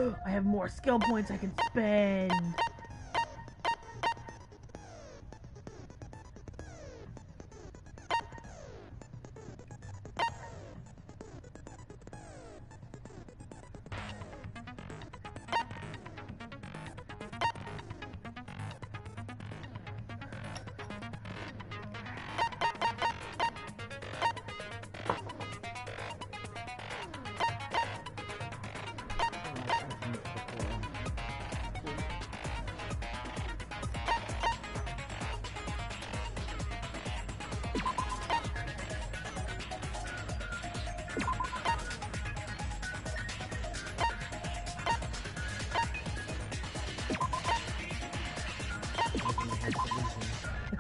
I have more skill points I can spend.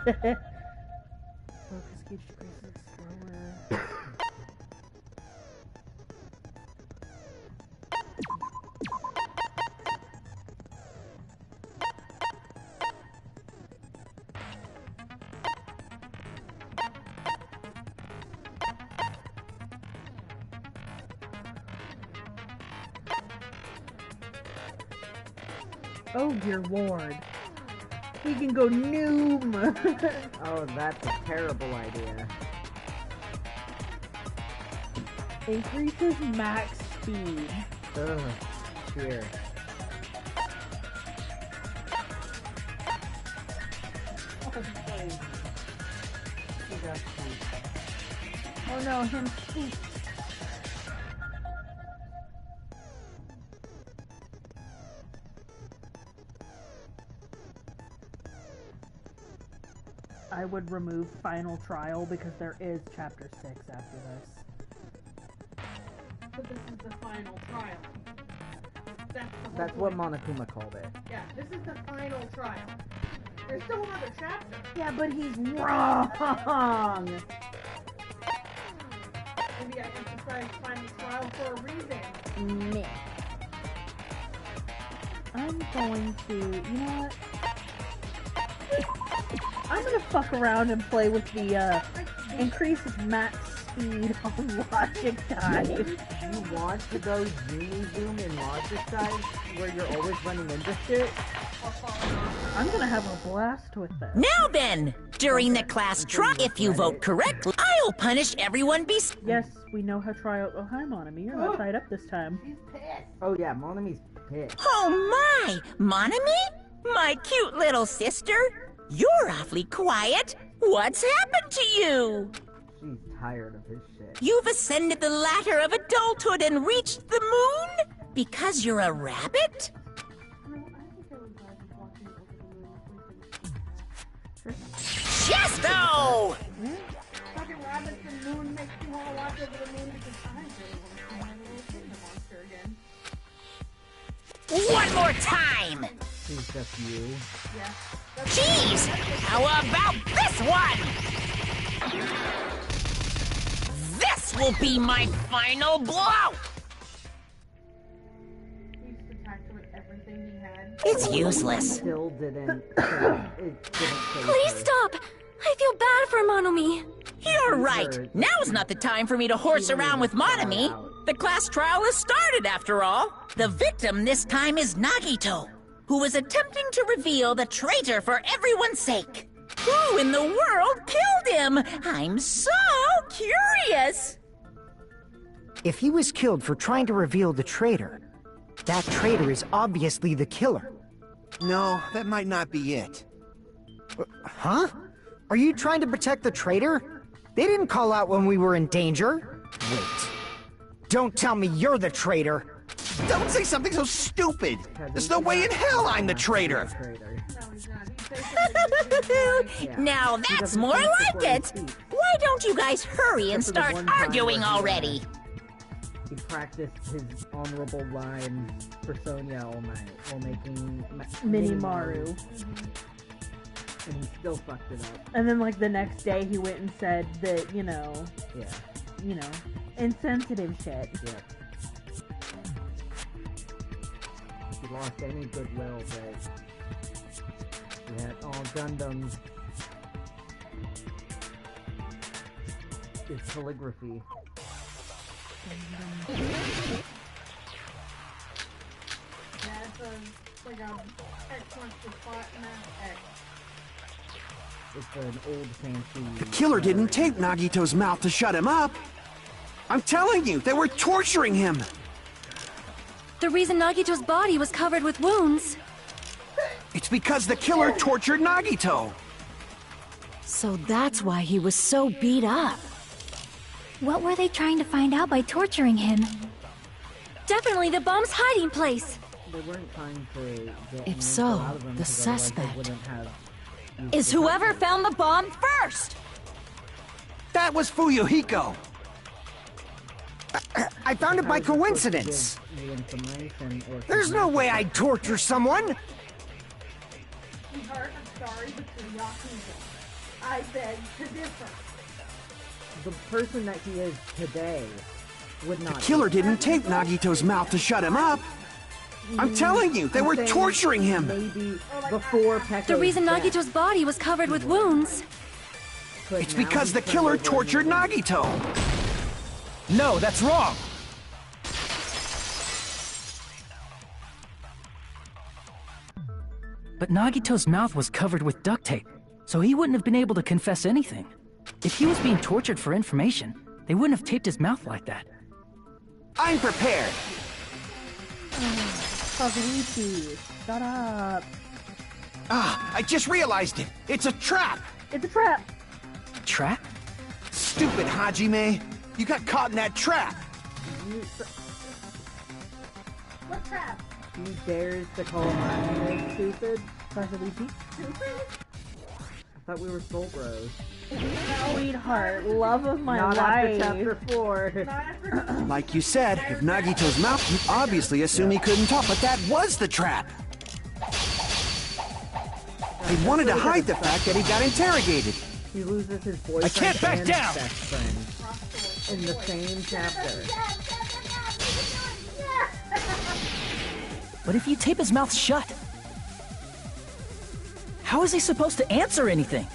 Focus gauge decreases slower. Oh dear lord. He can go noom! Oh, that's a terrible idea. Increases max speed. Ugh, here. Oh no, him speak. I would remove Final Trial because there is Chapter 6 after this. But this is the Final Trial. That's what Monokuma called it. Yeah, this is the Final Trial. There's still another chapter. Yeah, but he's wrong! Maybe I emphasized Final Trial for a reason. Meh. I'm going to... You know what? I'm gonna fuck around and play with the increases max speed on logic dive. You want to go Zoomy Zoom in logic dive where you're always running into shit? I'm gonna have a blast with this. Now then, during the class trial, if you vote correctly, I'll punish everyone Yes, we know how trial. Oh, hi, Monami. You're not tied up this time. She's pissed. Oh yeah, Monami's pissed. Oh my! Monami? My cute little sister? You're awfully quiet. What's happened to you? She's tired of his shit. You've ascended the ladder of adulthood and reached the moon? Because you're a rabbit? Chesto! Fucking rabbits and moon makes you want to watch over the moon because I really want to see my little monster again. One more time! She's just you. Yeah. Jeez! How about this one? This will be my final blow! He just attacked her with everything he had. It's useless. Still didn't. It didn't Please stop! I feel bad for Monomi. You're right. Now's not the time for me to horse around with Monami. The class trial has started, after all. The victim this time is Nagito, who was attempting to reveal the traitor for everyone's sake. Who in the world killed him? I'm so curious. If he was killed for trying to reveal the traitor, that traitor is obviously the killer. No, that might not be it. Huh? Are you trying to protect the traitor? They didn't call out when we were in danger. Wait. Don't tell me you're the traitor. Don't say something so stupid! There's no way in hell I'm the traitor! Now that's more like it. Why don't you guys hurry and start arguing already? He practiced his honorable lines for Sonia all night while making Minimaru. And he still fucked it up. And then, like, the next day he went and said that, you know, insensitive shit. Yeah. He lost any goodwill, but he had all Gundam. His calligraphy. It's an old fancy... The killer didn't tape Nagito's mouth to shut him up. I'm telling you, they were torturing him. The reason Nagito's body was covered with wounds. It's because the killer tortured Nagito. So that's why he was so beat up. What were they trying to find out by torturing him? Definitely the bomb's hiding place. They weren't trying to get If an so, info out of them, the 'cause otherwise they suspect wouldn't have Is whoever found the bomb first! That was Fuyuhiko. I found it by coincidence. the information or There's no way I'd torture someone. Sweetheart, I'm sorry, but you're Yakuza. I beg to differ. the person that he is today would not. The killer didn't tape Nagito's mouth to shut him up. I'm telling you, they were torturing him. Maybe before Pekko's The reason death, Nagito's body was covered with wounds. but It's now because the he's killer turned over tortured and- Nagito. No, that's wrong! But Nagito's mouth was covered with duct tape, so he wouldn't have been able to confess anything. If he was being tortured for information, they wouldn't have taped his mouth like that. I'm prepared. Kazuichi, shut up. Ah, I just realized it. It's a trap. It's a trap. Trap? Stupid Hajime. You got caught in that trap. What trap? He dares to call Hajime stupid? Kazuichi? I thought we were soul bros. Sweetheart, love of my Not life. after chapter 4. Like you said, if Nagito's mouth, you obviously assume he couldn't talk, but that was the trap. He wanted to hide the fact that he got interrogated. He loses his boyfriend I can't back and down! best friend in the same chapter. But if you tape his mouth shut, how is he supposed to answer anything?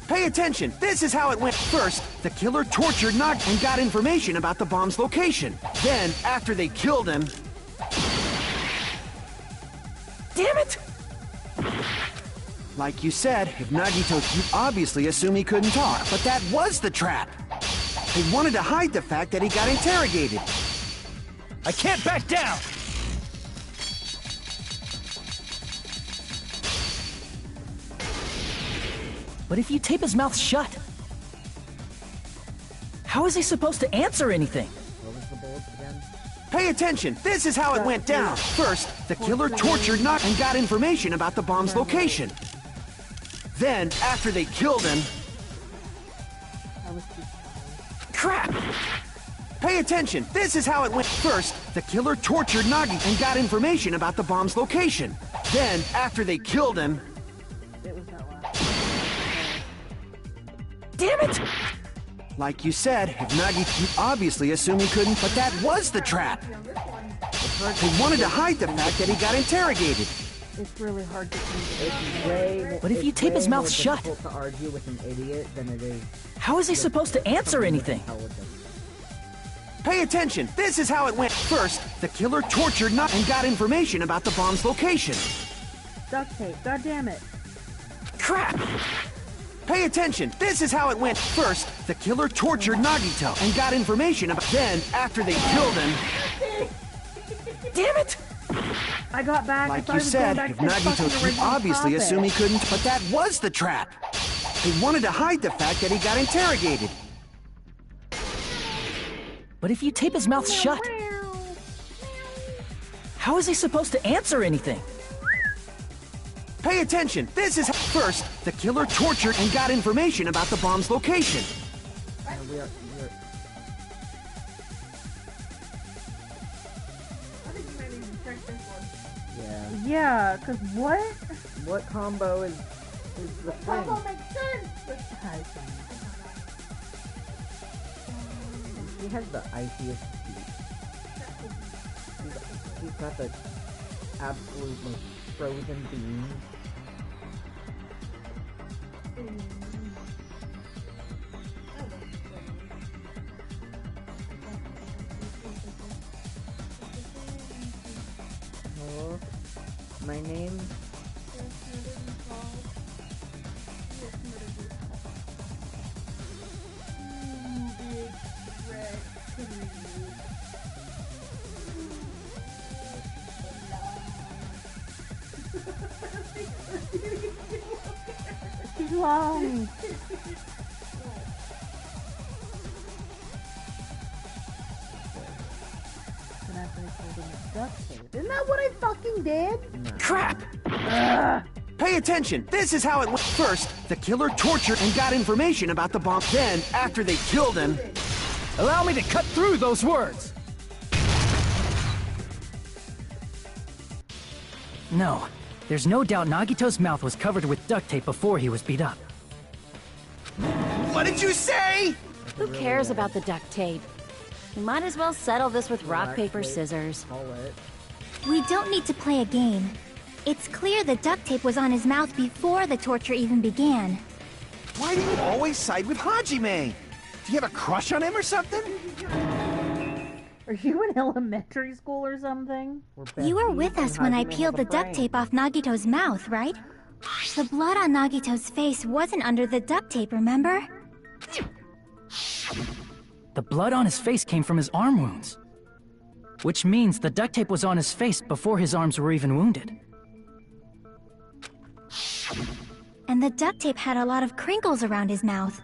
Pay attention. This is how it went. First, the killer tortured Nag and got information about the bomb's location. Then, after they killed him... Damn it! Like you said, if Nagito, you obviously assume he couldn't talk, but that was the trap. They wanted to hide the fact that he got interrogated. I can't back down! But if you tape his mouth shut, how is he supposed to answer anything? What was the bullets again? Pay attention. This is how it went down. First, the killer tortured Nag and got information about the bomb's location. Then, after they killed him... Crap! Pay attention. This is how it went. First, the killer tortured Nagi and got information about the bomb's location. Then, after they killed him... It was that last. Damn it! Like you said, if Nagi, you obviously assume he couldn't, but that was the trap. They wanted to hide the fact that he got interrogated. It's really hard to convey. But if you tape his mouth shut, to argue with an idiot than it is how is he supposed to answer anything? Pay attention. This is how it went. First, the killer tortured Nagi and got information about the bomb's location. Duct tape, god damn it. Crap! Pay attention. This is how it went. First, the killer tortured Nagito and got information about... Then, after they killed him... Damn it! I got back. I Like thought you I was going said, back if to the fucking Nagito, you original obviously topic. assume he couldn't, but that was the trap. They wanted to hide the fact that he got interrogated. But if you tape his mouth shut, how is he supposed to answer anything? Pay attention. This is... First, the killer tortured and got information about the bomb's location. we are yeah. Yeah, cause what? What combo is the thing? makes sense. He has the iciest feet. He's got the absolute most frozen beans. Oh, my name? Too long. Isn't that what I fucking did? No. Crap! Pay attention! This is how it went. First, the killer tortured and got information about the bomb. Then, after they killed him... Allow me to cut through those words! No. There's no doubt Nagito's mouth was covered with duct tape before he was beat up. What did you say? Who cares about the duct tape? We might as well settle this with rock, paper, scissors. We don't need to play a game. It's clear the duct tape was on his mouth before the torture even began. Why do you always side with Hajime? Do you have a crush on him or something? Are you in elementary school or something? You were with us when I peeled the duct tape off Nagito's mouth, right? The blood on Nagito's face wasn't under the duct tape, remember? The blood on his face came from his arm wounds. Which means the duct tape was on his face before his arms were even wounded. And the duct tape had a lot of crinkles around his mouth.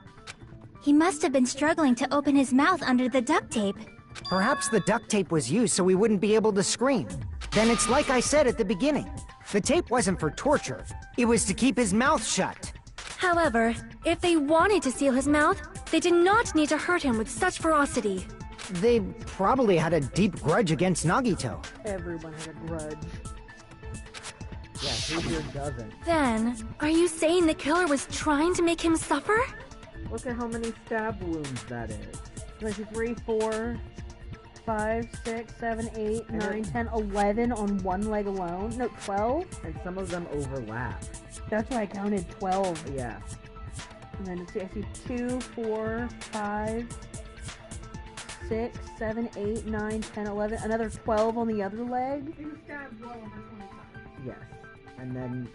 He must have been struggling to open his mouth under the duct tape. Perhaps the duct tape was used so he wouldn't be able to scream. Then it's like I said at the beginning. The tape wasn't for torture. It was to keep his mouth shut. However, if they wanted to seal his mouth, they did not need to hurt him with such ferocity. They probably had a deep grudge against Nagito. Everyone had a grudge. Yeah, who here doesn't? Then, are you saying the killer was trying to make him suffer? Look at how many stab wounds that is. 23, 4, 5, 6, 7, 8, 9, 10, 11 on one leg alone. No, 12? And some of them overlap. That's why I counted 12. Yeah. And then I see 2, 4, 5, 6, 7, 8, 9, 10, 11. Another 12 on the other leg. He was stabbed well over 20 times. Yes. And then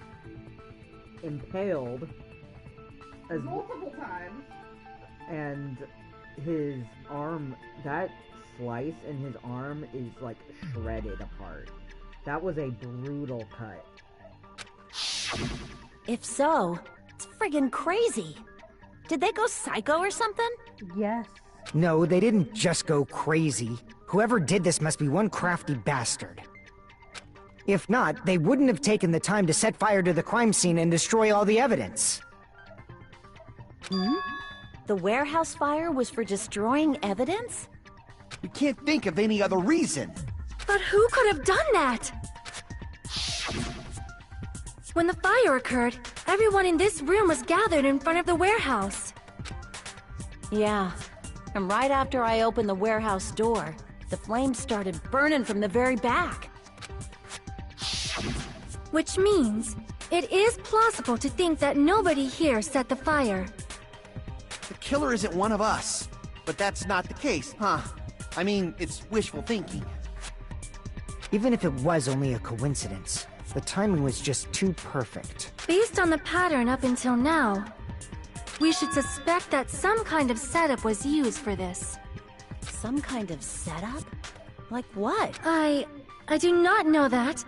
impaled as multiple times. And his arm, that slice in his arm is like shredded apart. That was a brutal cut. If so, it's friggin' crazy. Did they go psycho or something? Yes. No, they didn't just go crazy. Whoever did this must be one crafty bastard. If not, they wouldn't have taken the time to set fire to the crime scene and destroy all the evidence. The warehouse fire was for destroying evidence? We can't think of any other reason. But who could have done that? When the fire occurred, everyone in this room was gathered in front of the warehouse. Yeah. And right after I opened the warehouse door, the flames started burning from the very back. Which means, it is plausible to think that nobody here set the fire. The killer isn't one of us. But that's not the case, huh? I mean, it's wishful thinking. Even if it was only a coincidence, the timing was just too perfect. Based on the pattern up until now, we should suspect that some kind of setup was used for this. Some kind of setup? Like what? I do not know that,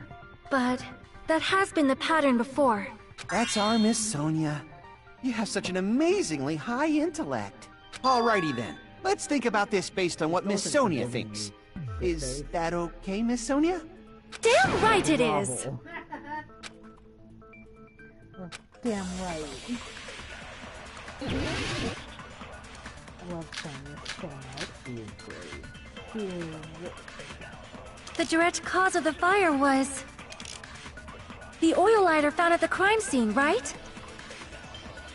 but that has been the pattern before. That's our Miss Sonia. You have such an amazingly high intellect. Alrighty then. Let's think about this based on what Miss Sonia thinks. Is that okay, Miss Sonia? Damn right it is! Damn right. I love Sonia so much. She is great. She is... The direct cause of the fire was... the oil lighter found at the crime scene, right?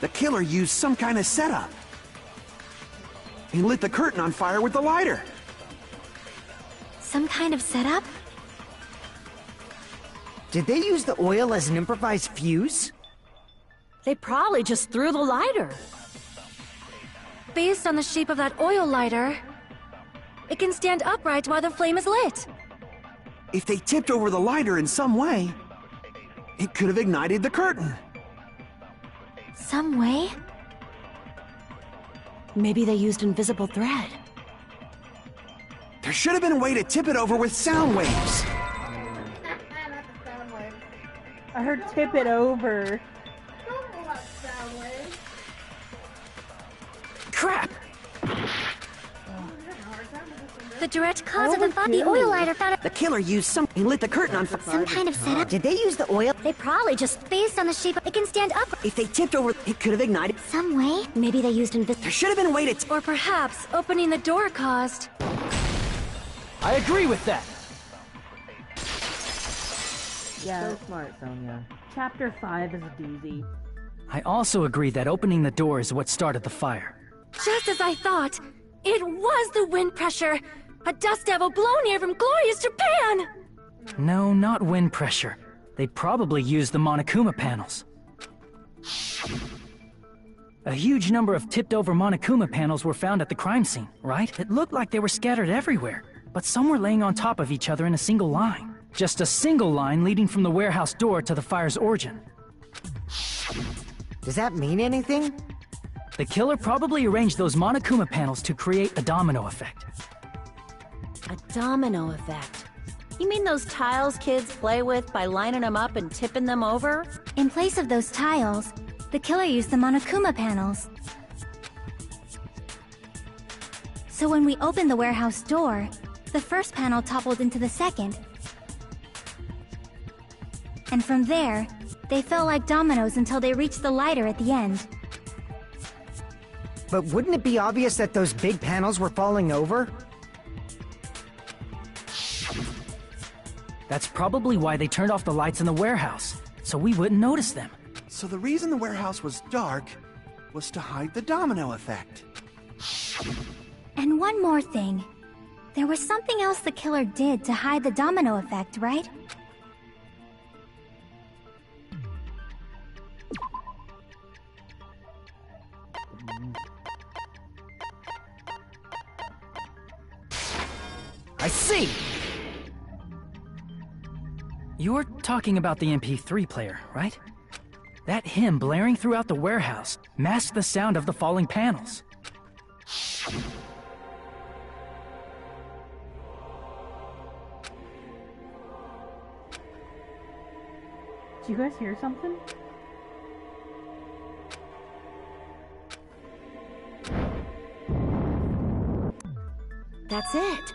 The killer used some kind of setup. He lit the curtain on fire with the lighter. Some kind of setup? Did they use the oil as an improvised fuse? They probably just threw the lighter. Based on the shape of that oil lighter, it can stand upright while the flame is lit. If they tipped over the lighter in some way, It could have ignited the curtain. Some way? Maybe they used invisible thread. There should have been a way to tip it over with sound waves. I heard tip it over. Crap! The direct cause of the oil lighter found it. The killer used something lit the curtain on fire. Some kind of setup. Did they use the oil? They probably just, based on the shape, it can stand up. If they tipped over, it could have ignited. Some way? Maybe they used invisible. There should have been a way to Or perhaps opening the door caused. I agree with that. Yeah, So smart, Sonia. Chapter 5 is a doozy. I also agree that opening the door is what started the fire. Just as I thought. It was the wind pressure. A dust devil blown here from glorious Japan! No, not wind pressure. They probably used the Monokuma panels. A huge number of tipped-over Monokuma panels were found at the crime scene, right? It looked like they were scattered everywhere, but some were laying on top of each other in a single line. Just a single line leading from the warehouse door to the fire's origin. Does that mean anything? The killer probably arranged those Monokuma panels to create a domino effect. A domino effect. You mean those tiles kids play with by lining them up and tipping them over? In place of those tiles, the killer used the Monokuma panels. So when we opened the warehouse door, the first panel toppled into the second. And from there, they fell like dominoes until they reached the lighter at the end. But wouldn't it be obvious that those big panels were falling over? That's probably why they turned off the lights in the warehouse, so we wouldn't notice them. So the reason the warehouse was dark was to hide the domino effect. And one more thing. There was something else the killer did to hide the domino effect, right? I see! You're talking about the MP3 player, right? That hymn blaring throughout the warehouse masked the sound of the falling panels. Do you guys hear something? That's it.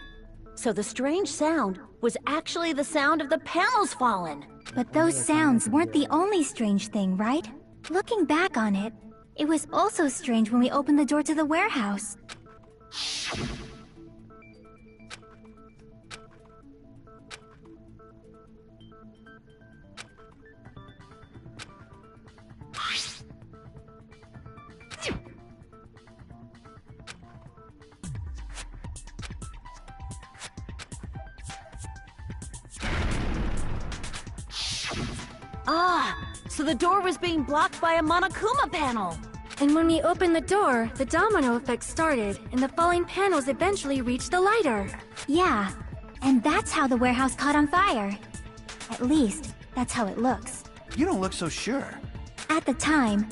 So the strange sound was actually the sound of the panels falling. But those sounds weren't the only strange thing, right? Looking back on it, it was also strange when we opened the door to the warehouse. Ah, so the door was being blocked by a Monokuma panel. And when we opened the door, the domino effect started, and the falling panels eventually reached the lighter. Yeah, and that's how the warehouse caught on fire. At least, that's how it looks. You don't look so sure. At the time,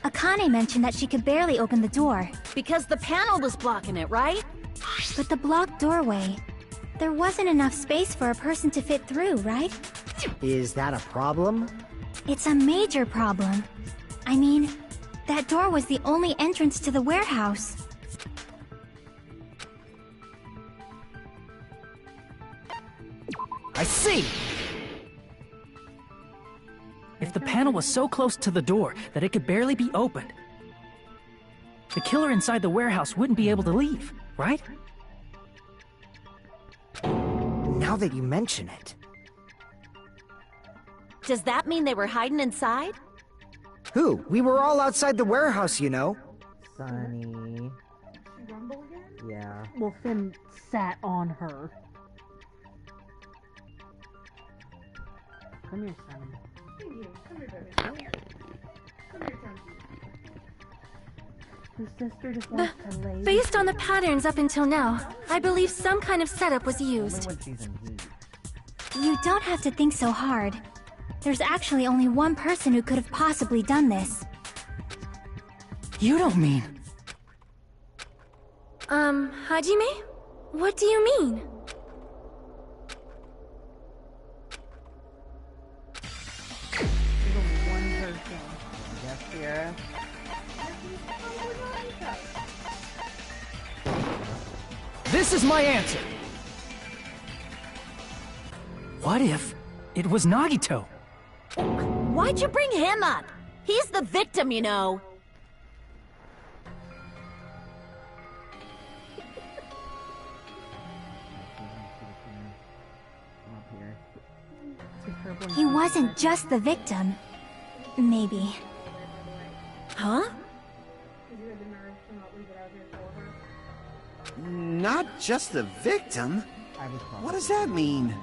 Akane mentioned that she could barely open the door. Because the panel was blocking it, right? But the blocked doorway, there wasn't enough space for a person to fit through, right? Is that a problem? It's a major problem. I mean, that door was the only entrance to the warehouse. I see! If the panel was so close to the door that it could barely be opened, the killer inside the warehouse wouldn't be able to leave, right? Now that you mention it. Does that mean they were hiding inside? Who? We were all outside the warehouse, you know. Sunny. Yeah. Well, Finn sat on her. Come here, Sunny. Come here, baby. Come here. Come here, Chunky. Your sister just wants to lay. Based on the patterns up until now, I believe some kind of setup was used. When she's in heat. You don't have to think so hard. There's actually only one person who could have possibly done this. You don't mean... Hajime? What do you mean? There's only one person. Yes, Sierra. This is my answer! What if it was Nagito? Why'd you bring him up? He's the victim, you know. He wasn't just the victim. Maybe. Huh? Not just the victim? What does that mean?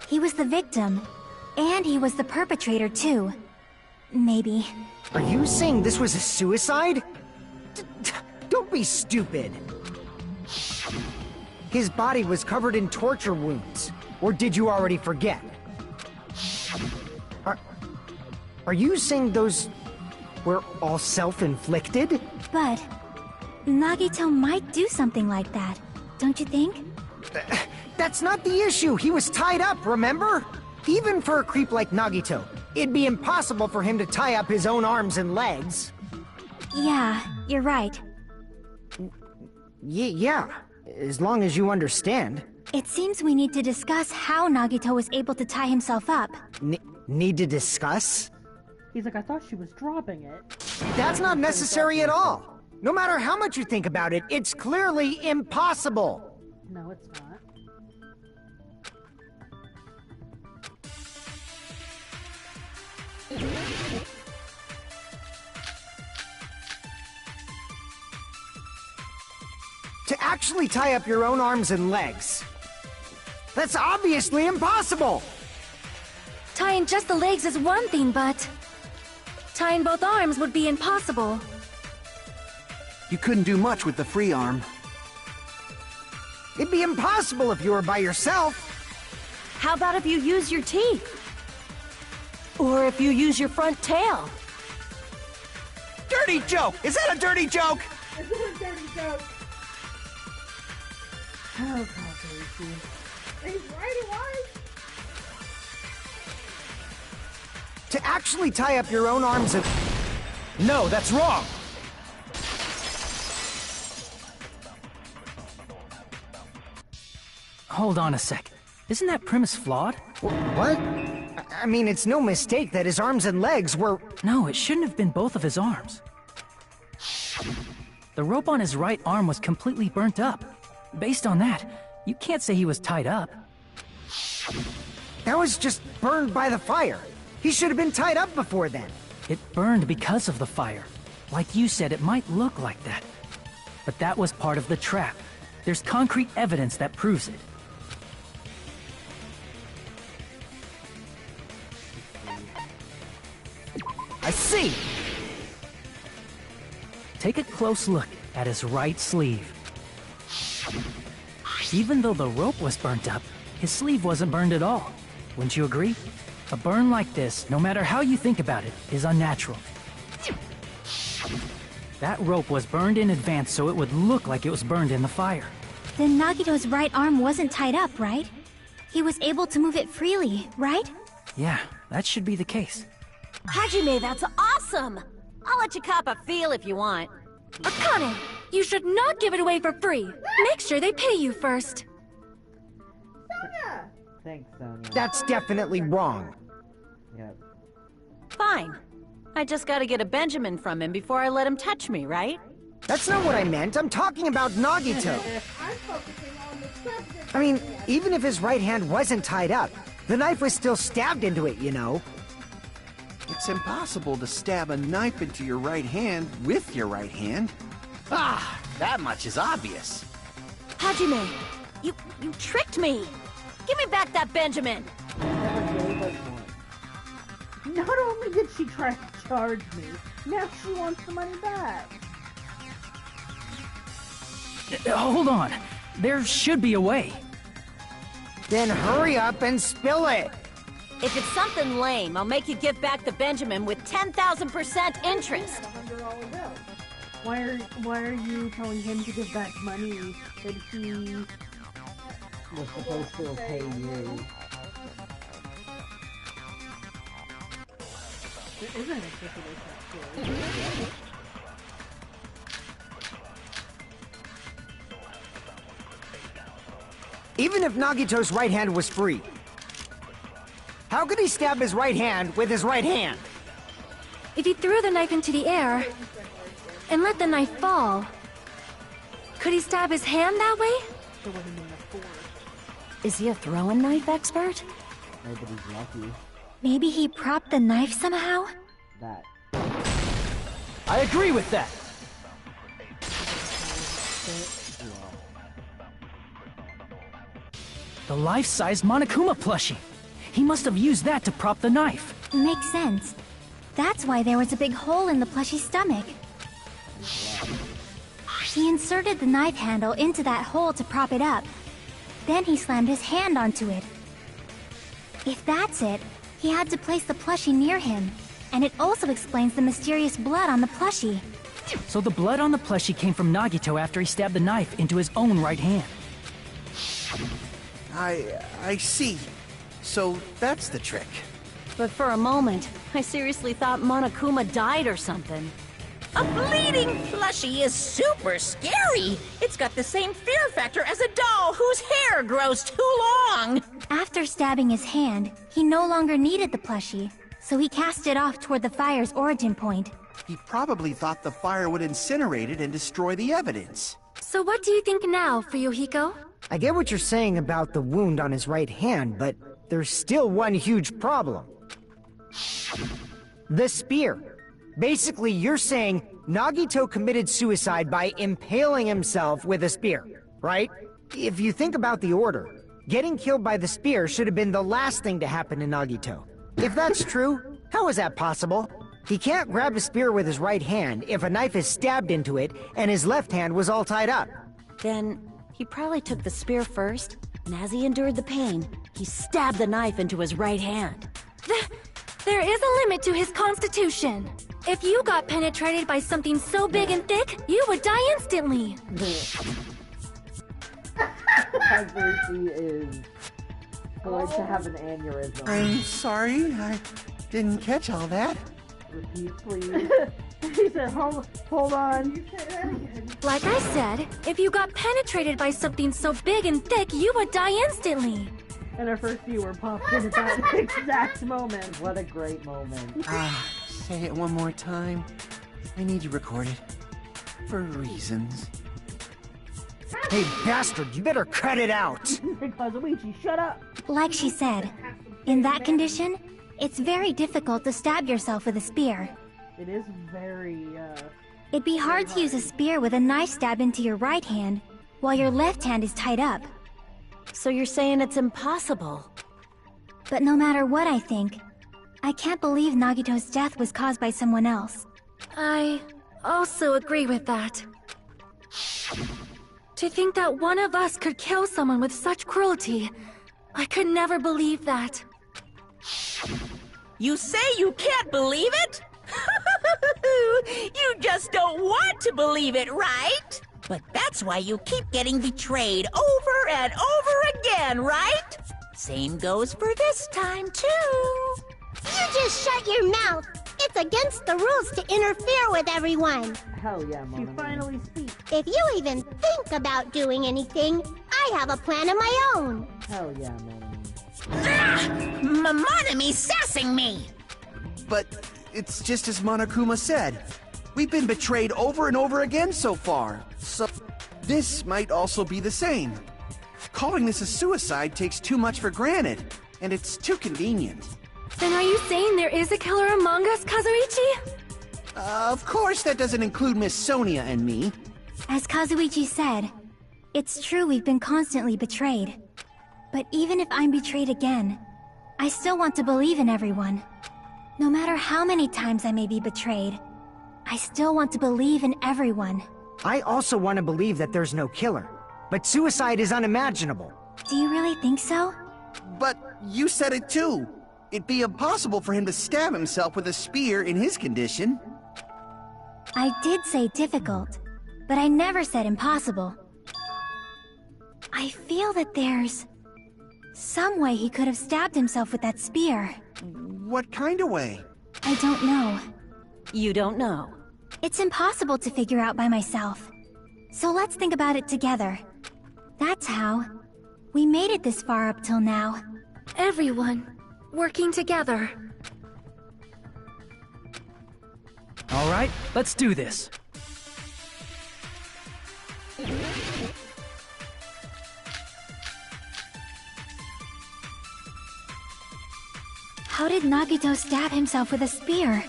He was the victim. And he was the perpetrator, too. Maybe. Are you saying this was a suicide? Don't be stupid. His body was covered in torture wounds. Or did you already forget? Are you saying those were all self-inflicted? But Nagito might do something like that, don't you think? That's not the issue. He was tied up, remember? Even for a creep like Nagito, it'd be impossible for him to tie up his own arms and legs. Yeah, you're right. Yeah, as long as you understand. It seems we need to discuss how Nagito was able to tie himself up. Need to discuss? He's like, I thought she was dropping it. That's not necessary at all. No matter how much you think about it, it's clearly impossible. No, it's not. To actually tie up your own arms and legs. That's obviously impossible! Tying just the legs is one thing, but... tying both arms would be impossible. You couldn't do much with the free arm. It'd be impossible if you were by yourself. How about if you use your teeth? Or if you use your front tail? Dirty joke! Is that a dirty joke? Is it a dirty joke? Oh, God, he's right, it was. To actually tie up your own arms and... No, that's wrong! Hold on a sec. Isn't that premise flawed? What? I mean, it's no mistake that his arms and legs were... No, it shouldn't have been both of his arms. The rope on his right arm was completely burnt up. Based on that, you can't say he was tied up. That was just burned by the fire. He should have been tied up before then. It burned because of the fire. Like you said, it might look like that. But that was part of the trap. There's concrete evidence that proves it. I see! Take a close look at his right sleeve. Even though the rope was burnt up, his sleeve wasn't burned at all. Wouldn't you agree? A burn like this, no matter how you think about it, is unnatural. That rope was burned in advance so it would look like it was burned in the fire. Then Nagito's right arm wasn't tied up, right? He was able to move it freely, right? Yeah, that should be the case. Hajime, that's awesome! I'll let you cop a feel if you want. Akane, you should not give it away for free. Make sure they pay you first. Sonia! Thanks, Sonia. That's definitely wrong. Yep. Fine. I just gotta get a Benjamin from him before I let him touch me, right? That's not what I meant. I'm talking about Nagito. I'm focusing on the subject. I mean, even if his right hand wasn't tied up, the knife was still stabbed into it, you know? It's impossible to stab a knife into your right hand with your right hand. Ah, that much is obvious. Hajime, you tricked me! Give me back that Benjamin! Never gave us one. Not only did she try to charge me, now she wants the money back. Hold on. There should be a way. Then hurry up and spill it. If it's something lame, I'll make you give back the Benjamin with 10,000% interest. Why are you telling him to give back money that he was supposed to pay you? There isn't a situation. Even if Nagito's right hand was free, how could he stab his right hand with his right hand? If he threw the knife into the air and let the knife fall, could he stab his hand that way? Is he a throwing knife expert? Nobody's lucky. Maybe he propped the knife somehow? That. I agree with that. The life-size Monokuma plushie. He must have used that to prop the knife. Makes sense. That's why there was a big hole in the plushie's stomach. He inserted the knife handle into that hole to prop it up. Then he slammed his hand onto it. If that's it, he had to place the plushie near him. And it also explains the mysterious blood on the plushie. So the blood on the plushie came from Nagito after he stabbed the knife into his own right hand. I see. So that's the trick. But for a moment, I seriously thought Monokuma died or something. A bleeding plushie is super scary. It's got the same fear factor as a doll whose hair grows too long. After stabbing his hand, he no longer needed the plushie, so he cast it off toward the fire's origin point. He probably thought the fire would incinerate it and destroy the evidence. So what do you think now, Fuyuhiko? I get what you're saying about the wound on his right hand, but there's still one huge problem. The spear. Basically, you're saying Nagito committed suicide by impaling himself with a spear, right? If you think about the order, getting killed by the spear should have been the last thing to happen to Nagito. If that's true, how is that possible? He can't grab a spear with his right hand if a knife is stabbed into it and his left hand was all tied up. Then, he probably took the spear first, and as he endured the pain, he stabbed the knife into his right hand. There is a limit to his constitution. If you got penetrated by something so big and thick, you would die instantly. Kazuki is going to have an aneurysm. I'm sorry, I didn't catch all that. Repeat, please. He said, hold on. Like I said, if you got penetrated by something so big and thick, you would die instantly. And our first viewer popped in at that exact moment. What a great moment. Say it one more time. I need to record it. For reasons. Hey, bastard, you better cut it out! Kazuichi, shut up! Like she said, in that condition, it's very difficult to stab yourself with a spear. It is very, It'd be hard to use a spear with a knife stab into your right hand, while your left hand is tied up. So you're saying it's impossible? But no matter what I think, I can't believe Nagito's death was caused by someone else. I also agree with that. To think that one of us could kill someone with such cruelty, I could never believe that. You say you can't believe it? You just don't want to believe it, right? But that's why you keep getting betrayed over and over again, right? Same goes for this time, too. You just shut your mouth. It's against the rules to interfere with everyone. Hell yeah, she Monomi. finally speaks. If you even think about doing anything, I have a plan of my own. Hell yeah, Monomi. Monomi sassing me! But it's just as Monokuma said. We've been betrayed over and over again so far. So this might also be the same. Calling this a suicide takes too much for granted, and it's too convenient. Then are you saying there is a killer among us, Kazuichi? Of course that doesn't include Miss Sonia and me. As Kazuichi said, it's true we've been constantly betrayed. But even if I'm betrayed again, I still want to believe in everyone. No matter how many times I may be betrayed, I still want to believe in everyone. I also want to believe that there's no killer, but suicide is unimaginable. Do you really think so? But you said it too. it'd be impossible for him to stab himself with a spear in his condition. I did say difficult, but I never said impossible. I feel that there's some way he could have stabbed himself with that spear. What kind of way? I don't know. You don't know. It's impossible to figure out by myself. So let's think about it together. That's how we made it this far up till now. Everyone working together. All right, let's do this. How did Nagito stab himself with a spear?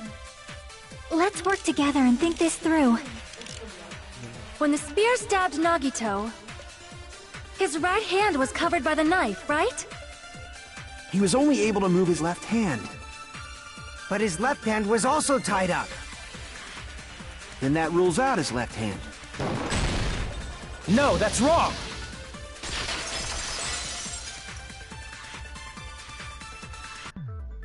Let's work together and think this through. When the spear stabbed Nagito, his right hand was covered by the knife, right? He was only able to move his left hand. But his left hand was also tied up. Then that rules out his left hand. No, that's wrong!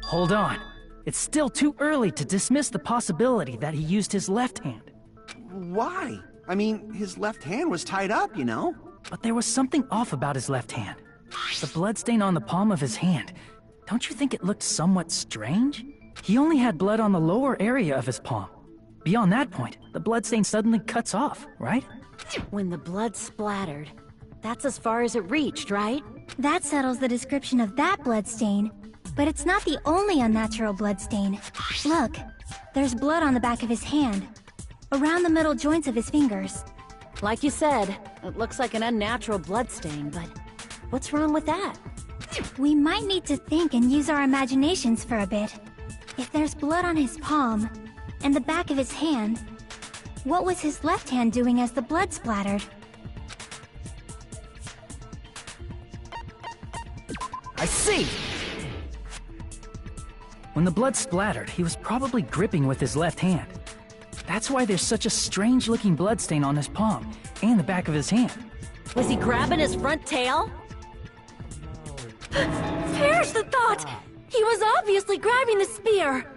Hold on. It's still too early to dismiss the possibility that he used his left hand. Why? I mean, his left hand was tied up, you know? But there was something off about his left hand. The bloodstain on the palm of his hand. Don't you think it looked somewhat strange? He only had blood on the lower area of his palm. Beyond that point, the bloodstain suddenly cuts off, right? When the blood splattered, that's as far as it reached, right? That settles the description of that bloodstain. But it's not the only unnatural bloodstain. Look, there's blood on the back of his hand, around the middle joints of his fingers. Like you said, it looks like an unnatural bloodstain, but what's wrong with that? We might need to think and use our imaginations for a bit. If there's blood on his palm, and the back of his hand, what was his left hand doing as the blood splattered? I see! When the blood splattered, he was probably gripping with his left hand. That's why there's such a strange-looking bloodstain on his palm and the back of his hand. Was he grabbing his front tail? Perish the thought! He was obviously grabbing the spear!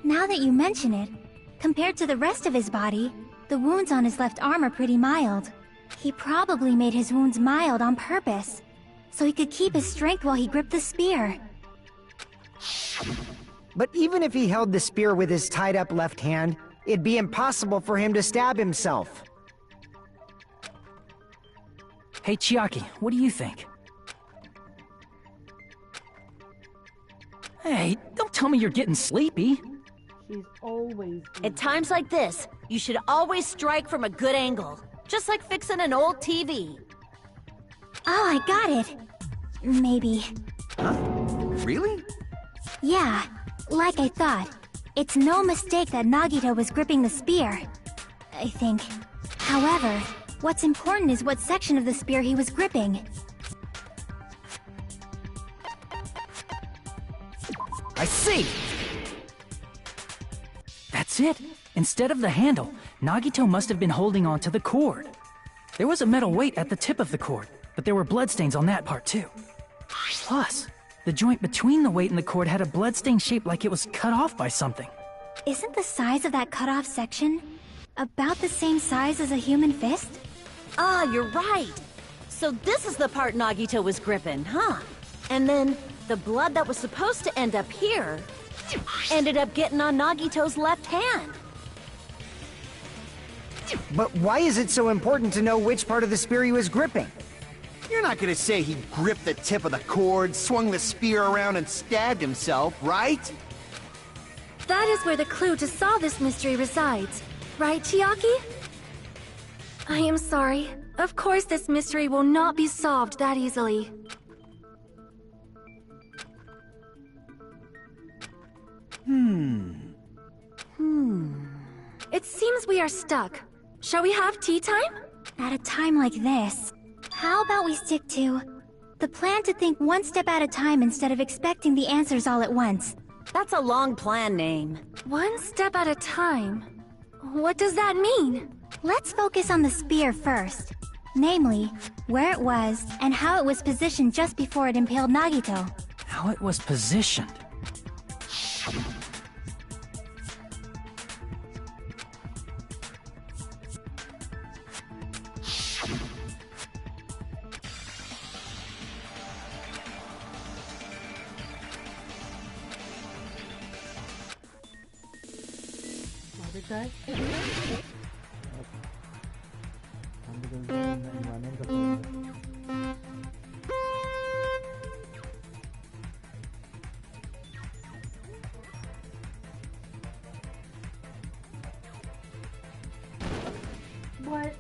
Now that you mention it, compared to the rest of his body, the wounds on his left arm are pretty mild. He probably made his wounds mild on purpose, so he could keep his strength while he gripped the spear. But even if he held the spear with his tied-up left hand, it'd be impossible for him to stab himself. Hey, Chiaki, what do you think? Hey, don't tell me you're getting sleepy. She's always... At times like this, you should always strike from a good angle. Just like fixing an old TV. Oh, I got it. Maybe. Huh? Really? Yeah, like I thought. It's no mistake that Nagito was gripping the spear, I think. However, what's important is what section of the spear he was gripping. I see! That's it! Instead of the handle, Nagito must have been holding on to the cord. There was a metal weight at the tip of the cord, but there were bloodstains on that part too. Plus, the joint between the weight and the cord had a bloodstain shaped like it was cut off by something. Isn't the size of that cut-off section about the same size as a human fist? Ah, you're right! So this is the part Nagito was gripping, huh? And then, the blood that was supposed to end up here ended up getting on Nagito's left hand. But why is it so important to know which part of the spear he was gripping? You're not gonna say he gripped the tip of the cord, swung the spear around, and stabbed himself, right? That is where the clue to solve this mystery resides. Right, Chiaki? I am sorry. Of course this mystery will not be solved that easily. It seems we are stuck. Shall we have tea time? At a time like this, how about we stick to the plan to think one step at a time instead of expecting the answers all at once? That's a long plan name. One step at a time. What does that mean? Let's focus on the spear first. Namely, where it was and how it was positioned just before it impaled Nagito. how it was positioned. Guy? What?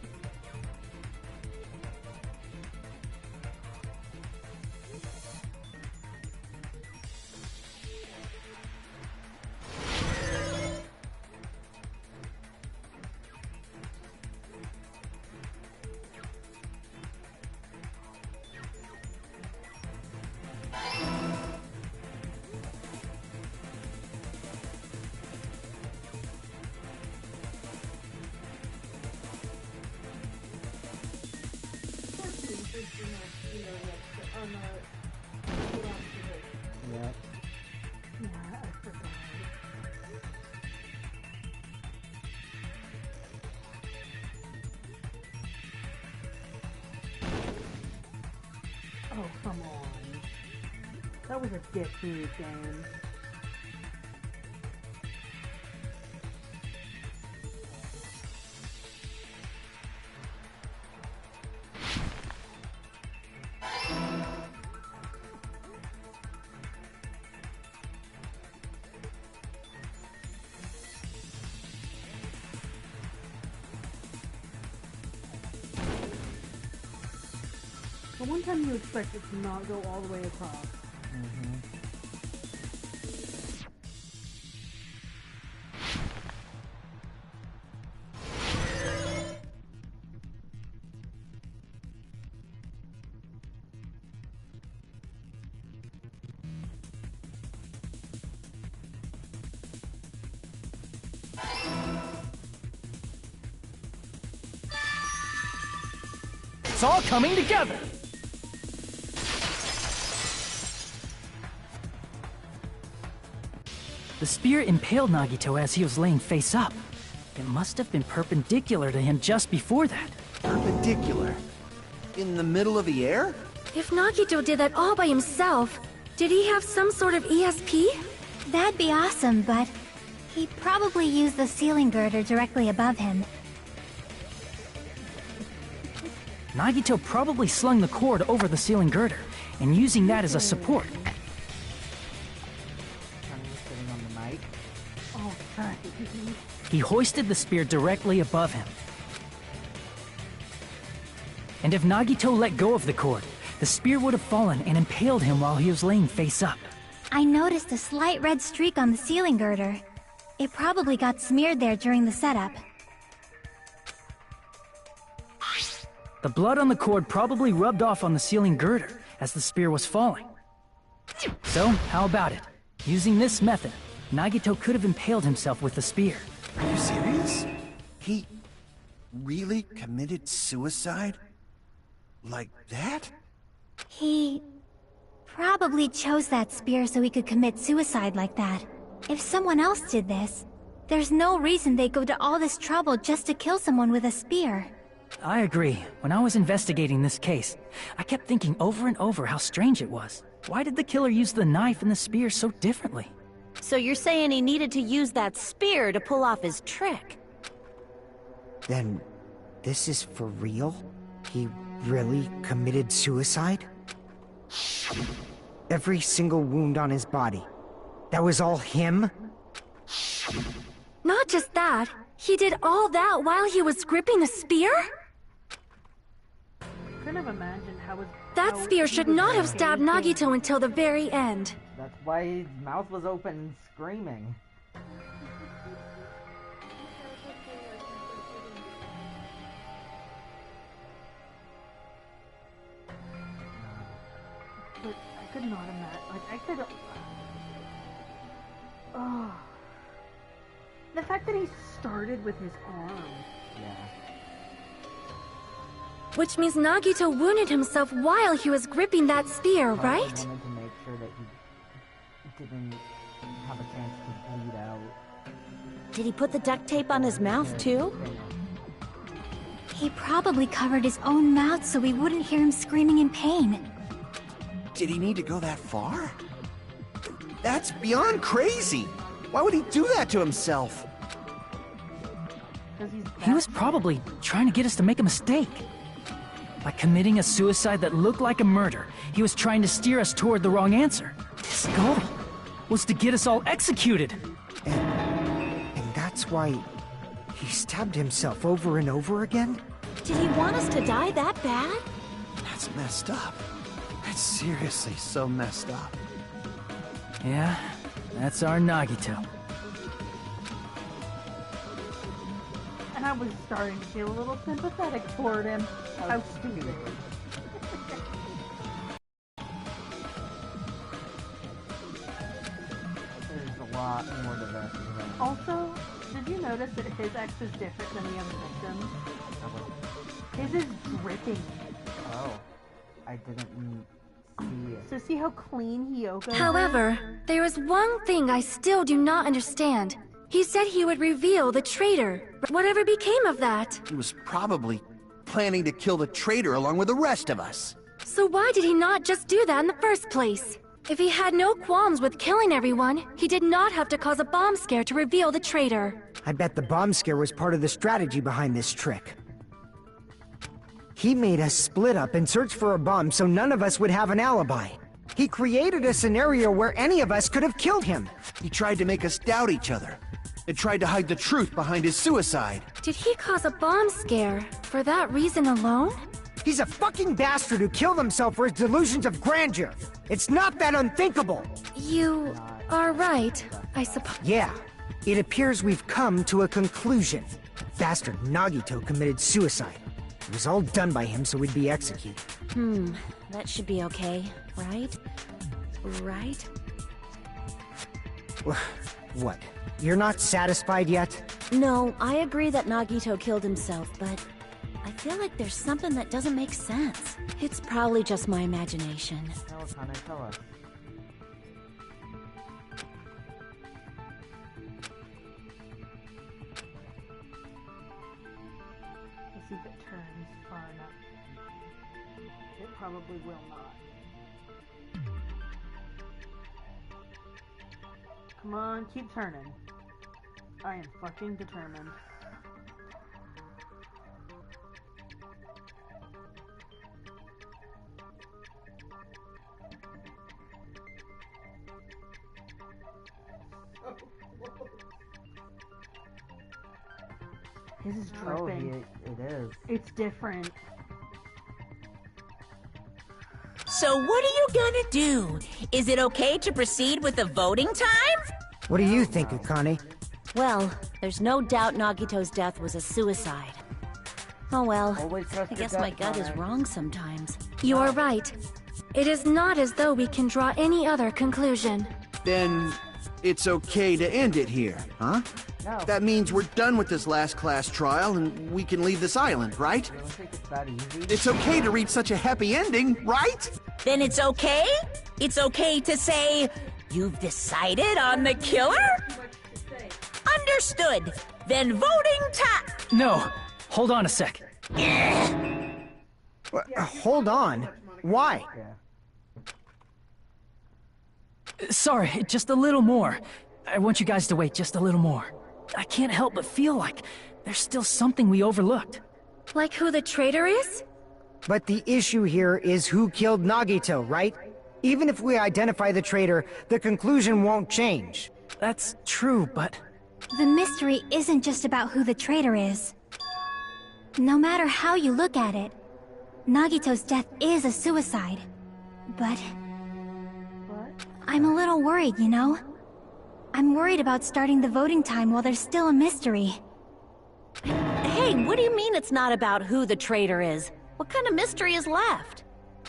Yep. Yeah, I forgot. Oh, come on. That was a dick move, game. The one time you expect it to not go all the way across. It's all coming together! The spear impaled Nagito as he was laying face up. It must have been perpendicular to him just before that. Perpendicular? In the middle of the air? If Nagito did that all by himself, did he have some sort of ESP? That'd be awesome, but he probably used the ceiling girder directly above him. Nagito probably slung the cord over the ceiling girder, and using that as a support. Sitting on the mic. Oh, right. He hoisted the spear directly above him. And if Nagito let go of the cord, the spear would have fallen and impaled him while he was laying face up. I noticed a slight red streak on the ceiling girder. It probably got smeared there during the setup. The blood on the cord probably rubbed off on the ceiling girder as the spear was falling. So, how about it? Using this method, Nagito could have impaled himself with the spear. Are you serious? He really committed suicide? Like that? He probably chose that spear so he could commit suicide like that. If someone else did this, there's no reason they'd go to all this trouble just to kill someone with a spear. I agree. When I was investigating this case, I kept thinking over and over how strange it was. Why did the killer use the knife and the spear so differently? So you're saying he needed to use that spear to pull off his trick? Then, this is for real? He really committed suicide? Every single wound on his body. That was all him? Not just that, he did all that while he was gripping the spear? Couldn't have imagined how his... That spear should not have stabbed Nagito until the very end. That's why his mouth was open and screaming. But I could not imagine. Like, I could... Oh. The fact that he started with his arm. Yeah. Which means Nagito wounded himself while he was gripping that spear, right? He wanted to make sure that he didn't have a chance to bleed out. Did he put the duct tape on his mouth, too? He probably covered his own mouth so we wouldn't hear him screaming in pain. Did he need to go that far? That's beyond crazy! Why would he do that to himself? He was probably trying to get us to make a mistake. By committing a suicide that looked like a murder, he was trying to steer us toward the wrong answer. His goal was to get us all executed. And that's why he stabbed himself over and over again? Did he want us to die that bad? That's messed up. That's seriously so messed up. Yeah, that's our Nagito. And I was starting to feel a little sympathetic toward him. How stupid. There's a lot more to this. Also, did you notice that his ex is different than the other victims? His is dripping. Oh, I didn't see it. So see how clean Hyogo's is? However, there is one thing I still do not understand. He said he would reveal the traitor. Whatever became of that? He was probably planning to kill the traitor along with the rest of us. So why did he not just do that in the first place? If he had no qualms with killing everyone, he did not have to cause a bomb scare to reveal the traitor. I bet the bomb scare was part of the strategy behind this trick. He made us split up and search for a bomb so none of us would have an alibi. He created a scenario where any of us could have killed him. He tried to make us doubt each other, and tried to hide the truth behind his suicide. Did he cause a bomb scare for that reason alone? He's a fucking bastard who killed himself for his delusions of grandeur. It's not that unthinkable. You are right, I suppose. Yeah, it appears we've come to a conclusion. Bastard Nagito committed suicide. It was all done by him so we'd be executed. That should be okay, right? Right? What? You're not satisfied yet? No, I agree that Nagito killed himself, but I feel like there's something that doesn't make sense. It's probably just my imagination. Tell us, honey, tell us. Let's see if it turns far enough. It probably will not. Come on, keep turning. I am fucking determined. His is dripping. Oh, it is. It's different. So what are you gonna do? Is it okay to proceed with the voting time? What do you think, Akane? Well, there's no doubt Nagito's death was a suicide. Oh well, Always trust I your guess gut, my gut is Connor. wrong sometimes. You are right. It is not as though we can draw any other conclusion. Then it's okay to end it here, huh? No. That means we're done with this last class trial and we can leave this island, right? I don't think it's that easy. It's okay to reach such a happy ending, right? Then it's okay? It's okay to say, you've decided on the killer? Understood. Then voting time. No, hold on a sec. Hold on. Why? Sorry, just a little more. I want you guys to wait just a little more. I can't help but feel like there's still something we overlooked. Like who the traitor is? But the issue here is who killed Nagito, right? Even if we identify the traitor, the conclusion won't change. That's true, but... The mystery isn't just about who the traitor is. No matter how you look at it, Nagito's death is a suicide. But... I'm a little worried, you know? I'm worried about starting the voting time while there's still a mystery. Hey, what do you mean it's not about who the traitor is? What kind of mystery is left?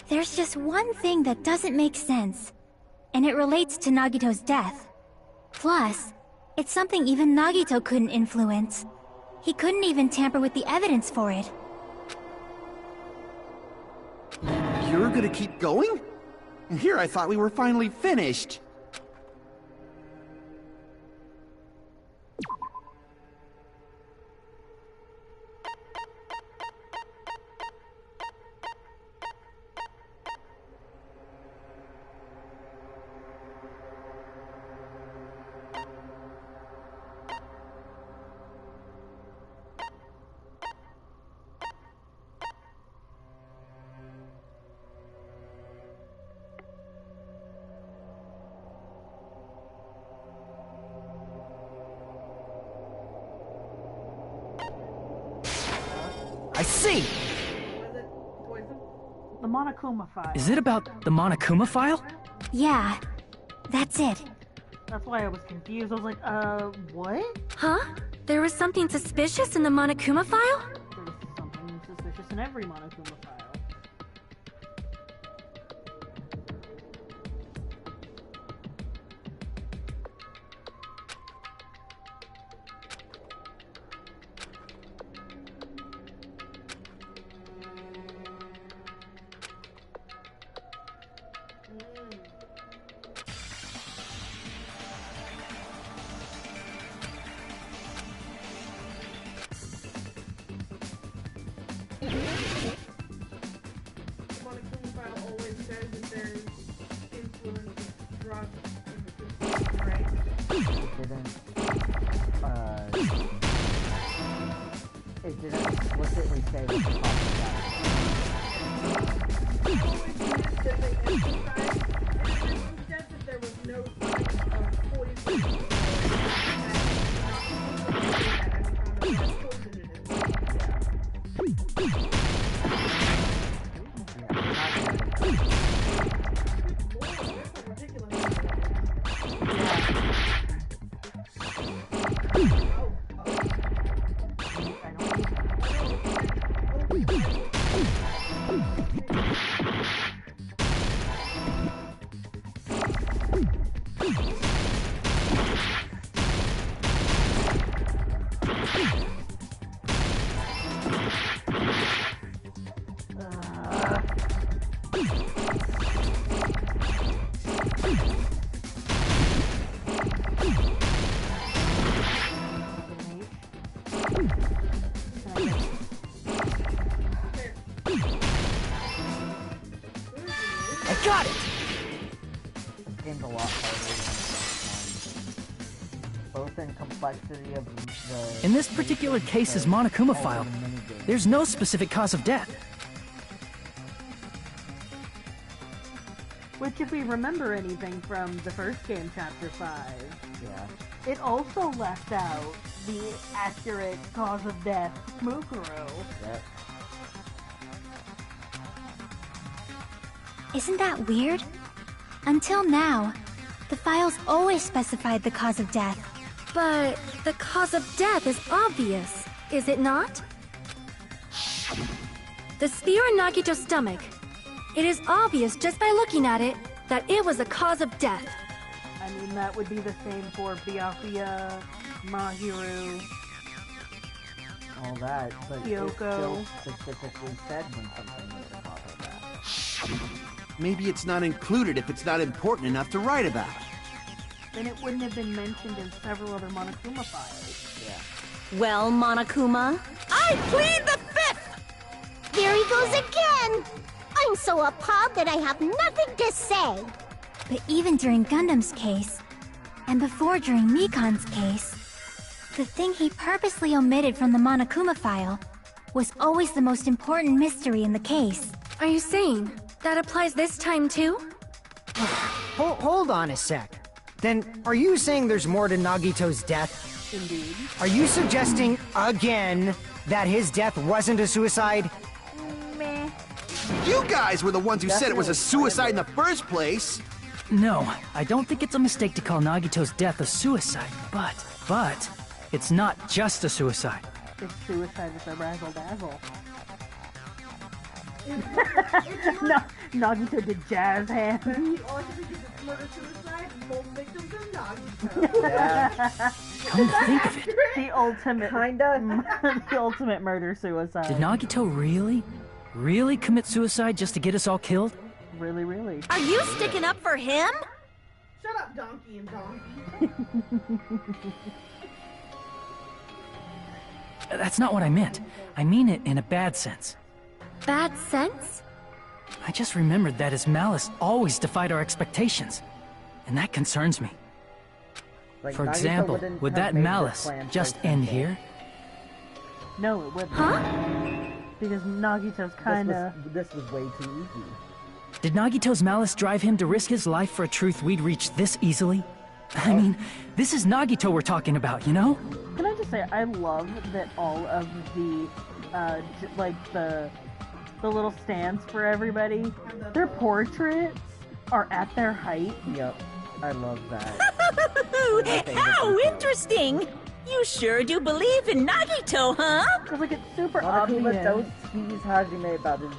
There's just one thing that doesn't make sense, and it relates to Nagito's death. Plus, it's something even Nagito couldn't influence. He couldn't even tamper with the evidence for it. You're gonna keep going? Here I thought we were finally finished. I see! The Monokuma file. Is it about the Monokuma file? Yeah, that's it. That's why I was confused. I was like, what? Huh? There was something suspicious in the Monokuma file? There's something suspicious in every Monokuma file. It didn't explicitly say what the cause Got it! This game's a lot harder than the first one. Both in complexity of the... In this particular case's Monokuma file, there's no specific cause of death. Which, if we remember anything from the first game, Chapter 5, Yeah. it also left out the accurate cause of death, Mukuro. Yep. Isn't that weird? Until now, the files always specified the cause of death. But the cause of death is obvious, is it not? The spear in Nagito's stomach. It is obvious just by looking at it that it was a cause of death. I mean, that would be the same for Byakuya, Mahiru. All that, but Kyoko. it still specifically said when something was a cause of death. Maybe it's not included if it's not important enough to write about. Then it wouldn't have been mentioned in several other Monokuma files. Yeah. Well, Monokuma, I plead the fifth! There he goes again! I'm so appalled that I have nothing to say. But even during Gundam's case, and before during Mikan's case, the thing he purposely omitted from the Monokuma file was always the most important mystery in the case. Are you saying that applies this time too? Hold on a sec. Then, are you saying there's more to Nagito's death? Indeed. Are you suggesting, again, that his death wasn't a suicide? Meh. You guys were the ones who said it was a suicide in the first place! No, I don't think it's a mistake to call Nagito's death a suicide, but it's not just a suicide. It's suicide with a razzle-dazzle. No, Nagito did jazz hands. But he also thinks it's murder-suicide, and both victims are Nagito. Yeah. Come to think of it, The ultimate, Kinda. the ultimate murder-suicide. did Nagito really commit suicide just to get us all killed? Really, really. Are you sticking up for him? Shut up, Donkey and Donkey. That's not what I meant. I mean it in a bad sense. Bad sense? I just remembered that his malice always defied our expectations, and that concerns me. Like, For Nagito example, wouldn't would have that made this malice plan just first end and here? No, it wouldn't. Huh? Because Nagito's kinda... This was way too easy. Did Nagito's malice drive him to risk his life for a truth we'd reach this easily? I mean, this is Nagito we're talking about, you know? Can I just say I love that all of the the little stands for everybody, their portraits are at their height. Yep, I love that. How interesting! You sure do believe in Nagito, huh? Cause like it's super Monokuma, obvious. don't tease Hajime about his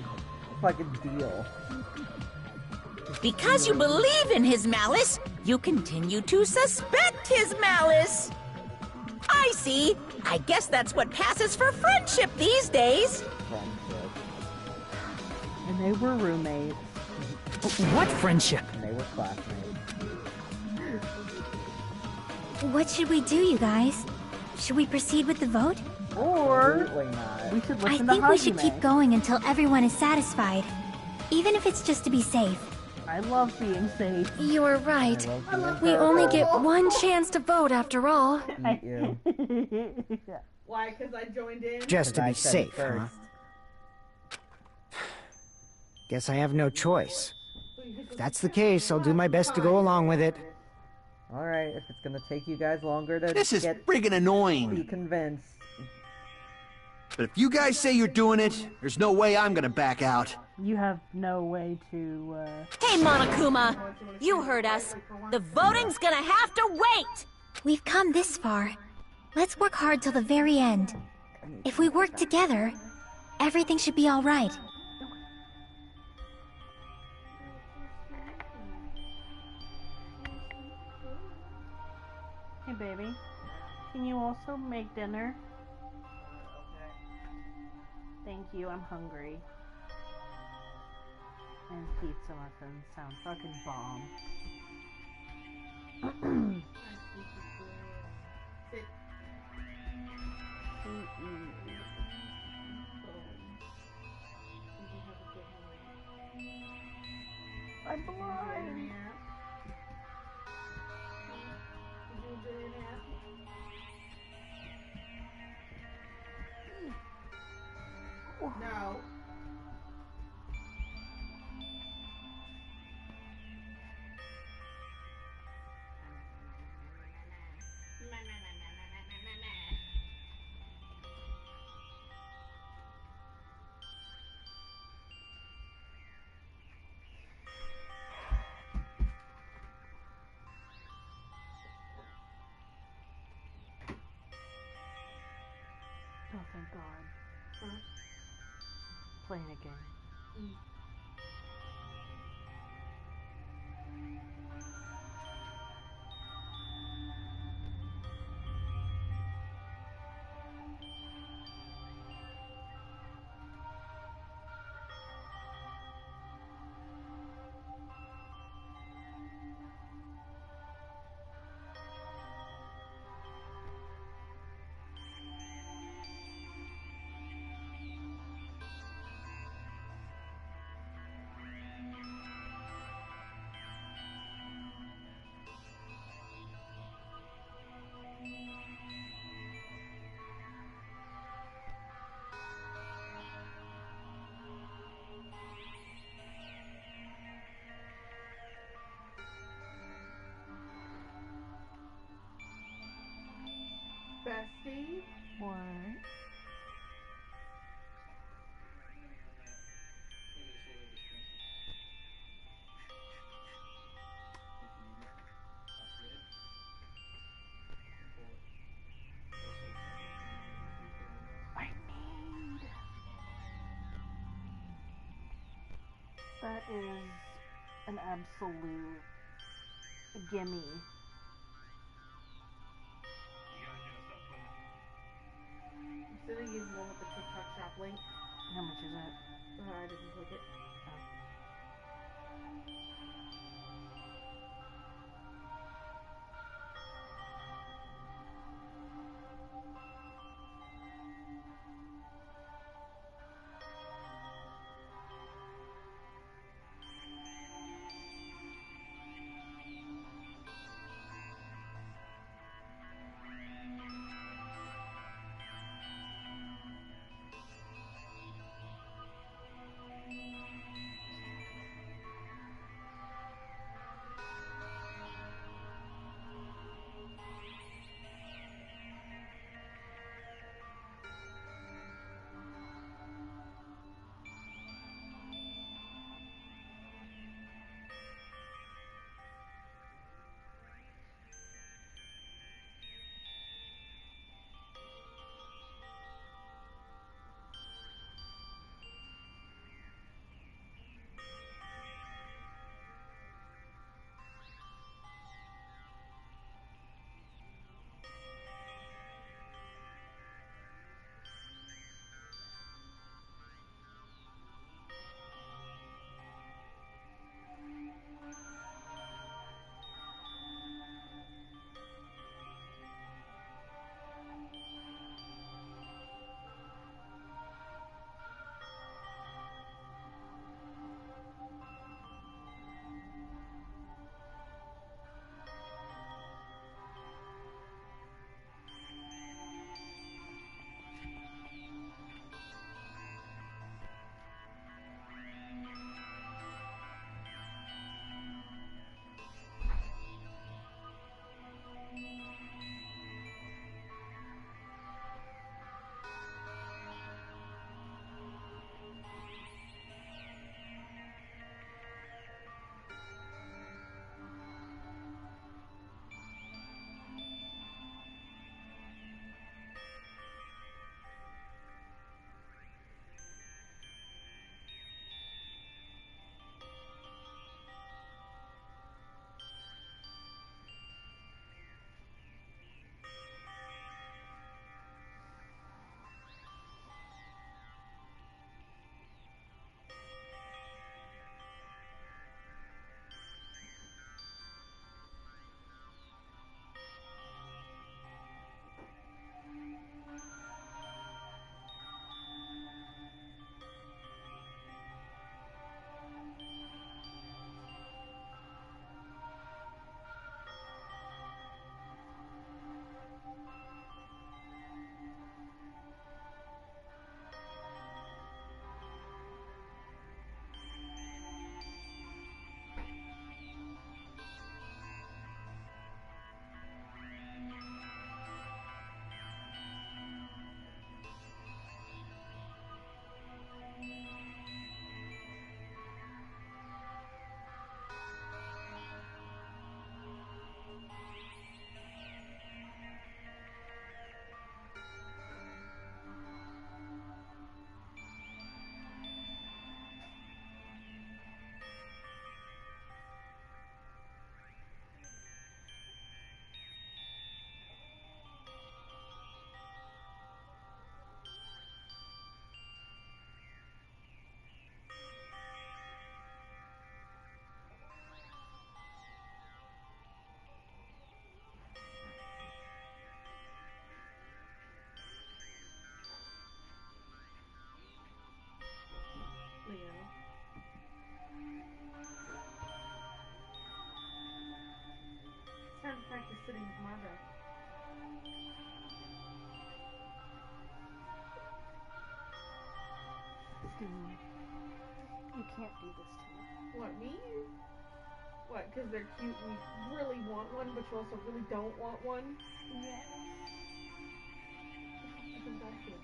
fucking deal. Because you believe in his malice, you continue to suspect his malice. I see. I guess that's what passes for friendship these days. Friendship. And they were roommates. What friendship? And they were classmates. What should we do, you guys? Should we proceed with the vote? Or Absolutely not. we should I listen to think we should Hajime. keep going until everyone is satisfied. Even if it's just to be safe. I love being safe. You are right. I love We being only get purple. one chance to vote after all. Eat you. Why? Because I joined in? Just to I be said it safe, huh? first. Guess I have no choice. If that's the case, I'll do my best to go along with it. Alright, if it's gonna take you guys longer to This is get friggin' be annoying. convinced. But if you guys say you're doing it, there's no way I'm gonna back out. You have no way to, Hey, Monokuma! You heard us. The voting's gonna have to wait! We've come this far. Let's work hard till the very end. If we work together, everything should be all right. Hey baby, can you also make dinner? Thank you, I'm hungry. And pizza muffins sound fucking bomb. Sit. I'm blind. No. Oh, thank God. Huh? Playing again. Bestie? What? I need... That is an absolute gimme. I'm sending you one with the TikTok shop link. How much is it? I didn't click it. can't do this to you. What, me? What, because they're cute and you really want one, but you also really don't want one? Yeah. Come back here.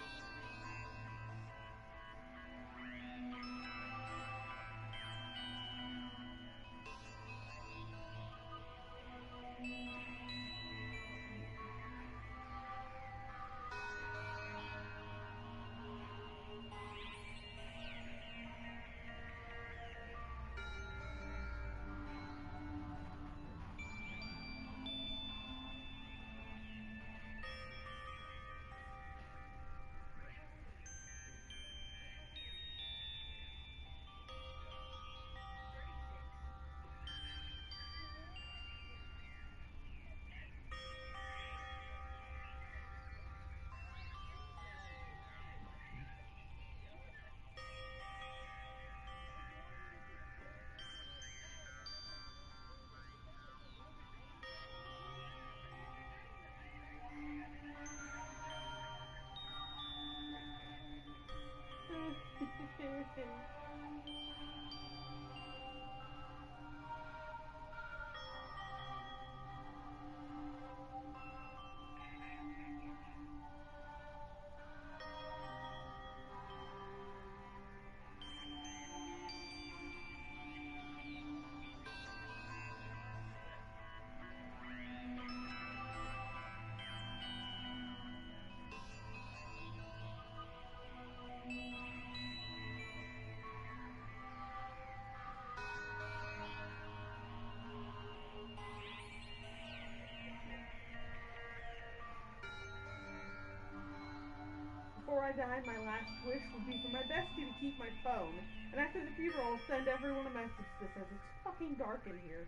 Before I die, my last wish would be for my bestie to keep my phone. And after the funeral, I'll send everyone a message that says it's fucking dark in here.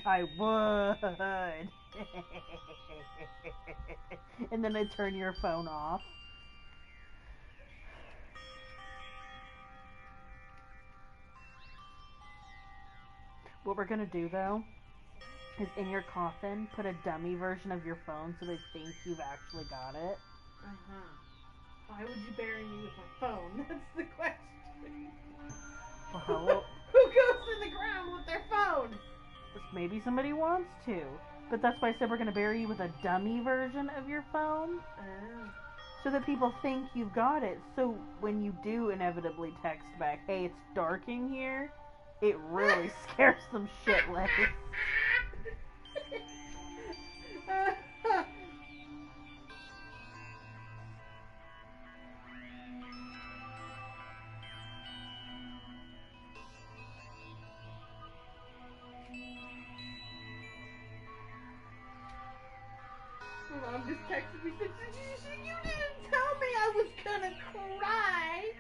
I would. And then I turn your phone off. What we're gonna do though is in your coffin put a dummy version of your phone so they think you've actually got it. Why would you bury me with my phone? That's the question. Well, who goes in the ground with their phone? Maybe somebody wants to. But that's why I said we're going to bury you with a dummy version of your phone. So that people think you've got it. So when you do inevitably text back, hey, it's dark in here, it really scares them shitless. My mom just texted me and said, you didn't tell me I was gonna cry!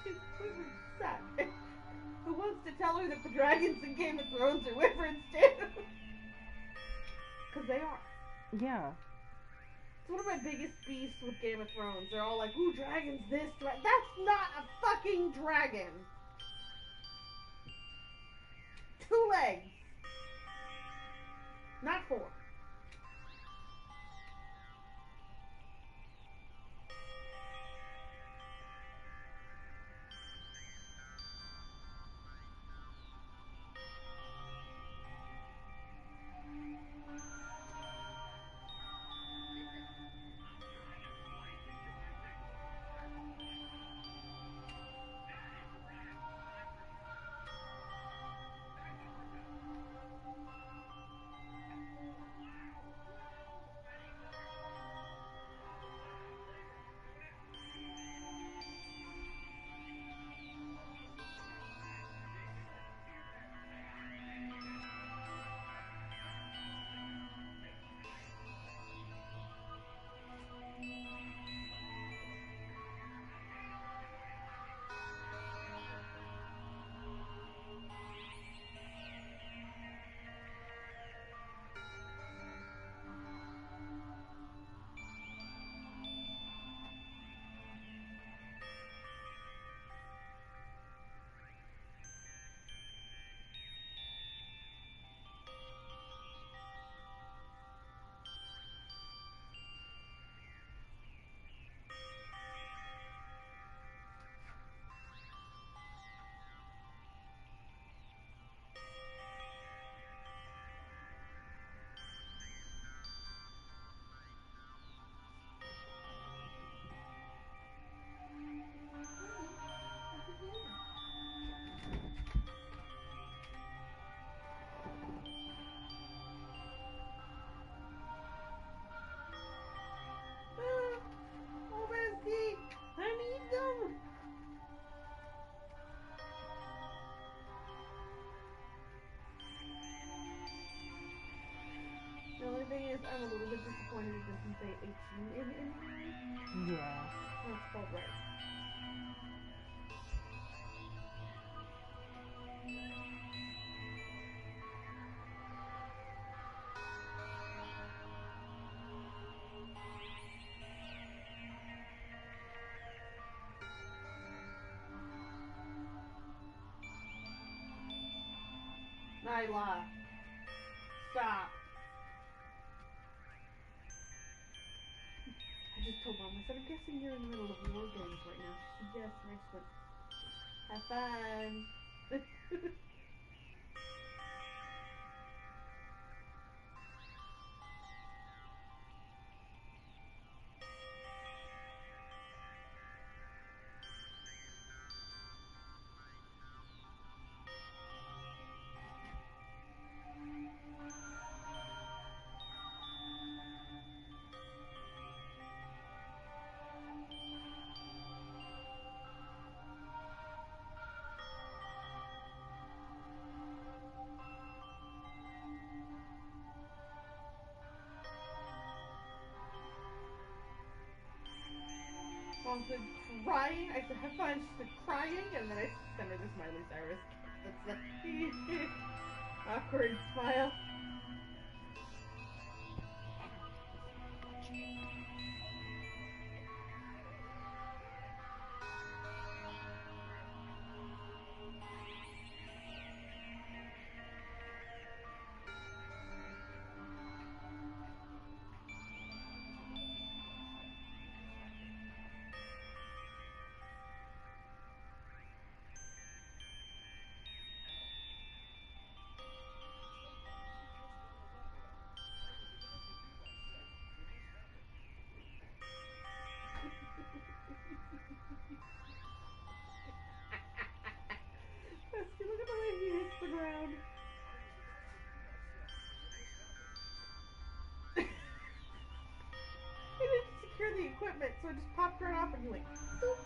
Wyverns suck. Who wants to tell her that the dragons in Game of Thrones are wyverns too? Because they are. Yeah. It's one of my biggest beefs with Game of Thrones. They're all like, ooh, dragons this, that's not a fucking dragon! 2 legs. Not 4. disappointed it doesn't say HU in English. Yeah. That's spelled right. Nyla. Stop. I just told Mom, I said, I'm guessing you're in the middle of war games right now. She said, yes, and I just went, have fun. Mom said crying. I said have fun. She said crying, and then I sent her this Miley Cyrus. That's the awkward smile. Look at the way he hits the ground. He didn't secure the equipment, so it just popped right off and he went boop.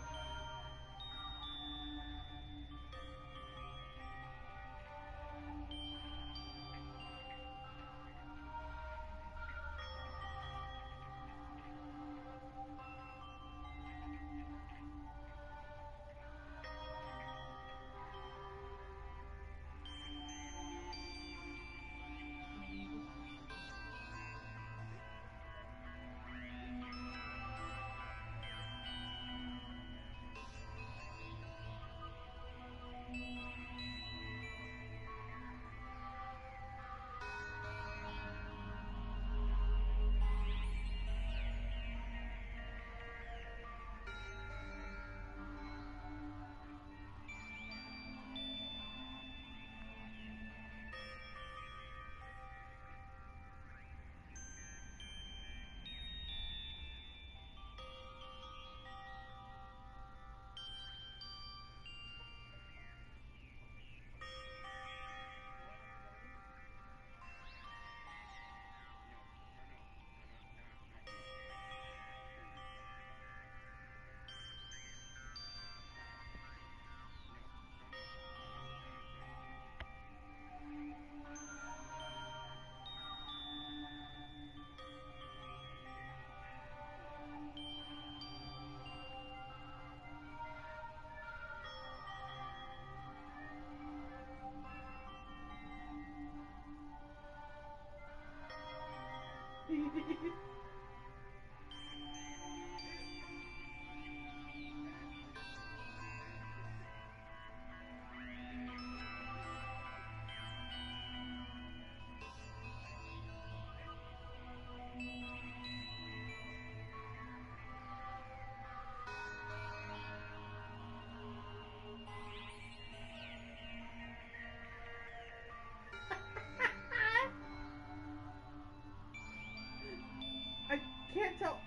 Can't tell.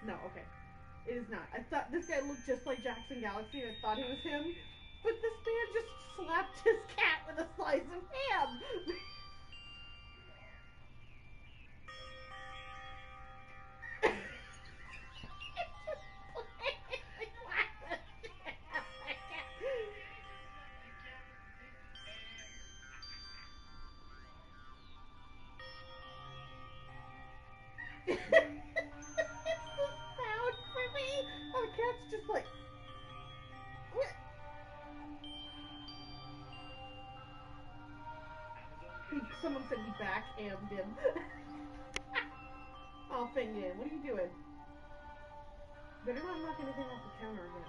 No, okay. It is not. I thought this guy looked just like Jackson Galaxy and I thought it was him. But this man just slapped his cat with a slice of ham. Someone said he backhanded him. Oh, Finnegan, what are you doing? Better not knock anything off the counter again.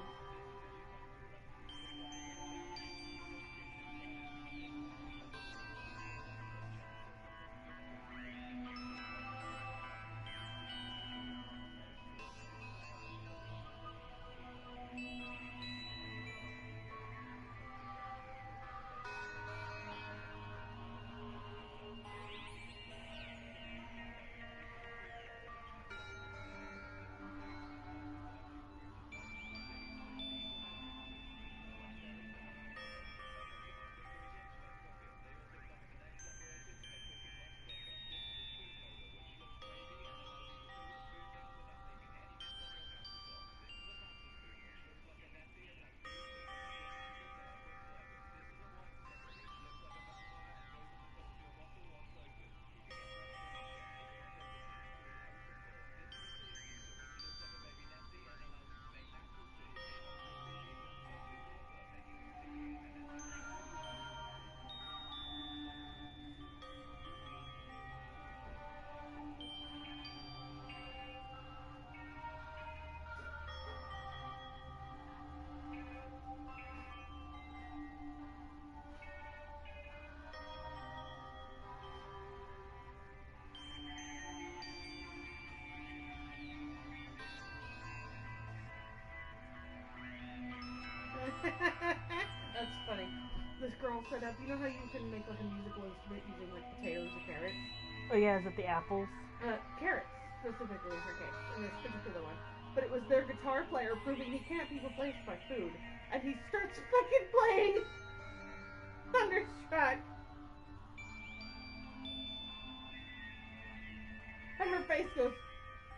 That's funny. This girl set up, you know how you can make like a musical instrument using like potatoes or carrots? Oh yeah, is it the apples? Carrots, specifically in her case, in this particular one. But it was their guitar player proving he can't be replaced by food. And he starts fucking playing Thunderstruck. And her face goes,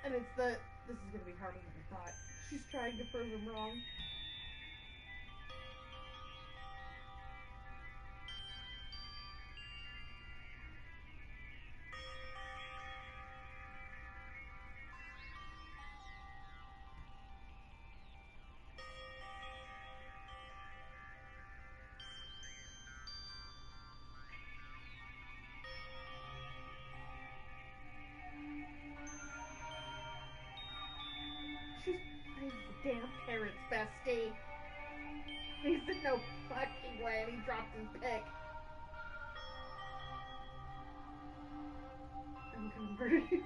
and it's this is gonna be harder than I thought. She's trying to prove him wrong. She's playing the damn carrots, bestie. He said no fucking way, and he dropped his pick. I'm gonna murder you.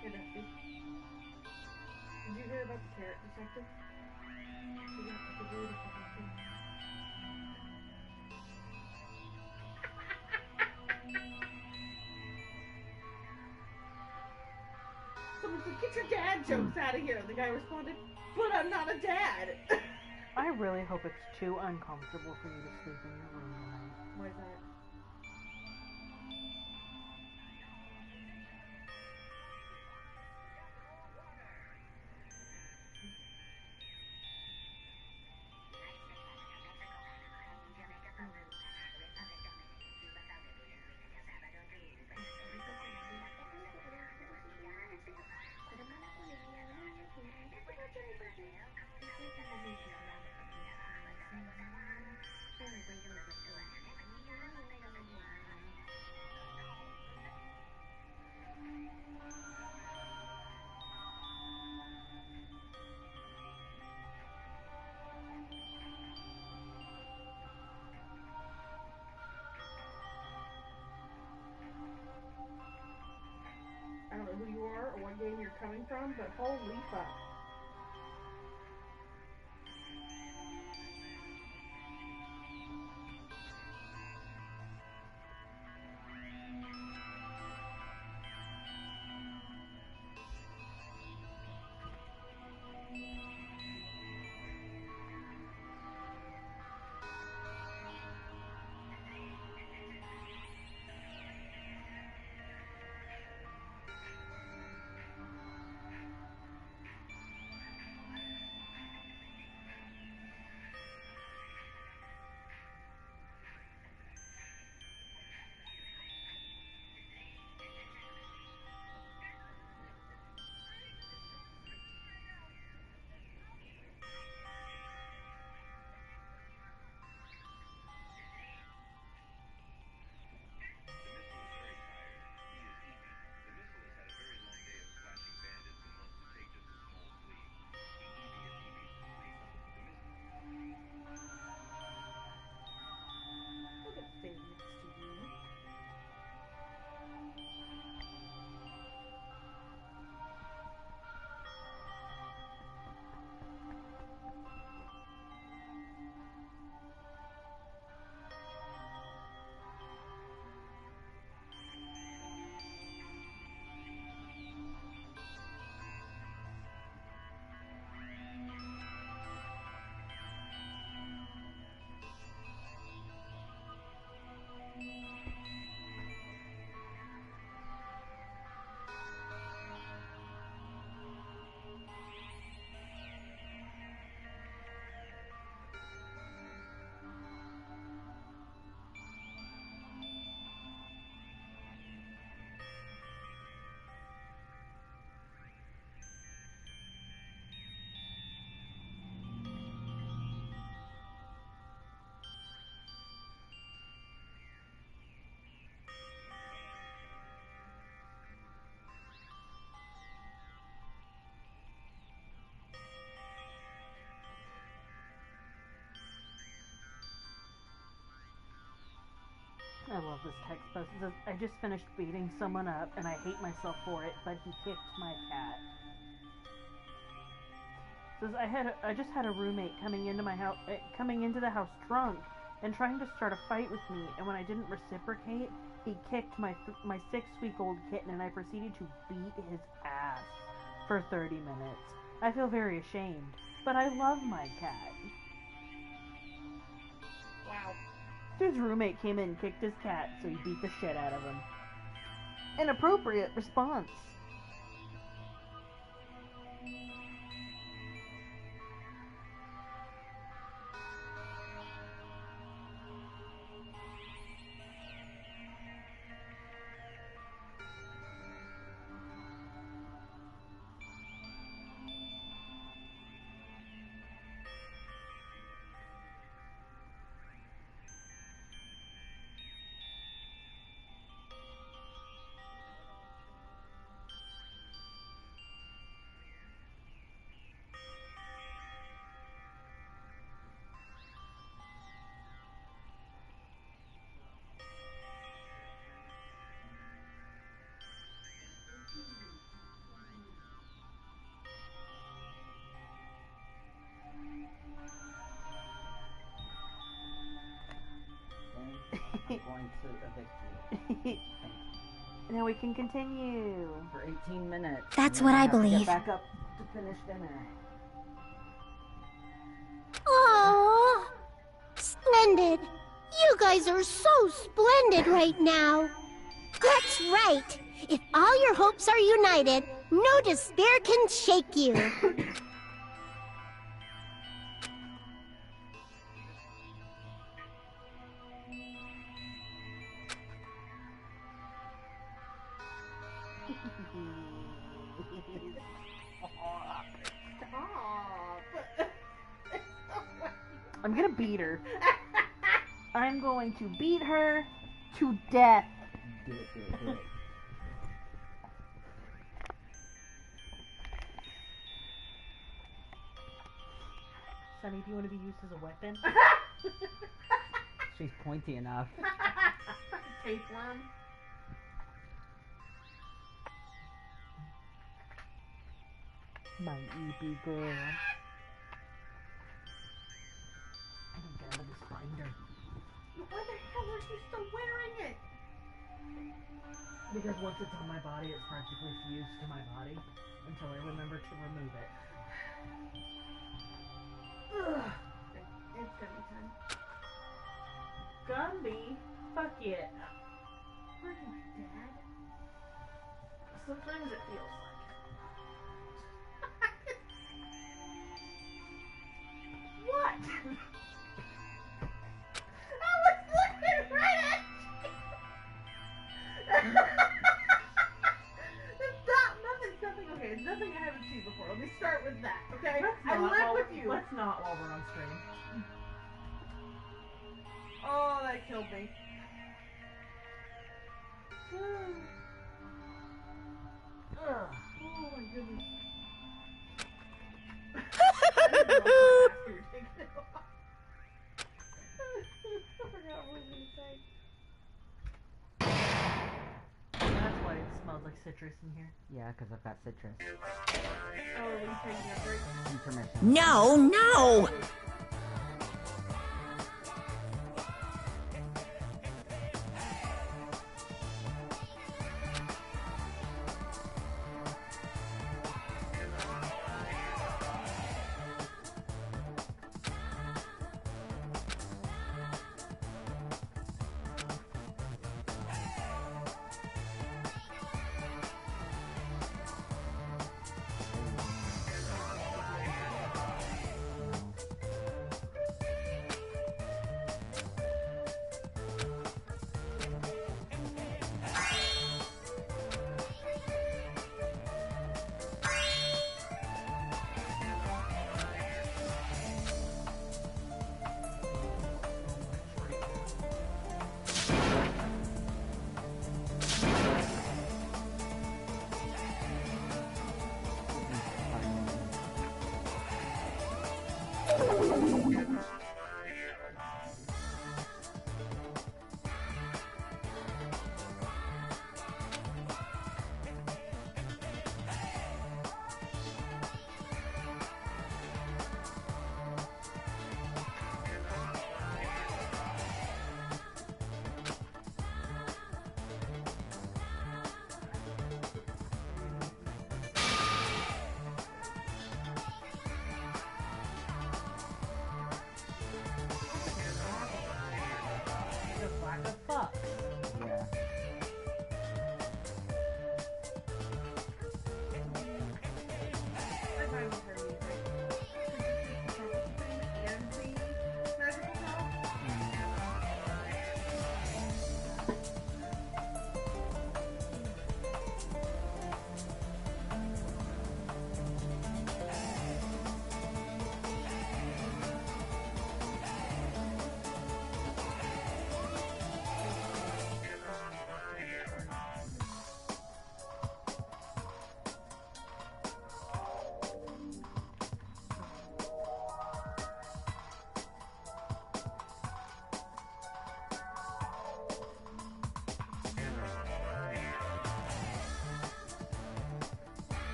Hey, bestie. Did you hear about the carrot detective? He got the figure to fucking Someone said, get your dad jokes out of here. And the guy responded, but I'm not a dad. I really hope it's too uncomfortable for you to sleep in your room tonight. Why is that? I don't know who you are or what game you're coming from, but holy fuck. I love this text post. It says, I just finished beating someone up, and I hate myself for it, but he kicked my cat. It says, I just had a roommate coming into the house drunk and trying to start a fight with me, and when I didn't reciprocate, he kicked my 6-week-old kitten, and I proceeded to beat his ass for 30 minutes. I feel very ashamed, but I love my cat. Wow. His roommate came in and kicked his cat, so he beat the shit out of him. An appropriate response. I'm going to evict you. Now we can continue. For 18 minutes. That's And what then I have to believe. Get back up to finish dinner. Aww. Splendid. You guys are so splendid right now. That's right. If all your hopes are united, no despair can shake you. I'm gonna beat her. I'm going to beat her to death. Do it. Sunny, do you want to be used as a weapon? She's pointy enough. Tapeworm. My EP girl. I don't get out of this binder. Why the hell are you still wearing it? Because once it's on my body, it's practically fused to my body until I remember to remove it. Ugh. It's gonna be time. Gumby? Fuck it. Where's my dad? Sometimes it feels like What? I was looking right at you. Nothing. Okay, it's nothing I haven't seen before. Let me start with that. Okay, I live with you. Let's not while we're on stream. Oh, that killed me. Ugh. Oh my goodness. I forgot what I was gonna say. That's why it smells like citrus in here. Yeah, because I've got citrus. Oh, are we taking a break? Intermission. No!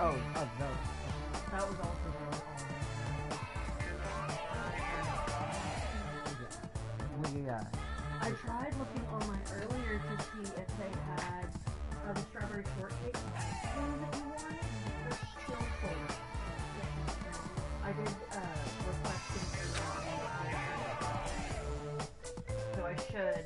Oh, of those. That was also I tried looking online earlier to see if they had the strawberry shortcake one that you wanted. They're still sold. I did request an so I should.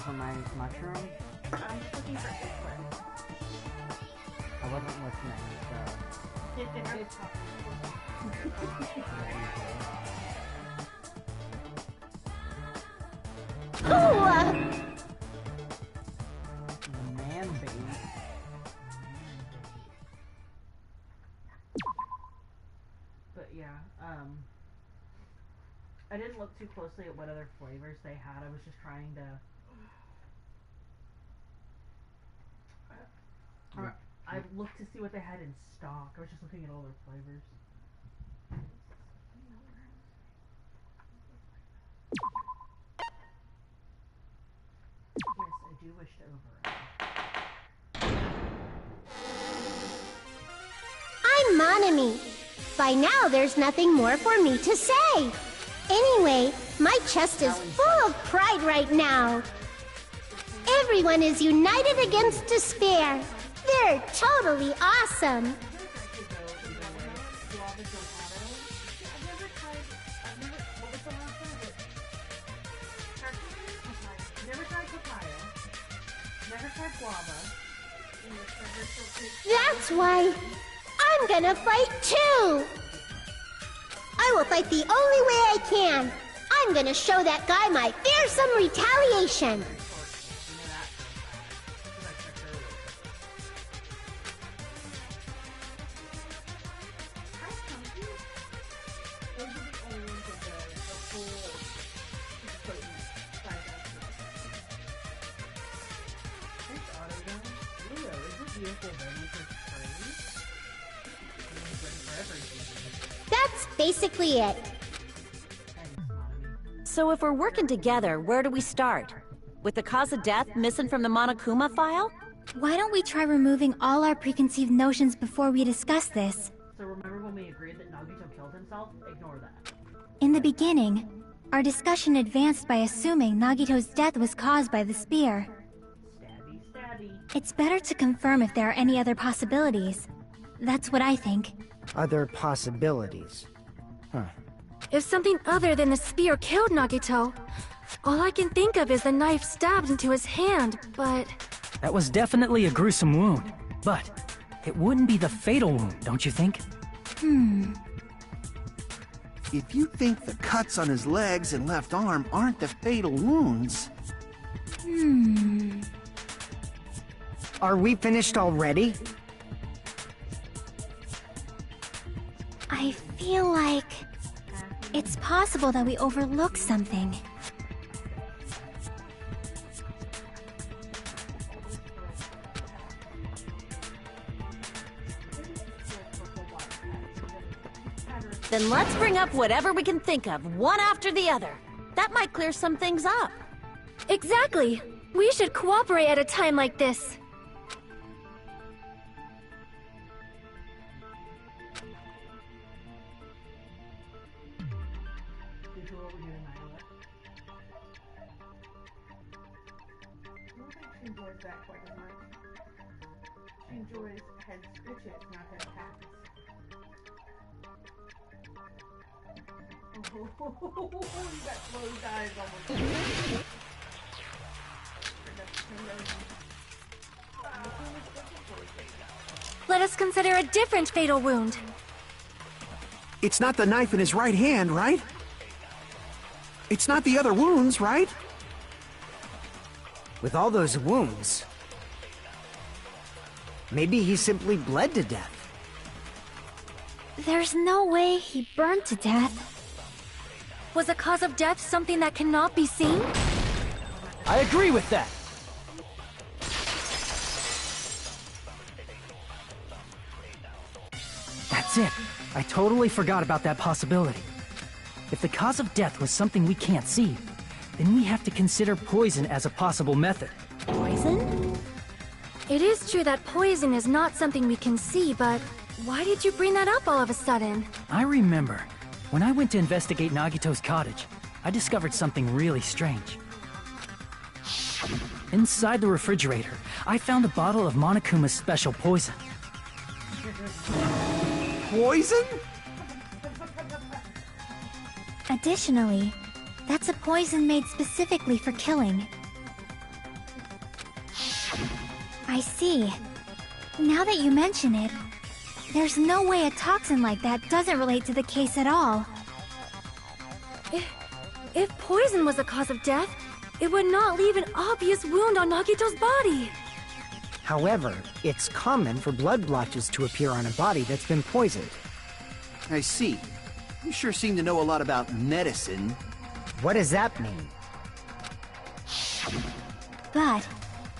For my mushroom? I'm just looking for eggplant. I wasn't listening, so... Ooh! Man bait. But yeah, I didn't look too closely at what other flavors they had. I was just trying to... I looked to see what they had in stock. I was just looking at all their flavors. Yes, I do wish to override. I'm Monami. By now, there's nothing more for me to say. Anyway, my chest is full of pride right now. Everyone is united against despair. They're totally awesome. That's why I'm gonna fight too. I will fight the only way I can. I'm gonna show that guy my fearsome retaliation. That's basically it. So if we're working together, where do we start? With the cause of death missing from the Monokuma file? Why don't we try removing all our preconceived notions before we discuss this? So remember when we agreed that Nagito killed himself? Ignore that. In the beginning, our discussion advanced by assuming Nagito's death was caused by the spear. Stabby, stabby. It's better to confirm if there are any other possibilities. That's what I think. Other possibilities. Huh. If something other than the spear killed Nagito, all I can think of is the knife stabbed into his hand, but... That was definitely a gruesome wound, but it wouldn't be the fatal wound, don't you think? If you think the cuts on his legs and left arm aren't the fatal wounds... Are we finished already? I feel like... it's possible that we overlooked something. Then let's bring up whatever we can think of, one after the other. That might clear some things up. Exactly! We should cooperate at a time like this. She enjoys that quite as much. She enjoys head scritches, not head pats. Oh, you got closed eyes almost. Let us consider a different fatal wound. It's not the knife in his right hand, right? It's not the other wounds, right? With all those wounds... maybe he simply bled to death. There's no way he burned to death. Was the cause of death something that cannot be seen? I agree with that. That's it. I totally forgot about that possibility. If the cause of death was something we can't see, then we have to consider poison as a possible method. Poison? It is true that poison is not something we can see, but why did you bring that up all of a sudden? I remember, when I went to investigate Nagito's cottage, I discovered something really strange. Inside the refrigerator, I found a bottle of Monokuma's special poison. Poison? Additionally, that's a poison made specifically for killing. I see. Now that you mention it, there's no way a toxin like that doesn't relate to the case at all. If poison was the cause of death, it would not leave an obvious wound on Nagito's body. However, it's common for blood blotches to appear on a body that's been poisoned. I see. You sure seem to know a lot about medicine. What does that mean? But,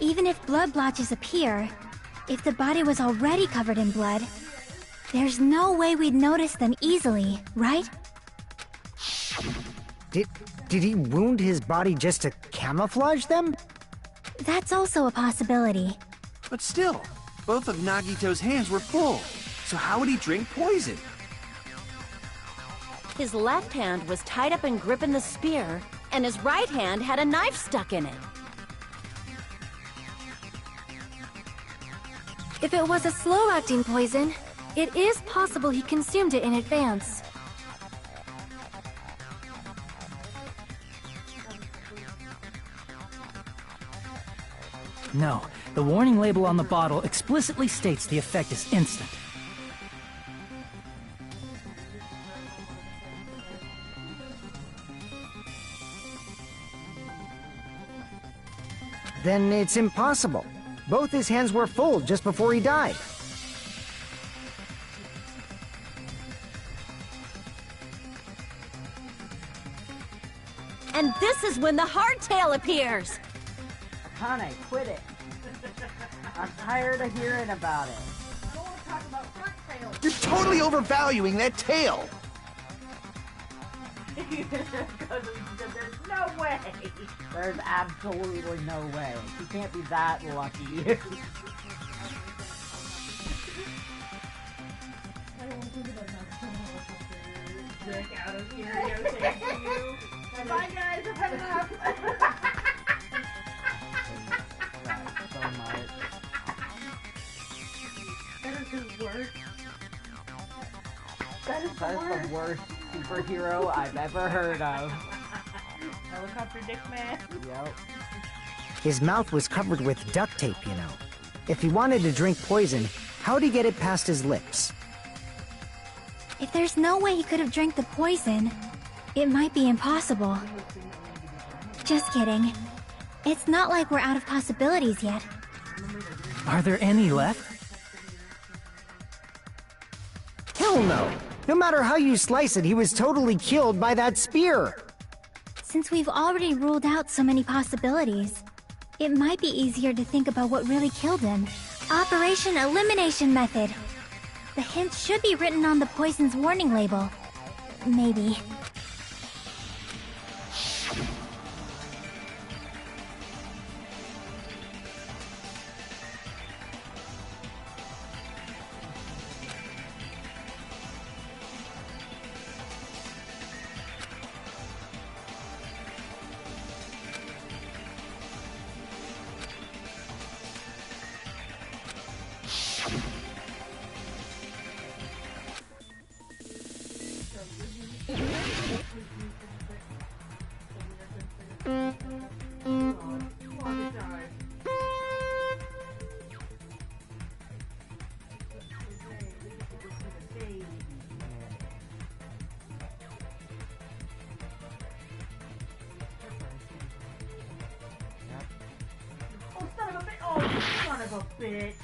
even if blood blotches appear, if the body was already covered in blood, there's no way we'd notice them easily, right? Did he wound his body just to camouflage them? That's also a possibility. But still, both of Nagito's hands were full. So how would he drink poison? His left hand was tied up and gripping the spear, and his right hand had a knife stuck in it. If it was a slow-acting poison, it is possible he consumed it in advance. No, the warning label on the bottle explicitly states the effect is instant. Then it's impossible. Both his hands were full just before he died. And this is when the hardtail appears! Akane, quit it. I'm tired of hearing about it. I don't want to talk about front tails. You're totally overvaluing that tail! Because there's no way. There's absolutely no way. You can't be that lucky. I don't think about that. Dick out of here, no thank you. Bye guys, I've had enough. So much. That is his worst. That is the worst superhero I've ever heard of. Helicopter Dick Man. Yep. His mouth was covered with duct tape, you know. If he wanted to drink poison, how'd he get it past his lips? If there's no way he could have drank the poison, it might be impossible. Just kidding. It's not like we're out of possibilities yet. Are there any left? Hell no! No matter how you slice it, he was totally killed by that spear! Since we've already ruled out so many possibilities, it might be easier to think about what really killed him. Operation Elimination Method. The hint should be written on the poison's warning label. Maybe. bitch.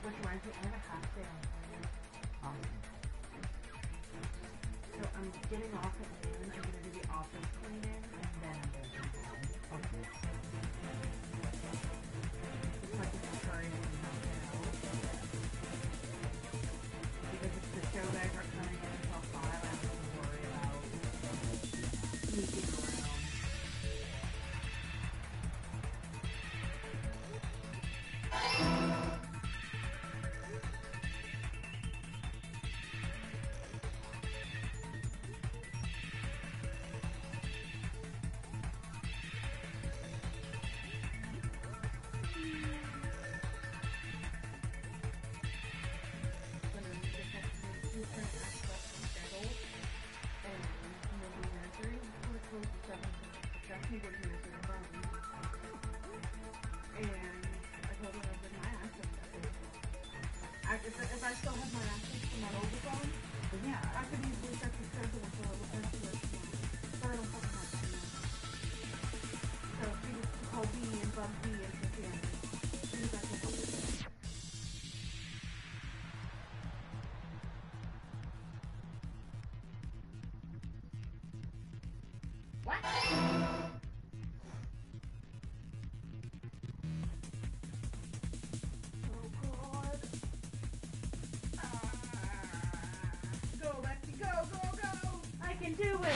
Which reminds me, I have a half day on Friday. Awesome. So I'm getting off at noon. I'm gonna do the office cleaning, and then I'm gonna come home. Okay. It's like it's encouraging me not now. Because if the show bags are coming in until 5, I don't have to worry about sneaking around. If I still have my access to my mobile phone, then yeah, I could easily set the schedule until it was but I don't fucking have time now. So she was to call B and bug B and Sophia. She was actually helping me. What? Do it!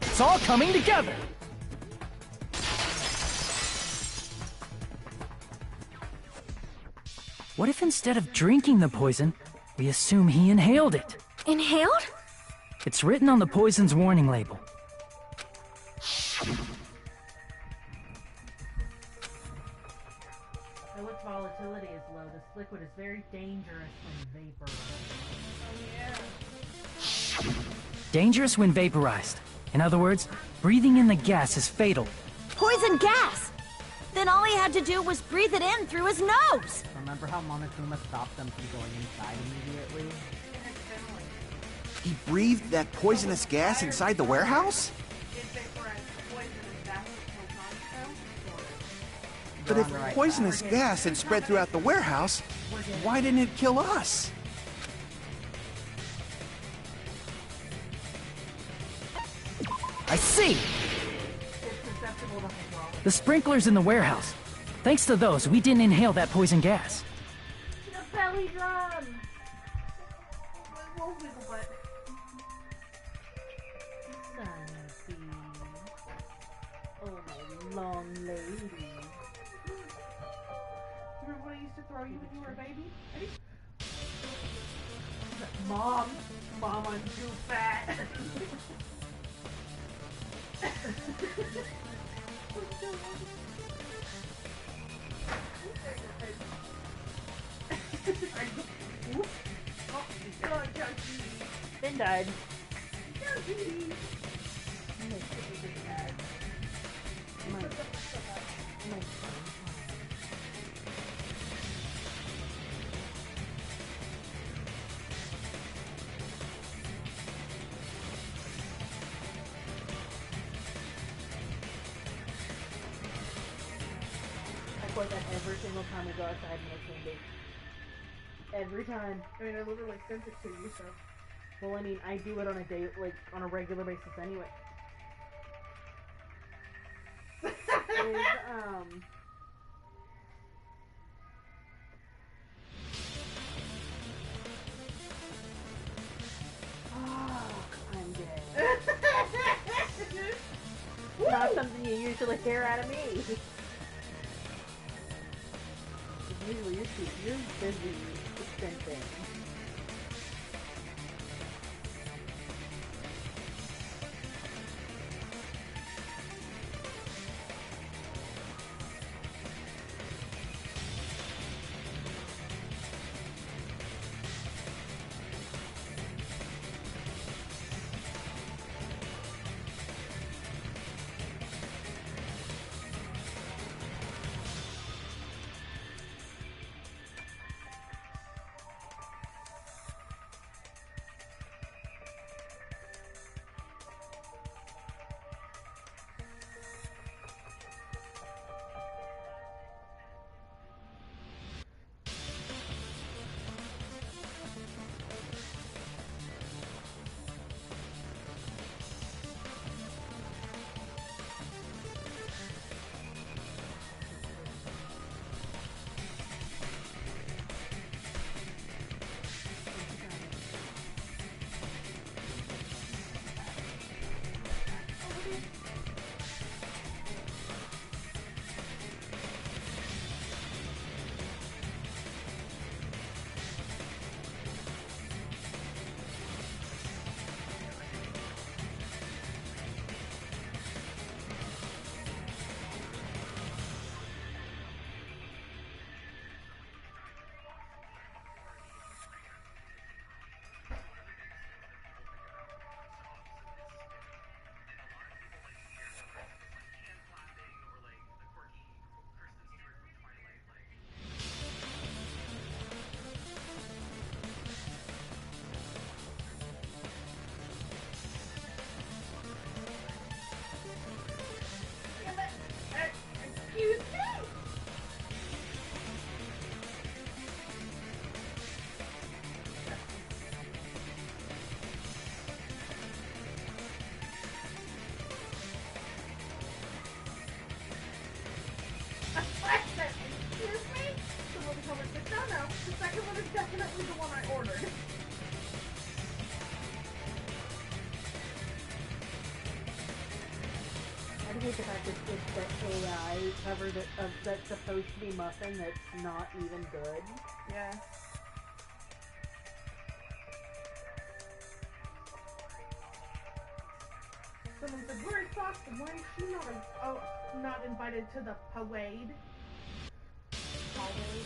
It's all coming together! What if instead of drinking the poison, we assume he inhaled it? Inhaled? It's written on the poison's warning label. Though its volatility is low, this liquid is very dangerous when vaporized. Oh yeah. Dangerous when vaporized. In other words, breathing in the gas is fatal. Poison gas! Then all he had to do was breathe it in through his nose! Remember how Monokuma stopped them from going inside immediately? He breathed that poisonous gas inside the warehouse? But if poisonous gas had spread throughout the warehouse, why didn't it kill us? I see! The sprinklers in the warehouse. Thanks to those, we didn't inhale that poison gas. The belly drum! Won't wiggle butt. Sunbeam. Oh, my long lady. Remember when I used to throw you when you were a baby? Ready? Mom, I'm too fat. Ben died. I quote that every single time we go outside and make candy. Every time. I mean, I literally sent it to you, so. Well, I mean, I do it on a day, like, on a regular basis anyway. I'm dead. Not something you usually hear out of me. Usually you're busy dispensing. hate the fact that it's the AI cover that's supposed to be Muffin that's not even good. Yeah. Someone said, "Where's Boston? Why is she not invited to the parade?" Parade.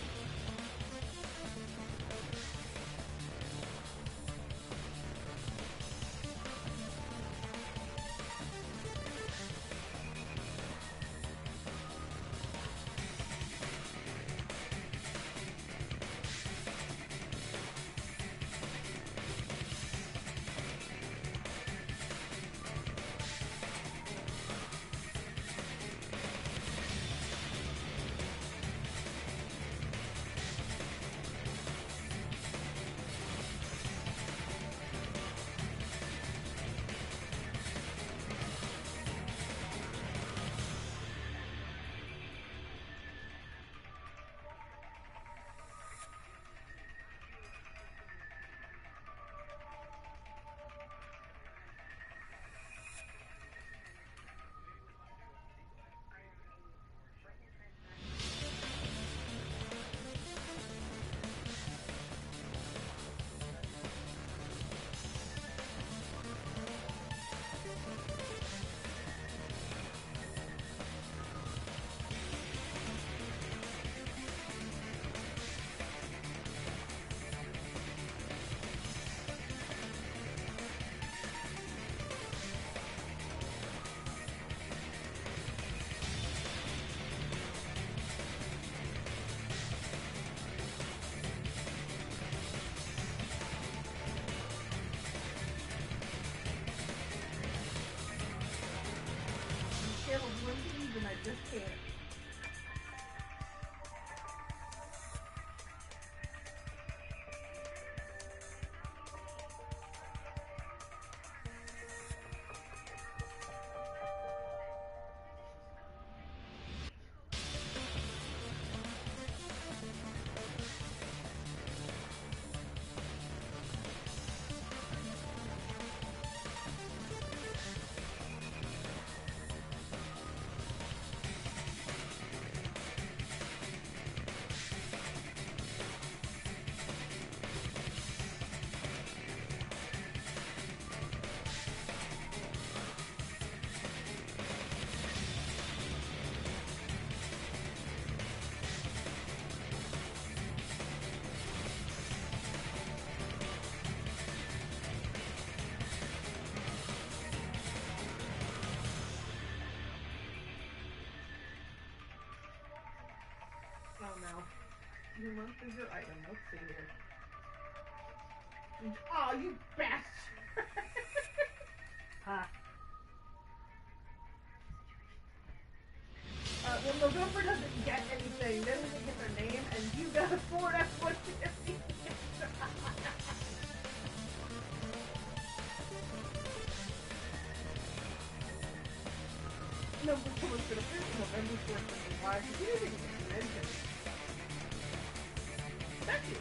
Scale of 1 to even, I just can't. Oh no. Your month is your item. Let's see here. Oh, you bastard! Ha. Well, November doesn't get anything. They doesn't get their name, and you got a Ford F-150. No, but someone's gonna finish November 4th. Why? Because you didn't even mention it. Thank you.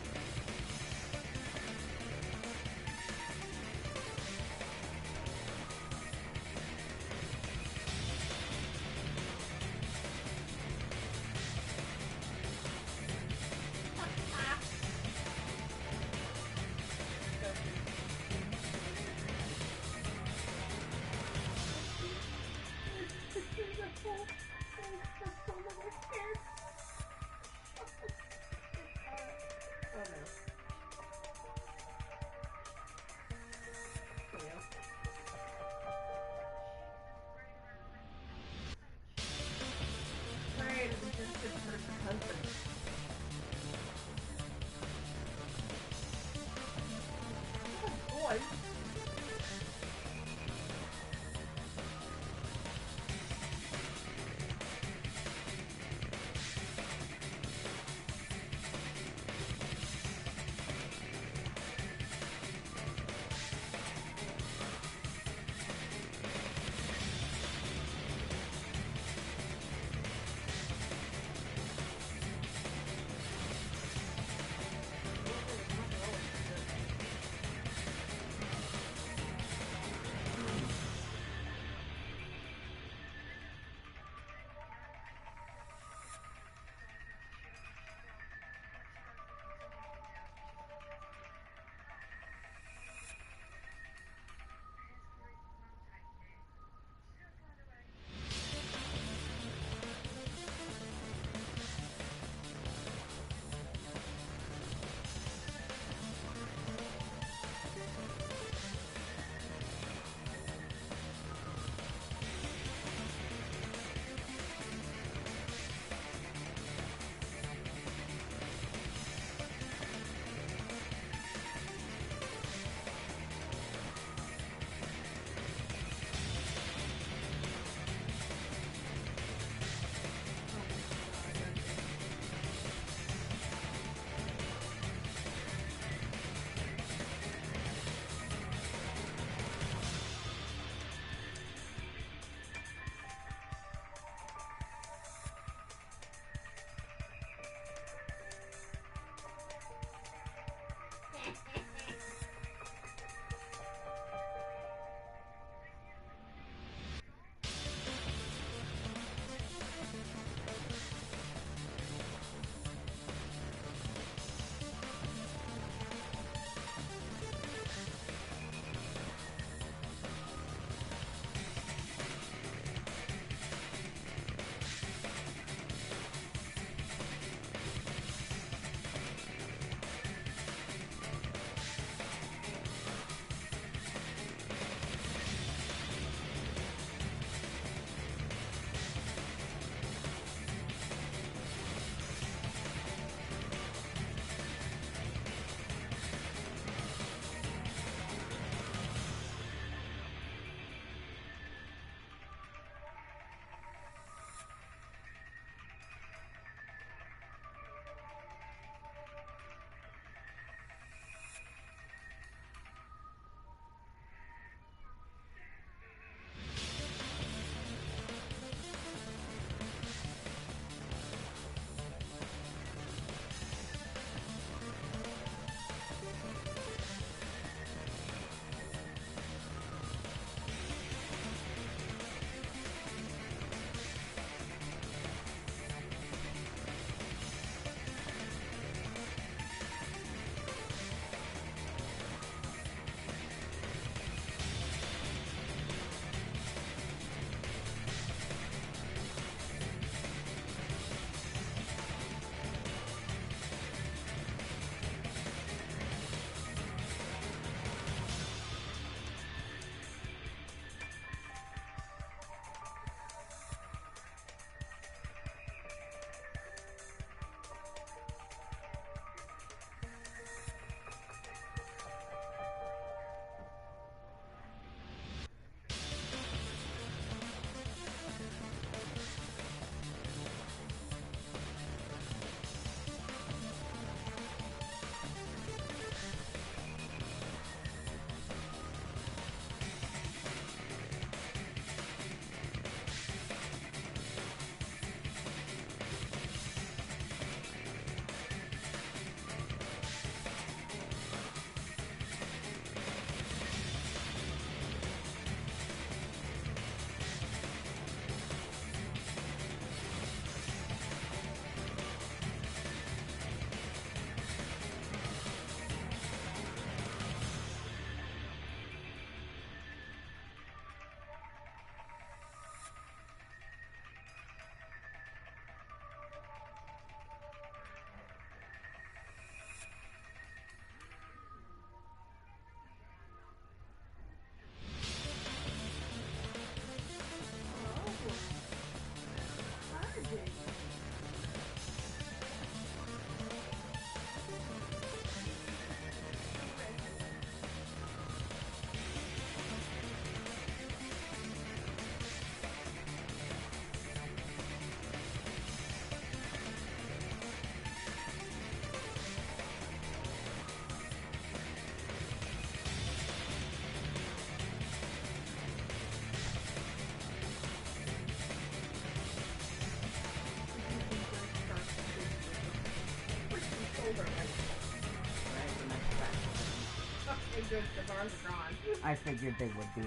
good. The bars are drawn. I figured they would be.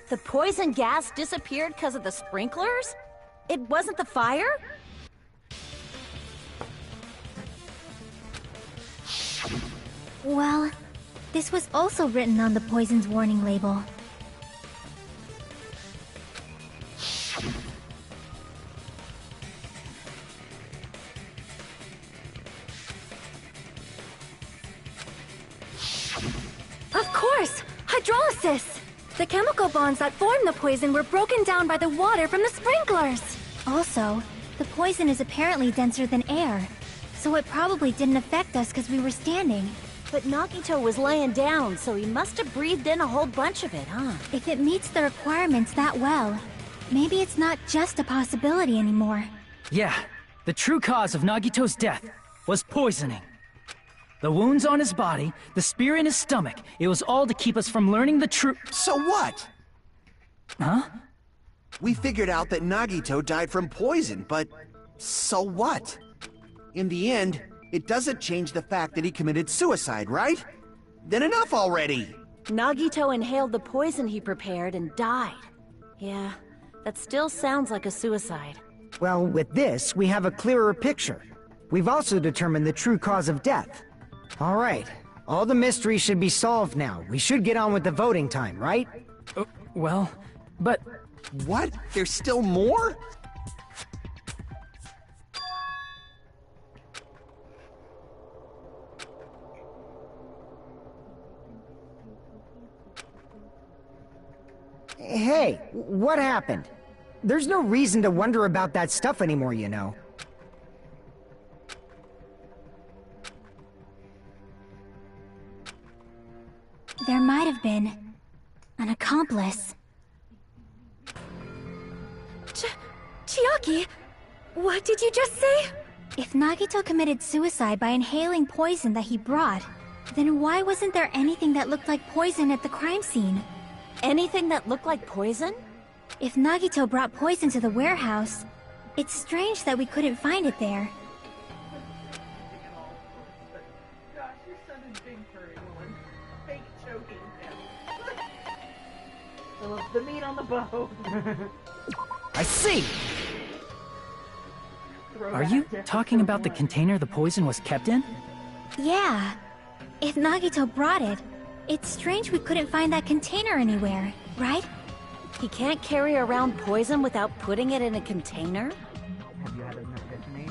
The poison gas disappeared because of the sprinklers? It wasn't the fire? Well, this was also written on the poison's warning label. Of course! Hydrolysis! The chemical bonds that formed the poison were broken down by the water from the sprinklers! Also, the poison is apparently denser than air, so it probably didn't affect us because we were standing. But Nagito was laying down, so he must have breathed in a whole bunch of it, huh? If it meets the requirements that well, maybe it's not just a possibility anymore. Yeah, the true cause of Nagito's death was poisoning. The wounds on his body, the spear in his stomach, it was all to keep us from learning the truth. So what? Huh? We figured out that Nagito died from poison, but so what? In the end, it doesn't change the fact that he committed suicide, right? Then enough already! Nagito inhaled the poison he prepared and died. Yeah, that still sounds like a suicide. Well, with this, we have a clearer picture. We've also determined the true cause of death. All right, all the mysteries should be solved now. We should get on with the voting time, right? Well, but... What? There's still more? Hey, what happened? There's no reason to wonder about that stuff anymore, you know. There might have been an accomplice. Chiaki, what did you just say? If Nagito committed suicide by inhaling poison that he brought, then why wasn't there anything that looked like poison at the crime scene? Anything that looked like poison? If Nagito brought poison to the warehouse, it's strange that we couldn't find it there. Gosh, your son is big furry woman. Fake choking him. The meat on the bone. I see! Are you talking about the container the poison was kept in? Yeah. If Nagito brought it, it's strange we couldn't find that container anywhere, right? He can't carry around poison without putting it in a container? Have you had an epiphany?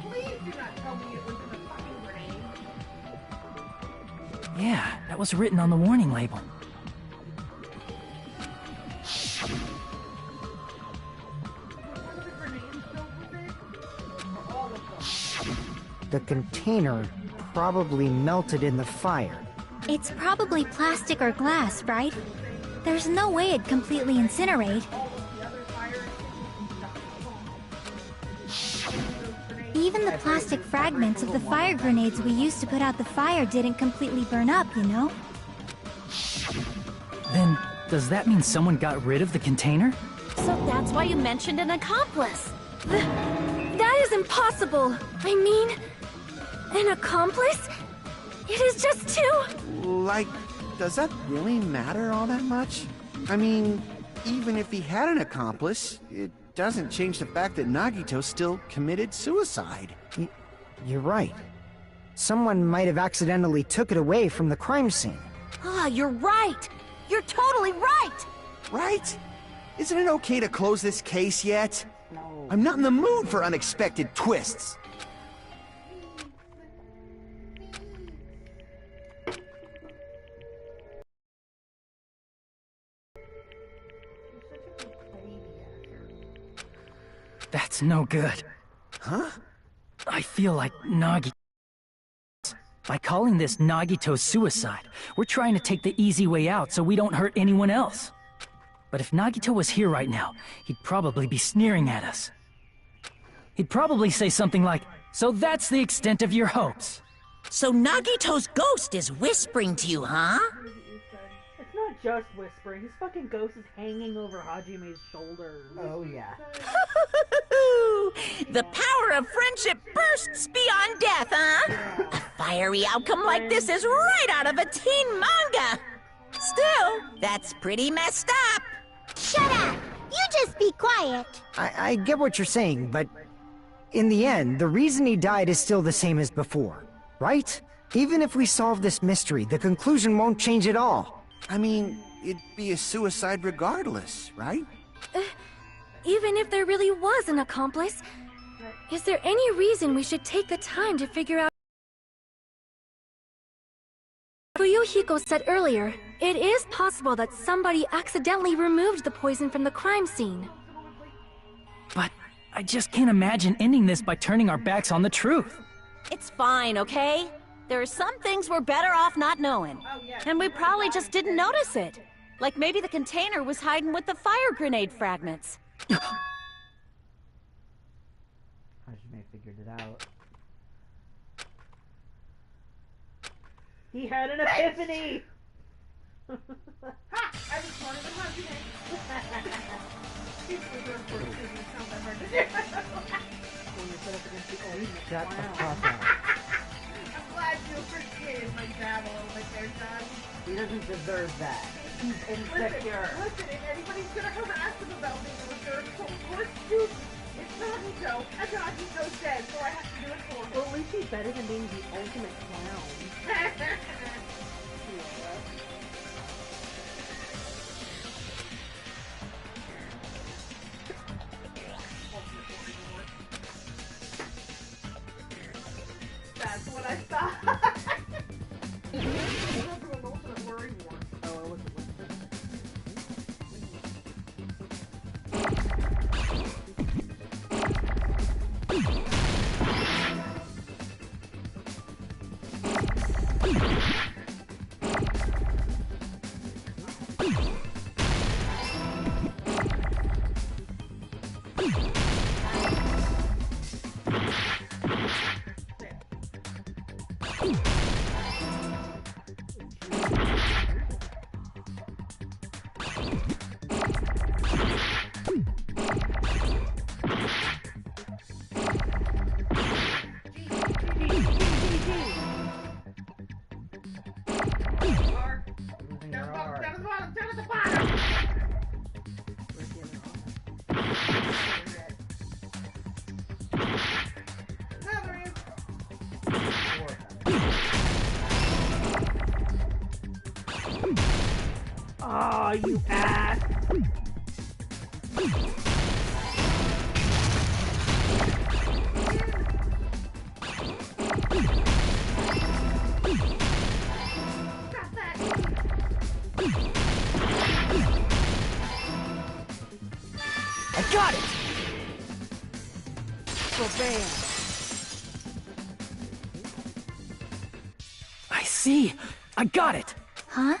Please do not tell me it was in a fucking grenade. Yeah, that was written on the warning label. One of the grenades filled with it? Or all of them? The container probably melted in the fire. It's probably plastic or glass, right? There's no way it'd completely incinerate. Even the plastic fragments of the fire grenades we used to put out the fire didn't completely burn up, you know? Then, does that mean someone got rid of the container? So that's why you mentioned an accomplice. That is impossible! I mean, an accomplice? It is just too... Like, does that really matter all that much? I mean, even if he had an accomplice, it doesn't change the fact that Nagito still committed suicide. You're right. Someone might have accidentally took it away from the crime scene. Ah, you're right! You're totally right! Right? Isn't it okay to close this case yet? No. I'm not in the mood for unexpected twists. That's no good. Huh? I feel like Nagi... By calling this Nagito's suicide, we're trying to take the easy way out so we don't hurt anyone else. But if Nagito was here right now, he'd probably be sneering at us. He'd probably say something like, "So that's the extent of your hopes." So Nagito's ghost is whispering to you, huh? It's not just whispering. His fucking ghost is hanging over Hajime's shoulders. Oh, yeah. The power of friendship bursts beyond death, huh? A fiery outcome like this is right out of a teen manga. Still, that's pretty messed up. Shut up! You just be quiet. I get what you're saying, but in the end, the reason he died is still the same as before, right? Even if we solve this mystery, the conclusion won't change at all. I mean, it'd be a suicide regardless, right? Even if there really was an accomplice, is there any reason we should take the time to figure out? Fuyuhiko said earlier, it is possible that somebody accidentally removed the poison from the crime scene. But I just can't imagine ending this by turning our backs on the truth. It's fine, okay? There are some things we're better off not knowing. And we probably just didn't notice it. Like maybe the container was hiding with the fire grenade fragments. Hajime figured it out. He had an epiphany! Ha! I was smarter than Hajime. People deserve for it because it's not that hard to do. When you're put up against the old Shut the clown. fuck up. I'm glad you appreciated my dabble over there, son. He doesn't deserve that. He's insecure. Listen, if anybody's gonna harass him about being a reserved good student, it's Nagito, and Nagito's dead, so I have to do it for him. Well, at least he's better than being the ultimate clown. That's what I thought. We'll have to do an ultimate worry war. Oh, I wasn't listening. Aw, you ass! I got it! I see. I got it. Huh?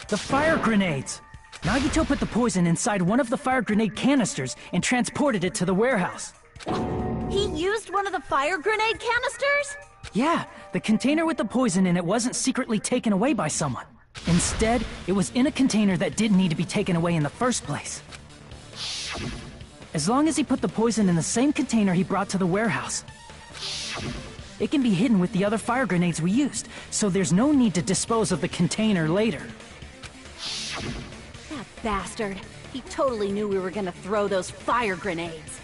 The fire grenades. Nagito put the poison inside one of the fire grenade canisters and transported it to the warehouse. He used one of the fire grenade canisters? Yeah, the container with the poison in it wasn't secretly taken away by someone. Instead, it was in a container that didn't need to be taken away in the first place. As long as he put the poison in the same container he brought to the warehouse, it can be hidden with the other fire grenades we used, so there's no need to dispose of the container later. That bastard. He totally knew we were gonna throw those fire grenades.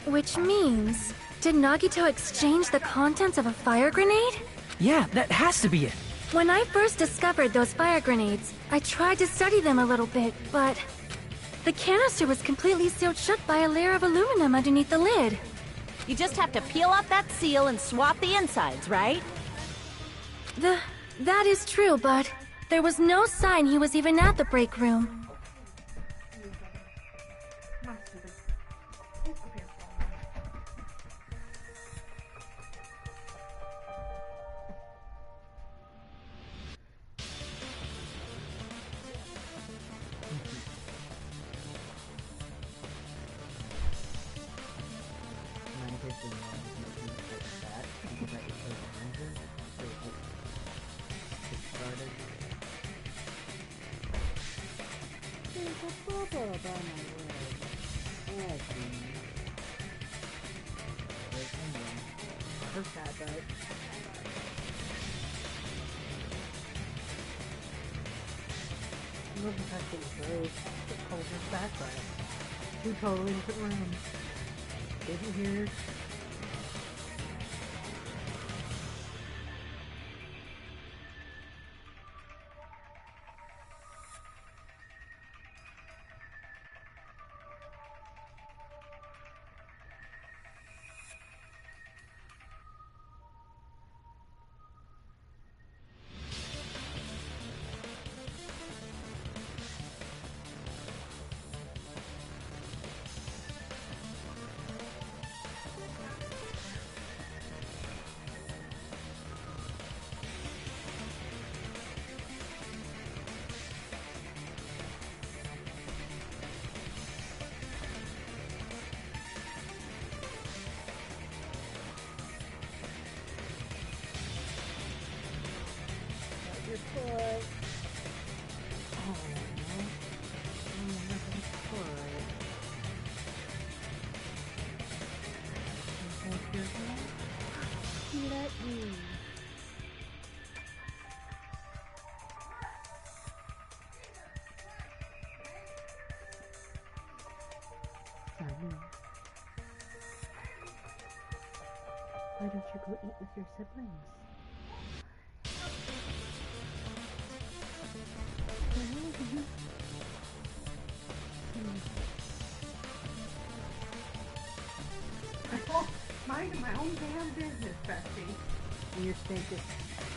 Which means, did Nagito exchange the contents of a fire grenade? Yeah, that has to be it. When I first discovered those fire grenades, I tried to study them a little bit, but the canister was completely sealed shut by a layer of aluminum underneath the lid. You just have to peel off that seal and swap the insides, right? That is true, but there was no sign he was even at the break room. her cat died. I love the fact that it's Rose. It calls her back by it. Two totally different rooms. Didn't hear. Why don't you go eat with your siblings? Mind my own damn business, Bestie. And you're stinking.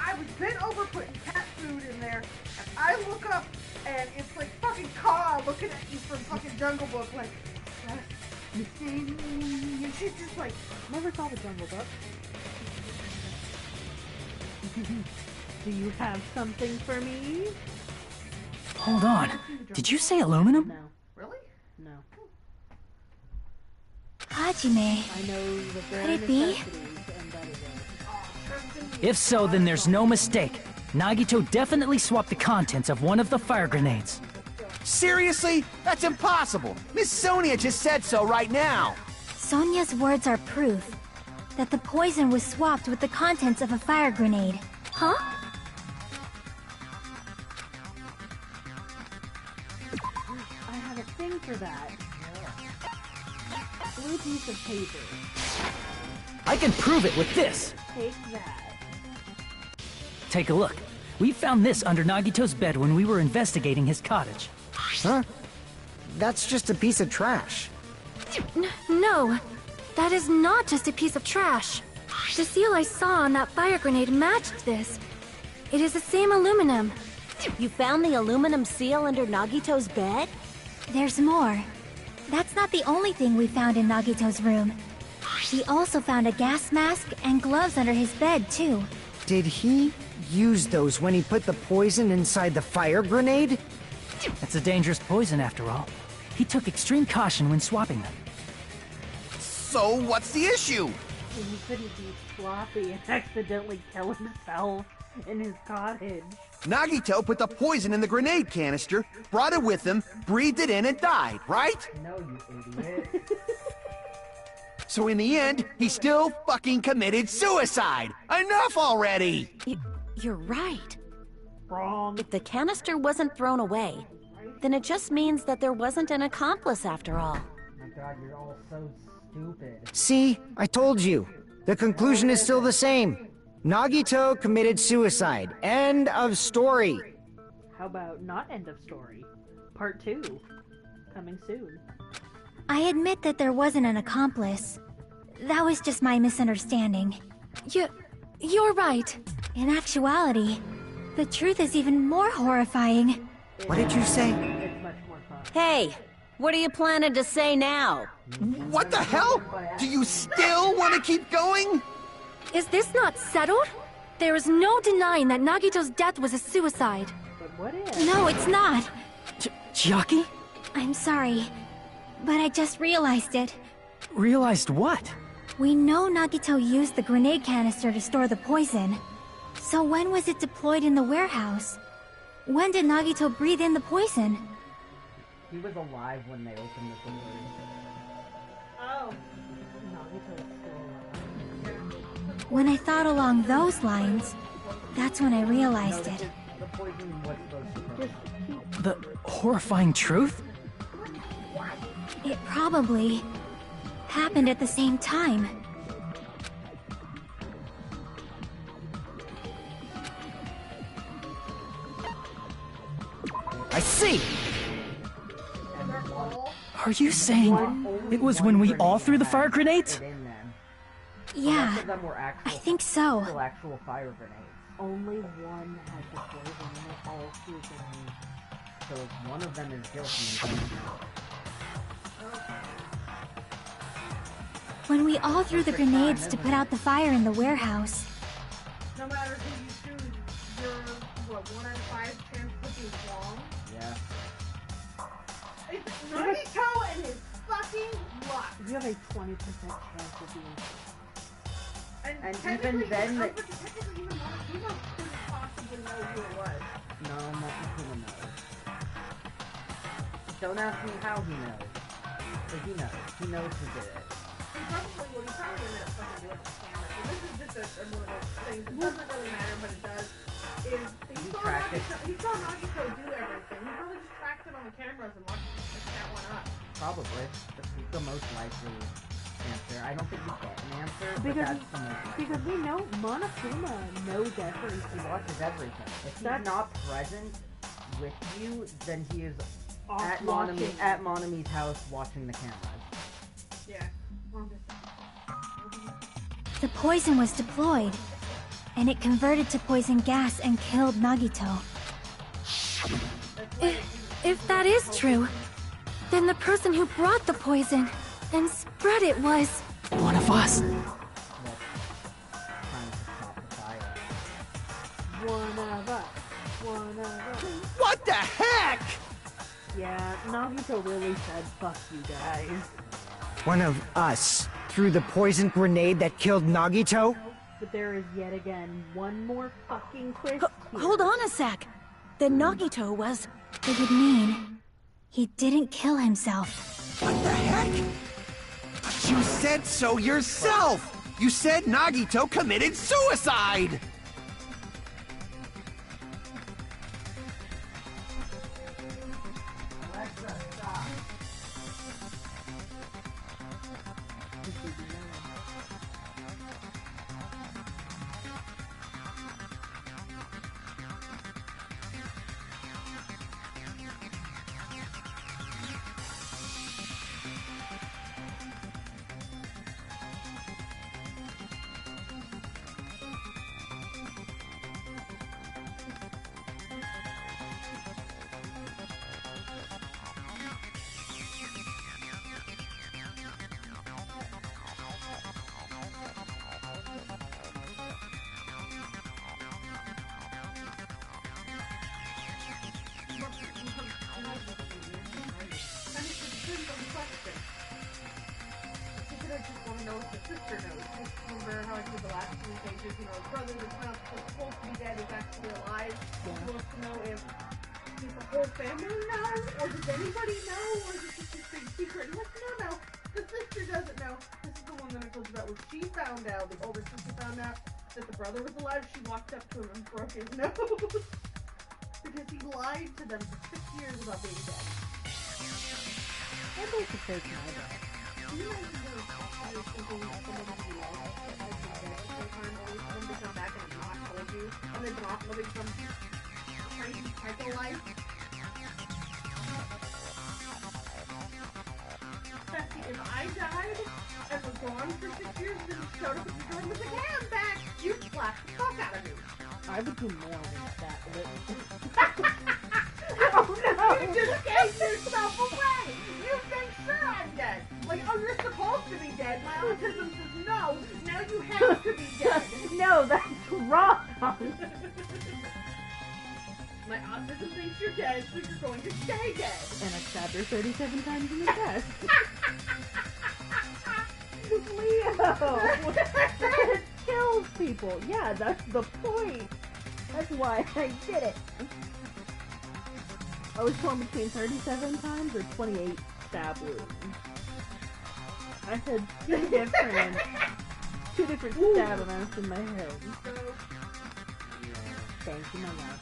I was bent over putting cat food in there, and I look up, and it's like fucking Ka looking at me from fucking Jungle Book, like, and she's just like, Never saw the Jungle Book. Do you have something for me? Hold on. Did you say aluminum? No. really? No. Hajime. I know that there Could are it be? necessities, and that is it. If so, then there's no mistake. Nagito definitely swapped the contents of one of the fire grenades. Seriously? That's impossible. Miss Sonia just said so right now. Sonia's words are proof that the poison was swapped with the contents of a fire grenade. Huh? I have a thing for that. Blue piece of paper. I can prove it with this. Take that. Take a look. We found this under Nagito's bed when we were investigating his cottage. Huh? That's just a piece of trash. No, that is not just a piece of trash. The seal I saw on that fire grenade matched this. It is the same aluminum. You found the aluminum seal under Nagito's bed? There's more. That's not the only thing we found in Nagito's room. He also found a gas mask and gloves under his bed, too. Did he use those when he put the poison inside the fire grenade? It's a dangerous poison after all. He took extreme caution when swapping them. So what's the issue? He couldn't be sloppy and accidentally kill himself in his cottage. Nagito put the poison in the grenade canister, brought it with him, breathed it in, and died, right? No, you idiot. So in the end, he still fucking committed suicide! Enough already! You're right. Wrong. If the canister wasn't thrown away, then it just means that there wasn't an accomplice after all. Oh my god, you're all so stupid. See? I told you. The conclusion is still the same. Nagito committed suicide. End of story. How about not end of story? Part 2. Coming soon. I admit that there wasn't an accomplice. That was just my misunderstanding. You're right. In actuality, the truth is even more horrifying. What did you say? It's much more fun. Hey, what are you planning to say now? What the hell? Do you still want to keep going? Is this not settled? There is no denying that Nagito's death was a suicide. But what if? No, it's not. Chiaki? I'm sorry, but I just realized it. Realized what? We know Nagito used the grenade canister to store the poison. So when was it deployed in the warehouse? When did Nagito breathe in the poison? He was alive when they opened the door. Oh. Nagito's still alive. When I thought along those lines, that's when I realized it. The poison was supposed to The horrifying truth? It probably happened at the same time. I see! Are you saying it was when we all threw the fire grenades? Yeah, Most of them were I think so. actual fire grenades. Only one had the poison and they all threw grenades. So if one of them is guilty, When we all threw the grenades to put out the fire in the warehouse, No matter who you choose, you're, what, 1 out of 5 chance to be wrong? yeah. It's Nagito and his fucking luck. You have a 20% chance of being. And technically, even then, but technically even Monokuma couldn't possibly know who it was. no, Monokuma knows. Don't ask me how he knows. But he knows. He knows who did it. He probably ended up fucking doing it with the camera. And this is just one of those things. It doesn't really matter, but it does. He saw Nagito do everything. He probably just tracked it on the cameras and watched that one up. Probably. That's the most likely answer. I don't think you get an answer, but Because- that's the most likely. Because we know Monokuma knows everything. He watches everything. If he's That's- not present with you, then he is Off at watching. Monami's house watching the cameras. Yeah. the poison was deployed, and it converted to poison gas and killed Nagito. If that is true, then the person who brought the poison and spread it was... One of us. Trying to stop the fire. One of us. One of us. What the heck? Yeah, Nagito really said, fuck you guys. One of us threw the poison grenade that killed Nagito? But there is yet again one more fucking twist here. Hold on a sec. Then Nagito was... It would mean he didn't kill himself. What the heck? You said so yourself! You said Nagito committed suicide! Remember how I said the last 3 pages, his brother that's not supposed to be dead is actually alive. He wants to know if the whole family knows, or does anybody know, or is it just this big secret? And no, the sister doesn't know. This is the one that I told you about, when she found out, the older sister found out that the brother was alive, she walked up to him and broke his nose. Because he lied to them for 6 years about being dead. That makes a fake mother. Can you imagine how I was thinking that somebody you love that has been dead for some time, only for them to come back and not told you, and then not living some crazy psycho life? Bessie, if I died and was gone for 6 years and then showed up at the door and was like, hey, I'm back, you'd slap the fuck out of me. I would do more than that. Oh no! You just gave yourself away! You think sure I'm dead. Like, oh, you're supposed to be dead. My autism says no. Now you have to be dead. No, that's wrong! My autism thinks you're dead, so you're going to stay dead. And I stabbed her 37 times in the chest. Leo! It kills people. Yeah, that's the point. That's why I did it. I was torn between 37 times or 28 stab wounds. I had two different 2 different stab amounts in my head. Thank you, my love.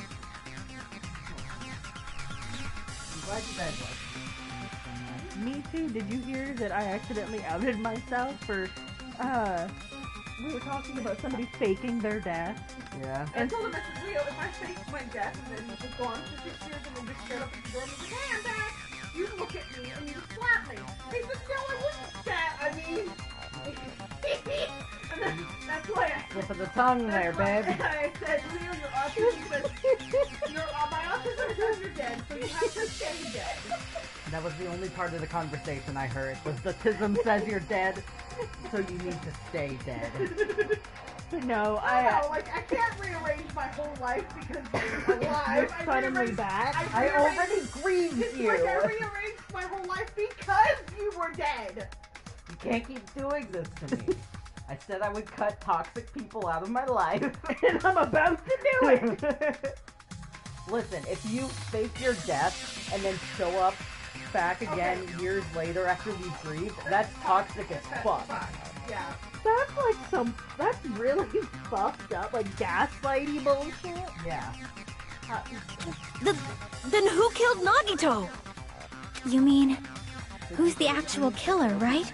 I'm glad you guys like it. Me too. Did you hear that I accidentally outed myself for, we were talking about somebody faking their death? Yeah. And I told him, I said, Leo, if I fake my death and then just go on for 6 years and then just shut up at the door and be like, hey, I'm back, you look at me and you just slap me. He said, no, I wouldn't stab. I mean, and that's why I Slip of the tongue there, babe. I said, Leo, your autism says, my autism says you're dead, so you have to stay dead. That was the only part of the conversation I heard, was the tism says you're dead, so you need to stay dead. No, I can't rearrange my whole life because you're alive. You're suddenly back. I already grieved it's you. like I rearranged my whole life because you were dead. You can't keep doing this to me. I said I would cut toxic people out of my life, and I'm about to do it! Listen, if you fake your death and then show up back again years later after we've grieved, that's toxic as fuck. Yeah. That's like that's really fucked up, like gaslighty bullshit. Yeah. Then who killed Nagito? You mean, who's the actual killer, right?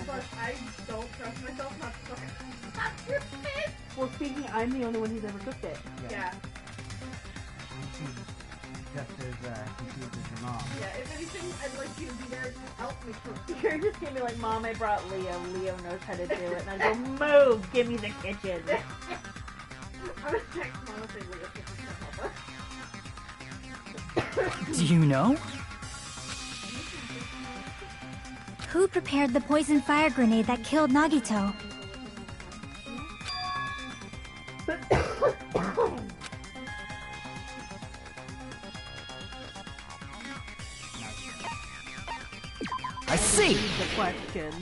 But I don't trust myself not to cook it. Well, speaking, I'm the only one who's ever cooked it. Yeah. Just as confused as your mom. Yeah, if anything, I'd like you to be there to help me cook. You're just gonna be like, Mom, I brought Leo. Leo knows how to do it. And I go, move! Give me the kitchen. I'm gonna text Mom and say Leo can help us. Do you know? Who prepared the poison fire grenade that killed Nagito? I see! The question.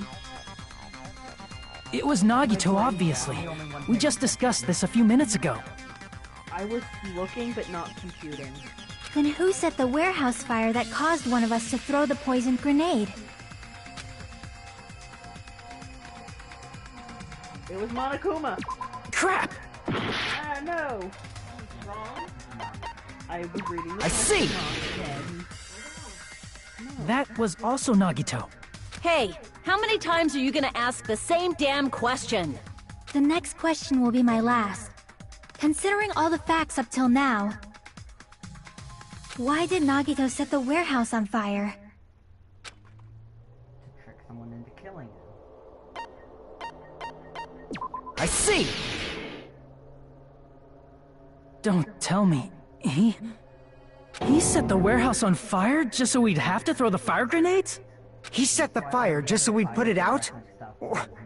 It was Nagito, obviously. We just discussed this a few minutes ago. I was looking, but not computing. Then who set the warehouse fire that caused one of us to throw the poisoned grenade? It was Monokuma. Crap! Ah, no. Wrong? I was reading the I see! wrong. That was also Nagito. Hey, how many times are you gonna ask the same damn question? The next question will be my last. Considering all the facts up till now, why did Nagito set the warehouse on fire? To trick someone into killing him. I see! Don't tell me. He set the warehouse on fire just so we'd have to throw the fire grenades? He set the fire just so we'd put it out?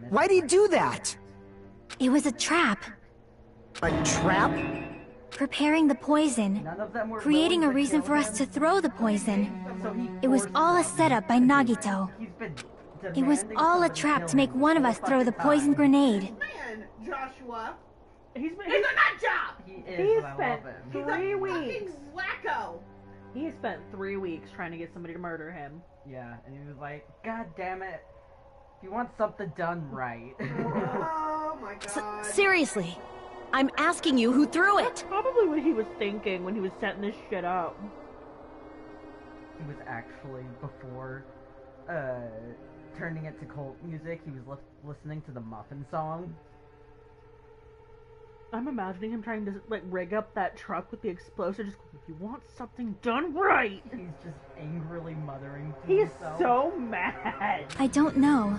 Why'd he do that? It was a trap. A trap? Preparing the poison. None of them were Creating a willing to reason kill for us him, to throw the poison. so he It was forced all a them. setup by Nagito. He's been It was demanding all a somebody trap kill to make him one of the us whole throw the fucking poison time. grenade. Man, Joshua. He's It's a nut job! He He is, but I spent love him. He's 3 a weeks. fucking wacko! He spent 3 weeks trying to get somebody to murder him. Yeah, and he was like, God damn it. If you want something done right. Oh my god. Seriously, I'm asking you who threw it. Probably what he was thinking when he was setting this shit up. It was actually before turning it to cult music, he was listening to the Muffin song. I'm imagining him trying to like rig up that truck with the explosive. Just if you want something done right. He's just angrily muttering to He's himself. so mad. I don't know.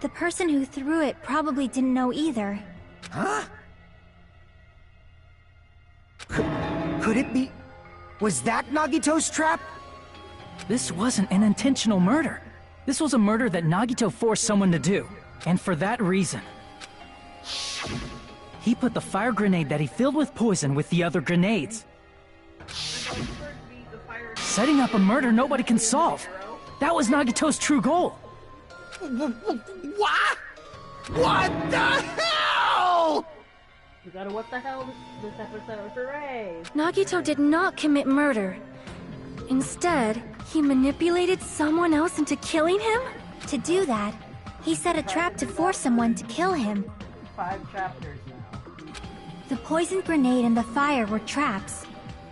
The person who threw it probably didn't know either. Huh? Could it be... Was that Nagito's trap? This wasn't an intentional murder. This was a murder that Nagito forced someone to do. And for that reason. He put the fire grenade that he filled with poison with the other grenades. Setting up a murder nobody can solve. That was Nagito's true goal. What? What the hell? We got a what the hell this episode. Hooray! Nagito did not commit murder. Instead, he manipulated someone else into killing him? To do that, he set a trap to force someone to kill him. 5 chapters now. The poison grenade and the fire were traps.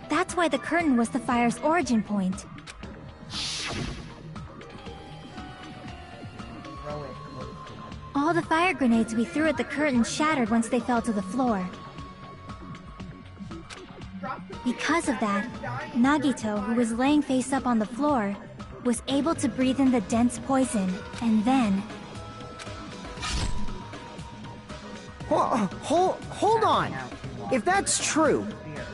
That's why the curtain was the fire's origin point. All the fire grenades we threw at the curtain shattered once they fell to the floor. Because of that, Nagito, who was laying face up on the floor, was able to breathe in the dense poison, and then... Hold on! If that's true,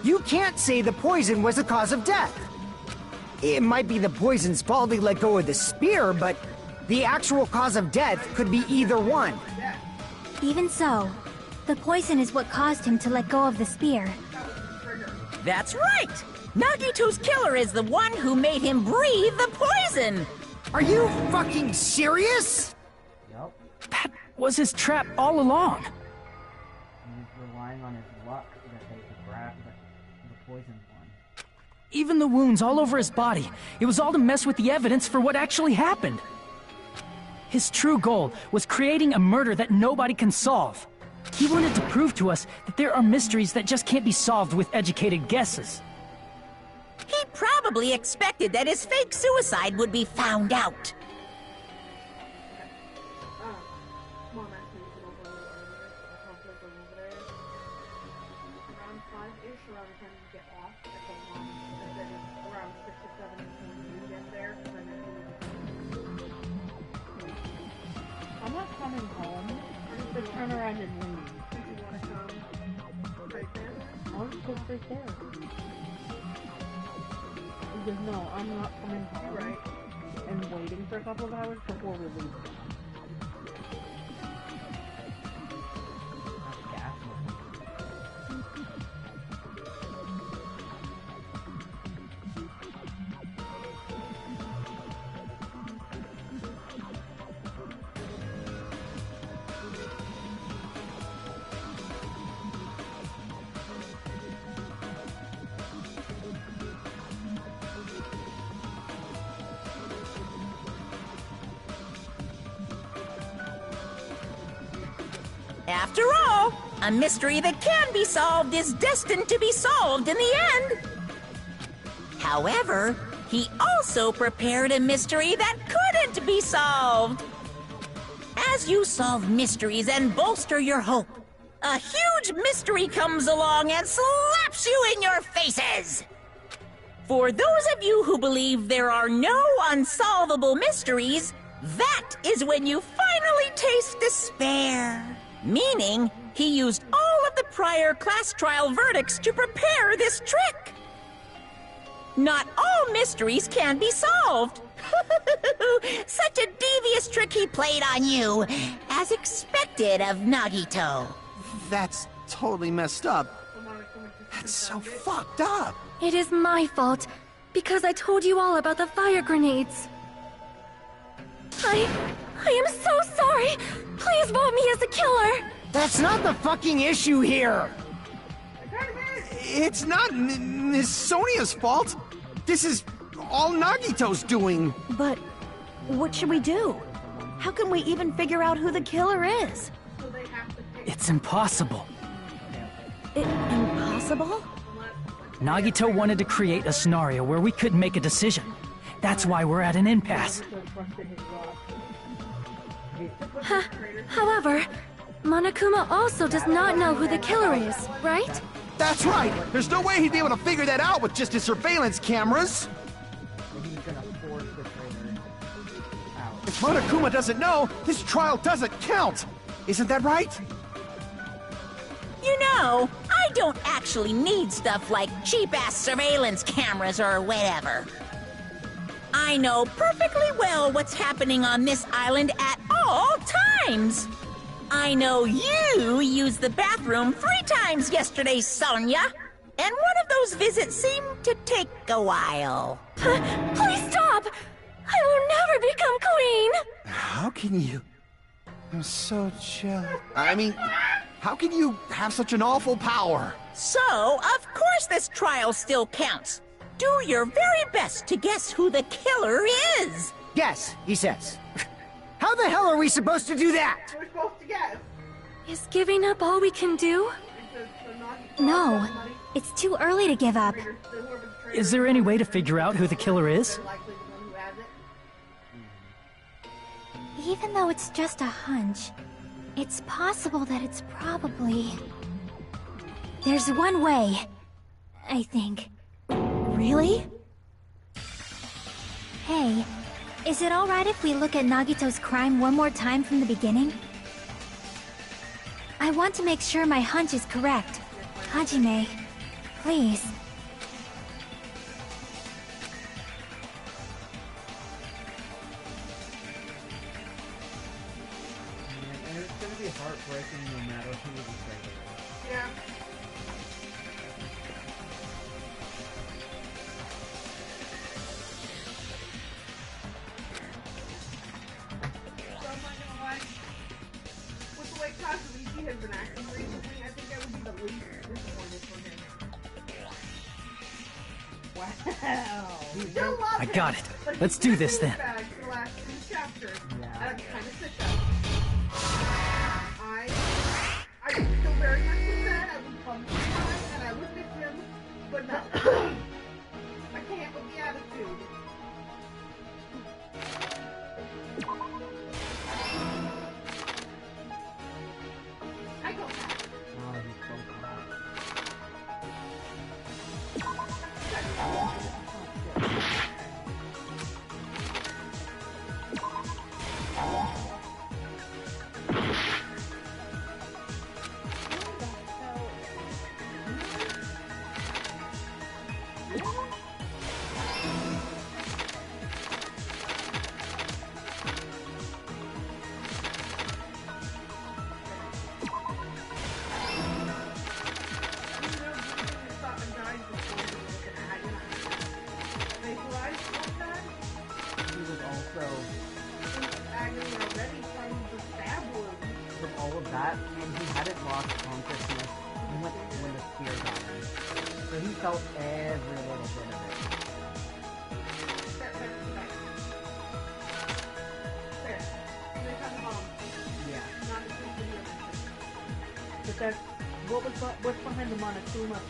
you can't say the poison was the cause of death. It might be the poison's fault he let go of the spear, but the actual cause of death could be either one. Even so, the poison is what caused him to let go of the spear. That's right! Nagito's killer is the one who made him breathe the poison! Are you fucking serious? Yup. That was his trap all along. He's relying on his luck that they could grab the poison one. Even the wounds all over his body, it was all to mess with the evidence for what actually happened. His true goal was creating a murder that nobody can solve. He wanted to prove to us that there are mysteries that just can't be solved with educated guesses. He probably expected that his fake suicide would be found out. I'm not coming home. Just turn around and leave. You want to come right there? I'll just go straight there. Because no, I'm not coming home. Right. And waiting for a couple of hours before we leave. After all, a mystery that can be solved is destined to be solved in the end. However, he also prepared a mystery that couldn't be solved. As you solve mysteries and bolster your hope, a huge mystery comes along and slaps you in your faces. For those of you who believe there are no unsolvable mysteries, that is when you finally taste despair. Meaning, he used all of the prior class trial verdicts to prepare this trick. Not all mysteries can be solved. Such a devious trick he played on you, as expected of Nagito. That's totally messed up. That's so fucked up. It is my fault, because I told you all about the fire grenades. I am so sorry. Please vote me as the killer. That's not the fucking issue here. It's not Miss Sonia's fault. This is all Nagito's doing. But what should we do? How can we even figure out who the killer is? It's impossible. Impossible? Nagito wanted to create a scenario where we couldn't make a decision. That's why we're at an impasse. However, Monokuma also does not know who the killer is, right? That's right. There's no way he'd be able to figure that out with just his surveillance cameras. If Monokuma doesn't know, this trial doesn't count. Isn't that right? You know, I don't actually need stuff like cheap-ass surveillance cameras or whatever. I know perfectly well what's happening on this island at all times. I know you used the bathroom 3 times yesterday, Sonia. And one of those visits seemed to take a while. Please stop! I will never become queen! How can you? I'm so jealous. I mean, how can you have such an awful power? So, of course this trial still counts. Do your very best to guess who the killer is. Guess, he says. How the hell are we supposed to do that? We're supposed to guess. Is giving up all we can do? No, it's too early to give up. Is there any way to figure out who the killer is? Even though it's just a hunch, it's possible that it's probably... There's one way, I think. Really? Hey, is it alright if we look at Nagito's crime one more time from the beginning? I want to make sure my hunch is correct. Hajime, please. And it's gonna be heartbreaking no matter who the traitor is. Yeah. So I'm not gonna lie. With the way Kazuichi has been acting recently, I think I would be the least disappointed for him. Wow. Still love I him, got it. but Let's he's do been this then. douchebag for the last 2 chapters. Yeah. And I'm kind of sick of it. I still very much upset. I would love to cry and I would miss him, but no. I can't with the attitude. I go back. Oh, he's so hot. He was also from all of that, and he hadn't lost consciousness when the spear got him. So he felt every little bit of it. Yeah. But that's what's behind the Monokuma panel.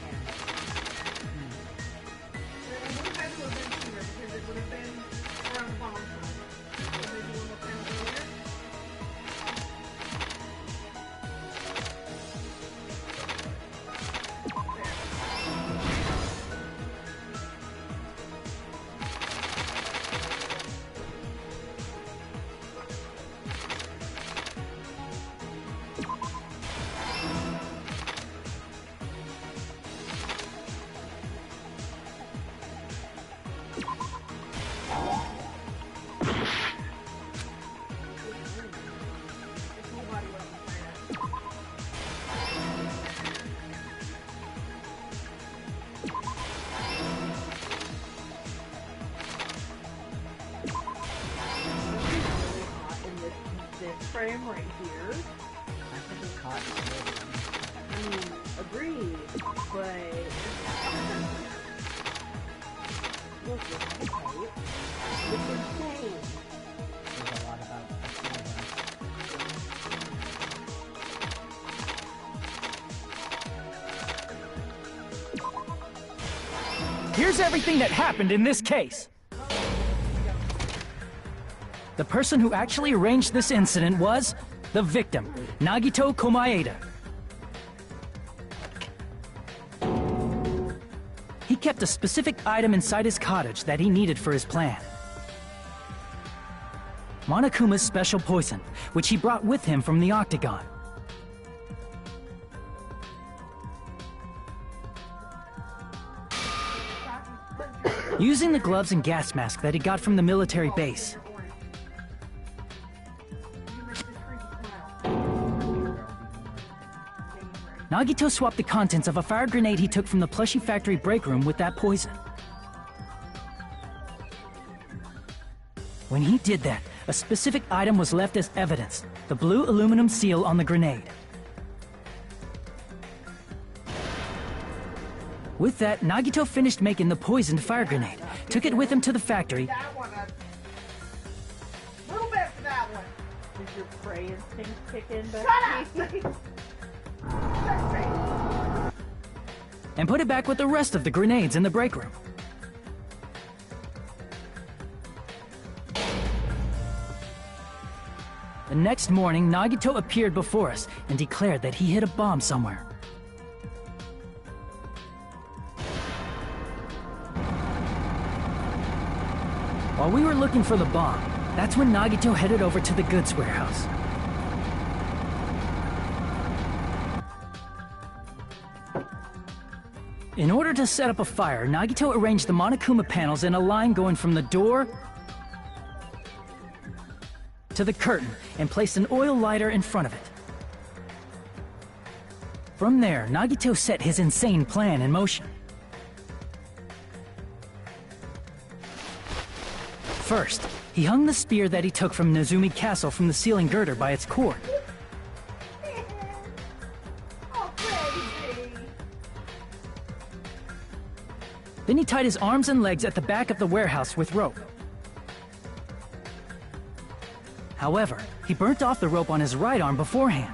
Frame right here. I think it's hot. I mean, agreed, but look, it's tight. It's insane. There's a lot about Here's everything that happened in this case. The person who actually arranged this incident was the victim, Nagito Komaeda. He kept a specific item inside his cottage that he needed for his plan. Monokuma's special poison, which he brought with him from the Octagon. Using the gloves and gas mask that he got from the military base, Nagito swapped the contents of a fire grenade he took from the plushie factory break room with that poison. When he did that, a specific item was left as evidence, the blue aluminum seal on the grenade. With that, Nagito finished making the poisoned fire grenade, took it with him to the factory, That one, a little bit for that one. Did your prey instinct kick in? Shut Becky? up! That's right. and put it back with the rest of the grenades in the break room. The next morning, Nagito appeared before us and declared that he hid a bomb somewhere. While we were looking for the bomb, that's when Nagito headed over to the goods warehouse. In order to set up a fire, Nagito arranged the Monokuma panels in a line going from the door to the curtain and placed an oil lighter in front of it. From there, Nagito set his insane plan in motion. First, he hung the spear that he took from Nezumi Castle from the ceiling girder by its cord. Oh, crazy. Then he tied his arms and legs at the back of the warehouse with rope. However, he burnt off the rope on his right arm beforehand.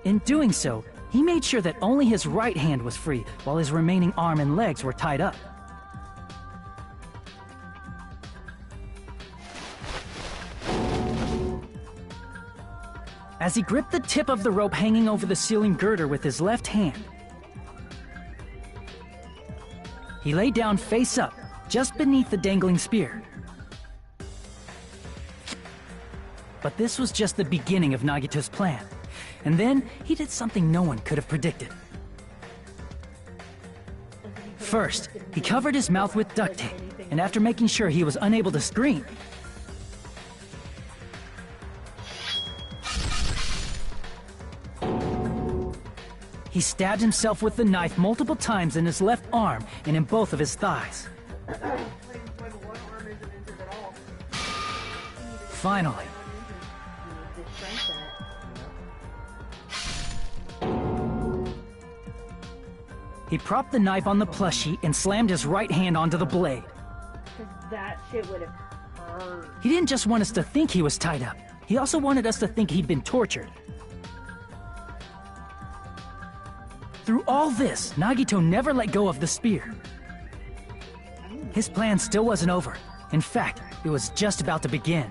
In doing so, he made sure that only his right hand was free, while his remaining arm and legs were tied up. As he gripped the tip of the rope hanging over the ceiling girder with his left hand, he lay down face up, just beneath the dangling spear. But this was just the beginning of Nagito's plan. And then, he did something no one could have predicted. First, he covered his mouth with duct tape, and after making sure he was unable to scream, he stabbed himself with the knife multiple times in his left arm and in both of his thighs. When one arm isn't injured at all. Finally, he propped the knife on the plushie and slammed his right hand onto the blade. Because that shit would have hurt. He didn't just want us to think he was tied up. He also wanted us to think he'd been tortured. Through all this, Nagito never let go of the spear. His plan still wasn't over. In fact, it was just about to begin.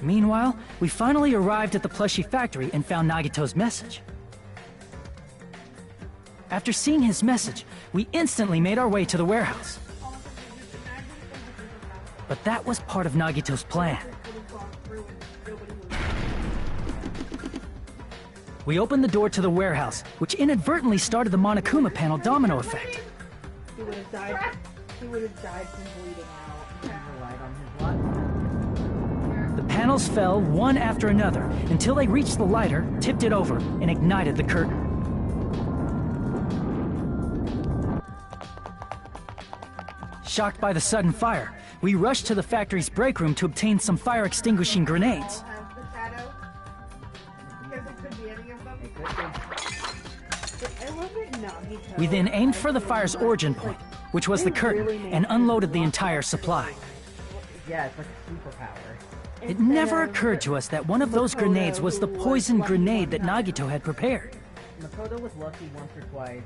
Meanwhile, we finally arrived at the plushie factory and found Nagito's message. After seeing his message, we instantly made our way to the warehouse. But that was part of Nagito's plan. We opened the door to the warehouse, which inadvertently started the Monokuma panel domino effect. He would have died. He would have died from bleeding out. Relied on his luck. The panels fell one after another until they reached the lighter, tipped it over, and ignited the curtain. Shocked by the sudden fire, we rushed to the factory's break room to obtain some fire-extinguishing grenades. Have the shadow. Because it could be any of them. I love it, Nagito. We then aimed for the fire's origin point, which was the curtain, and unloaded the entire supply. Yeah, it's like a superpower. It never occurred to us that one of those grenades was the poison grenade that Nagito had prepared. Makoto was lucky once or twice,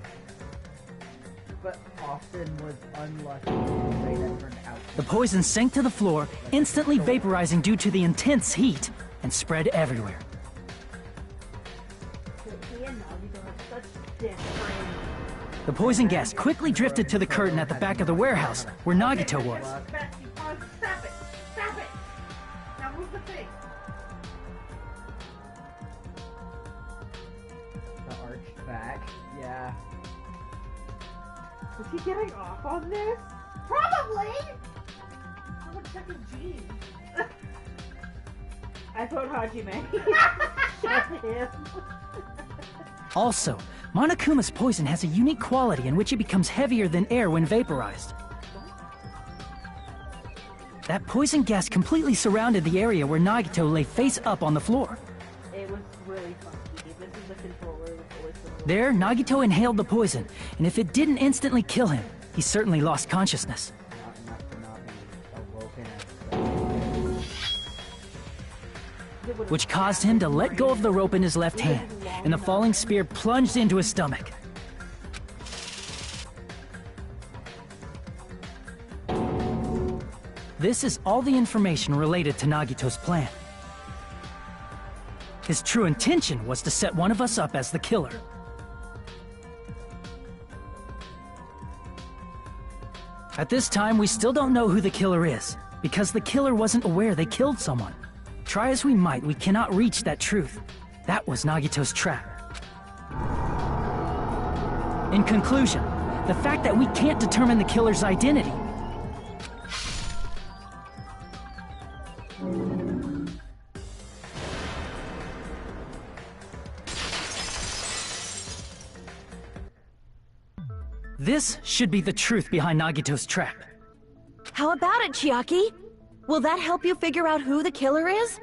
but often was unlucky in a way that turned out. The poison sank to the floor, instantly vaporizing due to the intense heat, and spread everywhere. He and Nagito have such different. The poison gas quickly drifted to the curtain at the back of the warehouse, where Nagito was. Betsy, pause. Stop it. Stop it. Now move the thing. The arched back. Yeah. Was he getting off on this? Probably! I'm gonna check his genes. I vote Hajime. Shut him. Also, Monokuma's poison has a unique quality in which it becomes heavier than air when vaporized. That poison gas completely surrounded the area where Nagito lay face up on the floor. It was really funky. This is the controller with voice. There, Nagito inhaled the poison, and if it didn't instantly kill him, he certainly lost consciousness. Which caused him to let go of the rope in his left hand, and the falling spear plunged into his stomach. This is all the information related to Nagito's plan. His true intention was to set one of us up as the killer. At this time, we still don't know who the killer is, because the killer wasn't aware they killed someone. Try as we might, we cannot reach that truth. That was Nagito's trap. In conclusion, the fact that we can't determine the killer's identity. This should be the truth behind Nagito's trap. How about it, Chiaki? Will that help you figure out who the killer is?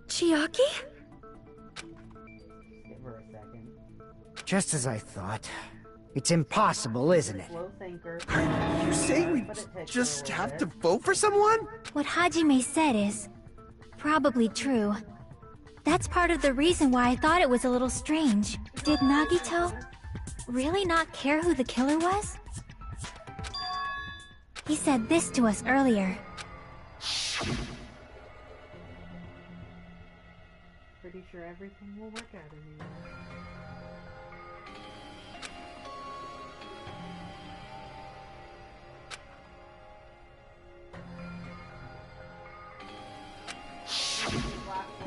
Chiaki? Give her a second. Just as I thought. It's impossible, isn't it? Slow thinker. You say we just have to vote for someone? What Hajime said is probably true. That's part of the reason why I thought it was a little strange. Did Nagito really not care who the killer was? He said this to us earlier. Pretty sure everything will work out in the end.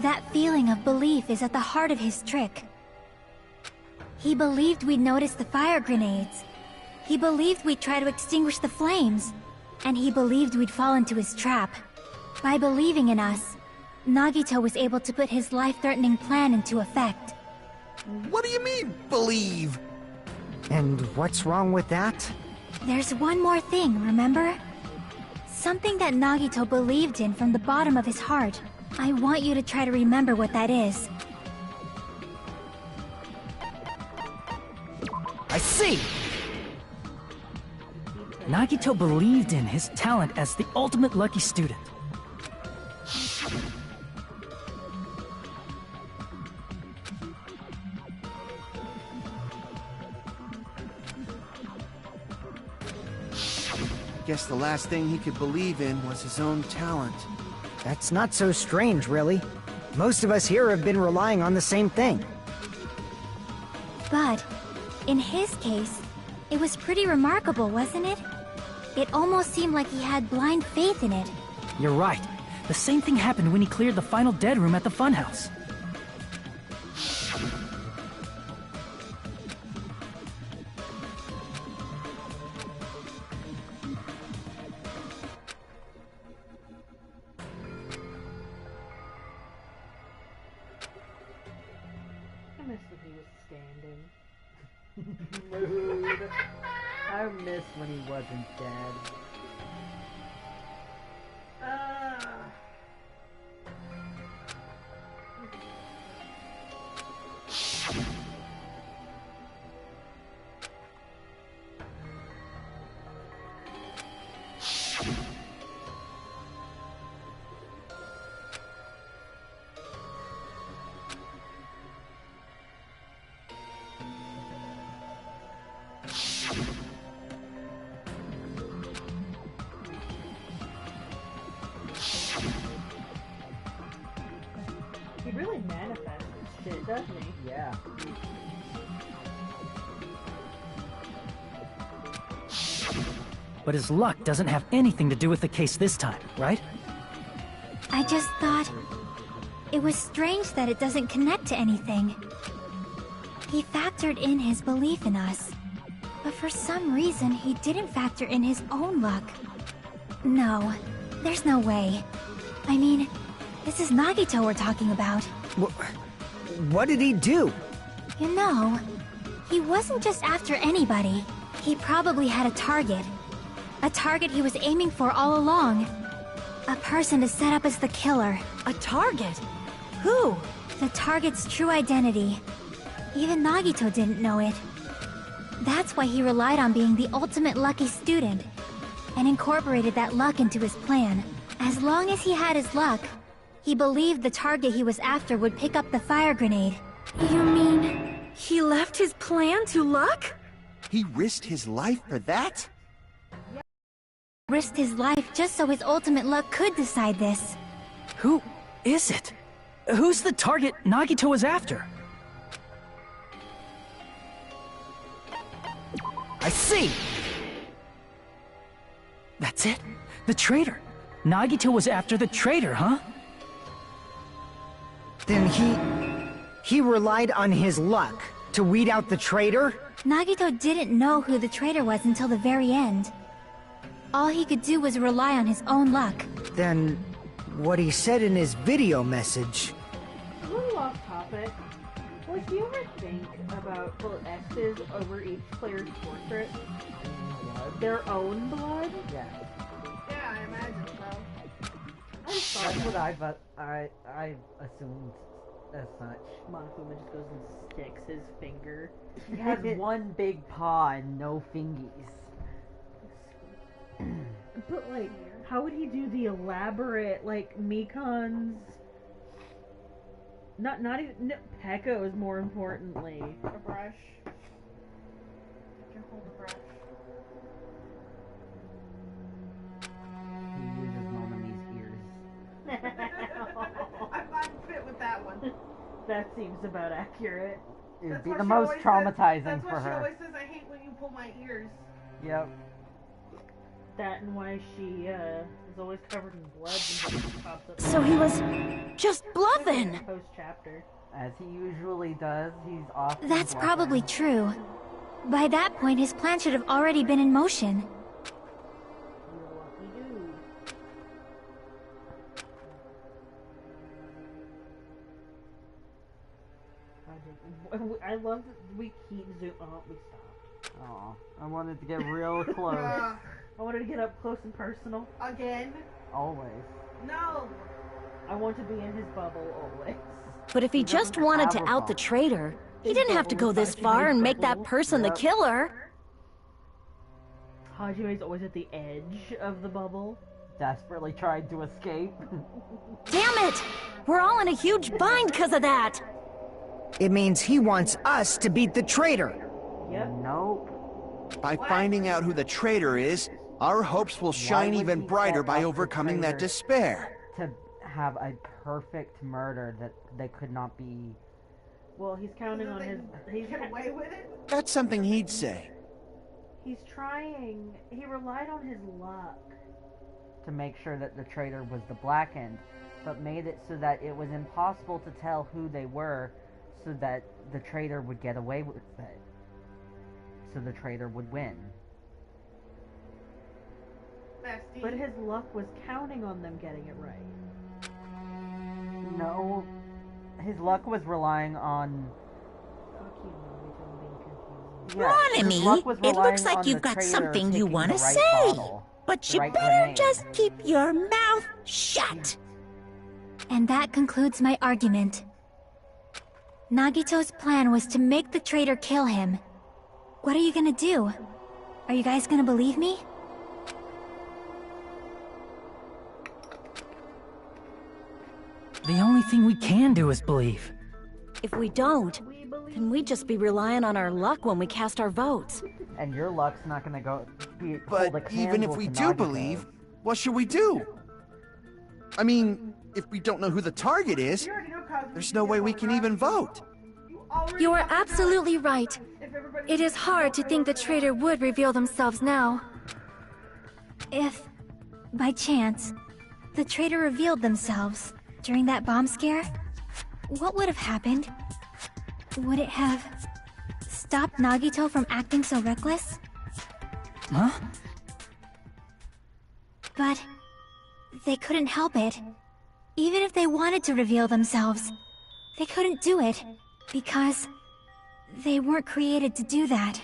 That feeling of belief is at the heart of his trick. He believed we'd notice the fire grenades. He believed we'd try to extinguish the flames. And he believed we'd fall into his trap. By believing in us, Nagito was able to put his life-threatening plan into effect. What do you mean, believe? And what's wrong with that? There's one more thing, remember? Something that Nagito believed in from the bottom of his heart. I want you to try to remember what that is. I see! Nagito believed in his talent as the ultimate lucky student. Guess the last thing he could believe in was his own talent. That's not so strange, really. Most of us here have been relying on the same thing. But, in his case, it was pretty remarkable, wasn't it? It almost seemed like he had blind faith in it. You're right. The same thing happened when he cleared the final dead room at the funhouse. I miss when he was standing. Mood. I miss when he wasn't dead. He really manifests shit, doesn't he? Yeah. But his luck doesn't have anything to do with the case this time, right? I just thought... it was strange that it doesn't connect to anything. He factored in his belief in us. But for some reason, he didn't factor in his own luck. No, there's no way. I mean, this is Nagito we're talking about. What did he do? You know, he wasn't just after anybody. He probably had a target. A target he was aiming for all along. A person to set up as the killer. A target? Who? The target's true identity. Even Nagito didn't know it. That's why he relied on being the ultimate lucky student, and incorporated that luck into his plan. As long as he had his luck, he believed the target he was after would pick up the fire grenade. You mean he left his plan to luck? He risked his life for that? Risked his life just so his ultimate luck could decide this. Who is it? Who's the target Nagito was after? I see! That's it? The traitor. Nagito was after the traitor, huh? Then he relied on his luck to weed out the traitor? Nagito didn't know who the traitor was until the very end. All he could do was rely on his own luck. Then what he said in his video message... A little off topic. Like, do you ever think about little X's over each player's portrait? Their own blood? Yeah. Yeah, I imagine so. That's what I assumed as such. Monokuma just goes and sticks his finger. He has one big paw and no fingies. But, like, how would he do the elaborate, like, Mikon's... Not even... No, Pekko's, more importantly. A brush. Can hold a brush. He uses Monomi's ears. I'm fit with that one. That seems about accurate. It would That's be what the she most always traumatizing says, for That's what she her. always says, I hate when you pull my ears. Yep. That and why she, is always covered in blood and just pops up. So he was just bluffing. Post-chapter. As he usually does, he's off. That's probably true. By that point, his plan should have already been in motion. I love that we keep zoom. Oh, we stopped. Oh, I wanted to get real close. I wanted to get up close and personal. Again? Always. No. I want to be in his bubble always. But if he just wanted to out the traitor, he didn't have to go this far and make that person the killer. Hajime's always at the edge of the bubble. Desperately tried to escape. Damn it! We're all in a huge bind because of that! It means he wants us to beat the traitor. Yep. Nope. By finding out who the traitor is, our hopes will shine would even he brighter set by up the overcoming that traitor? despair. To have a perfect murder that they could not be... Well, he's counting on his... He's Get away with it? That's something he'd say. He's trying. He relied on his luck. to make sure that the traitor was the Blackened, but made it so that it was impossible to tell who they were, so that the traitor would get away with it. So the traitor would win. Bestie. But his luck was counting on them getting it right. No, his luck was relying on... Fuck you, Naruto, I'm being confused. Ronemy, his luck was it looks relying like on you've the got traitor something you picking want to the right say. bottle, But the you right better grenade. just keep your mouth shut. And that concludes my argument. Nagito's plan was to make the traitor kill him. What are you gonna do? Are you guys gonna believe me? The only thing we can do is believe. If we don't, then we'd just be relying on our luck when we cast our votes. And your luck's not gonna go be But hold a even if candle we to do Nagito. believe, what should we do? I mean, if we don't know who the target is, You already know, Cosmo. there's no way we can even vote. already You are fucking know. absolutely right. If everybody It is hard to think the traitor would reveal themselves now. If, by chance, the traitor revealed themselves during that bomb scare, what would have happened? Would it have stopped Nagito from acting so reckless? Huh? But they couldn't help it. Even if they wanted to reveal themselves, they couldn't do it because they weren't created to do that.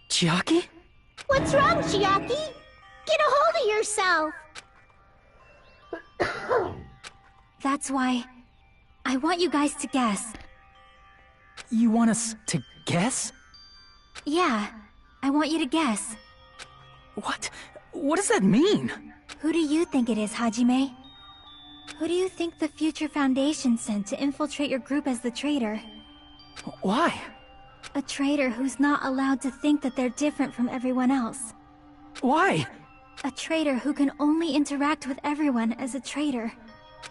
Chiaki? What's wrong, Chiaki? Get a hold of yourself! That's why I want you guys to guess. You want us to guess? Yeah, I want you to guess. What? What does that mean? Who do you think it is, Hajime? Who do you think the Future Foundation sent to infiltrate your group as the traitor? Why? A traitor who's not allowed to think that they're different from everyone else. Why? A traitor who can only interact with everyone as a traitor.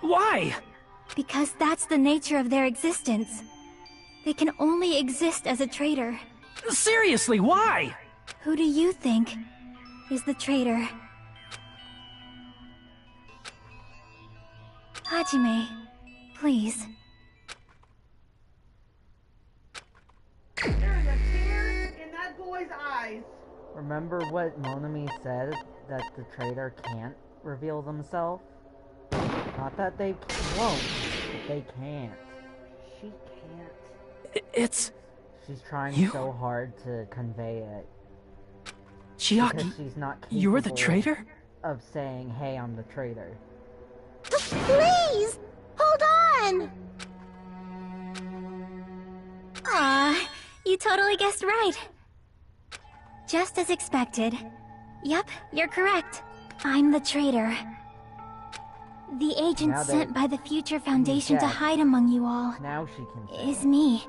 Why? Because that's the nature of their existence. They can only exist as a traitor. Seriously, why? Who do you think is the traitor? Hajime, please. There's a tear in that boy's eyes. Remember what Monami said, that the traitor can't reveal themselves? Not that they won't, but they can't. She can't. It's... She's trying You? so hard to convey it. Chiaki, Because she's not capable you're the traitor? of saying, hey, I'm the traitor. Please! Hold on! Ah, you totally guessed right. Just as expected. Yep, you're correct. I'm the traitor. The agent Now that sent by the Future Foundation to guessed, hide among you all Now she can say is me.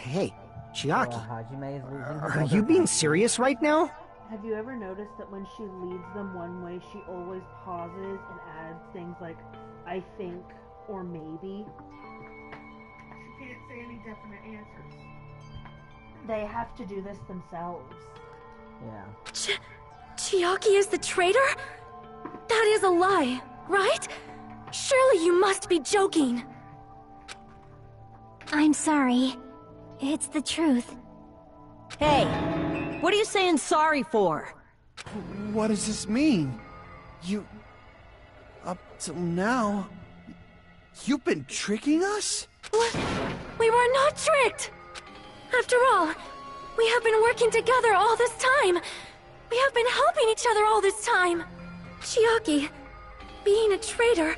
Hey, Well, Chiaki, Hajime is losing her are brother. you being serious right now? Have you ever noticed that when she leads them one way, she always pauses and adds things like, I think, or maybe? She can't say any definite answers. They have to do this themselves. Yeah. Chiaki is the traitor? That is a lie, right? Surely you must be joking. I'm sorry. It's the truth. Hey, what are you saying sorry for? What does this mean? You... Up till now... You've been tricking us? We were not tricked! After all, we have been working together all this time. We have been helping each other all this time. Chiaki, being a traitor,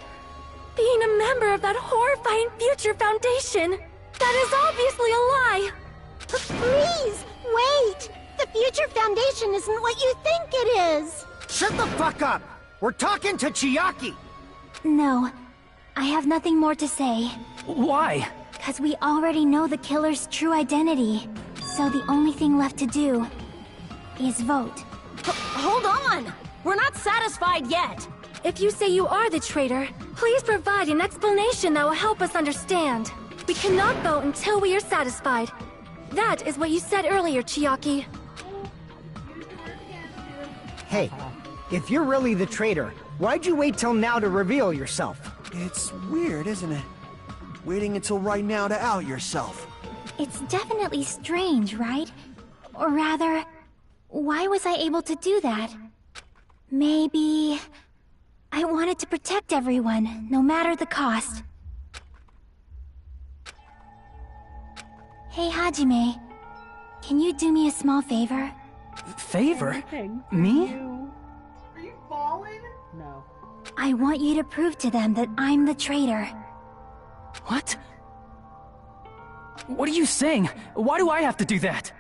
being a member of that horrifying Future Foundation, that is obviously a lie! Please, wait! The Future Foundation isn't what you think it is! Shut the fuck up! We're talking to Chiaki! No, I have nothing more to say. Why? Because we already know the killer's true identity. So the only thing left to do is vote. Hold on! We're not satisfied yet! If you say you are the traitor, please provide an explanation that will help us understand. We cannot vote until we are satisfied. That is what you said earlier, Chiaki. Hey, if you're really the traitor, why'd you wait till now to reveal yourself? It's weird, isn't it? Waiting until right now to out yourself. It's definitely strange, right? Or rather, why was I able to do that? Maybe... I wanted to protect everyone, no matter the cost. Hey, Hajime. Can you do me a small favor? Favor? Anything for Me? you. Are you falling? No. I want you to prove to them that I'm the traitor. What? What are you saying? Why do I have to do that?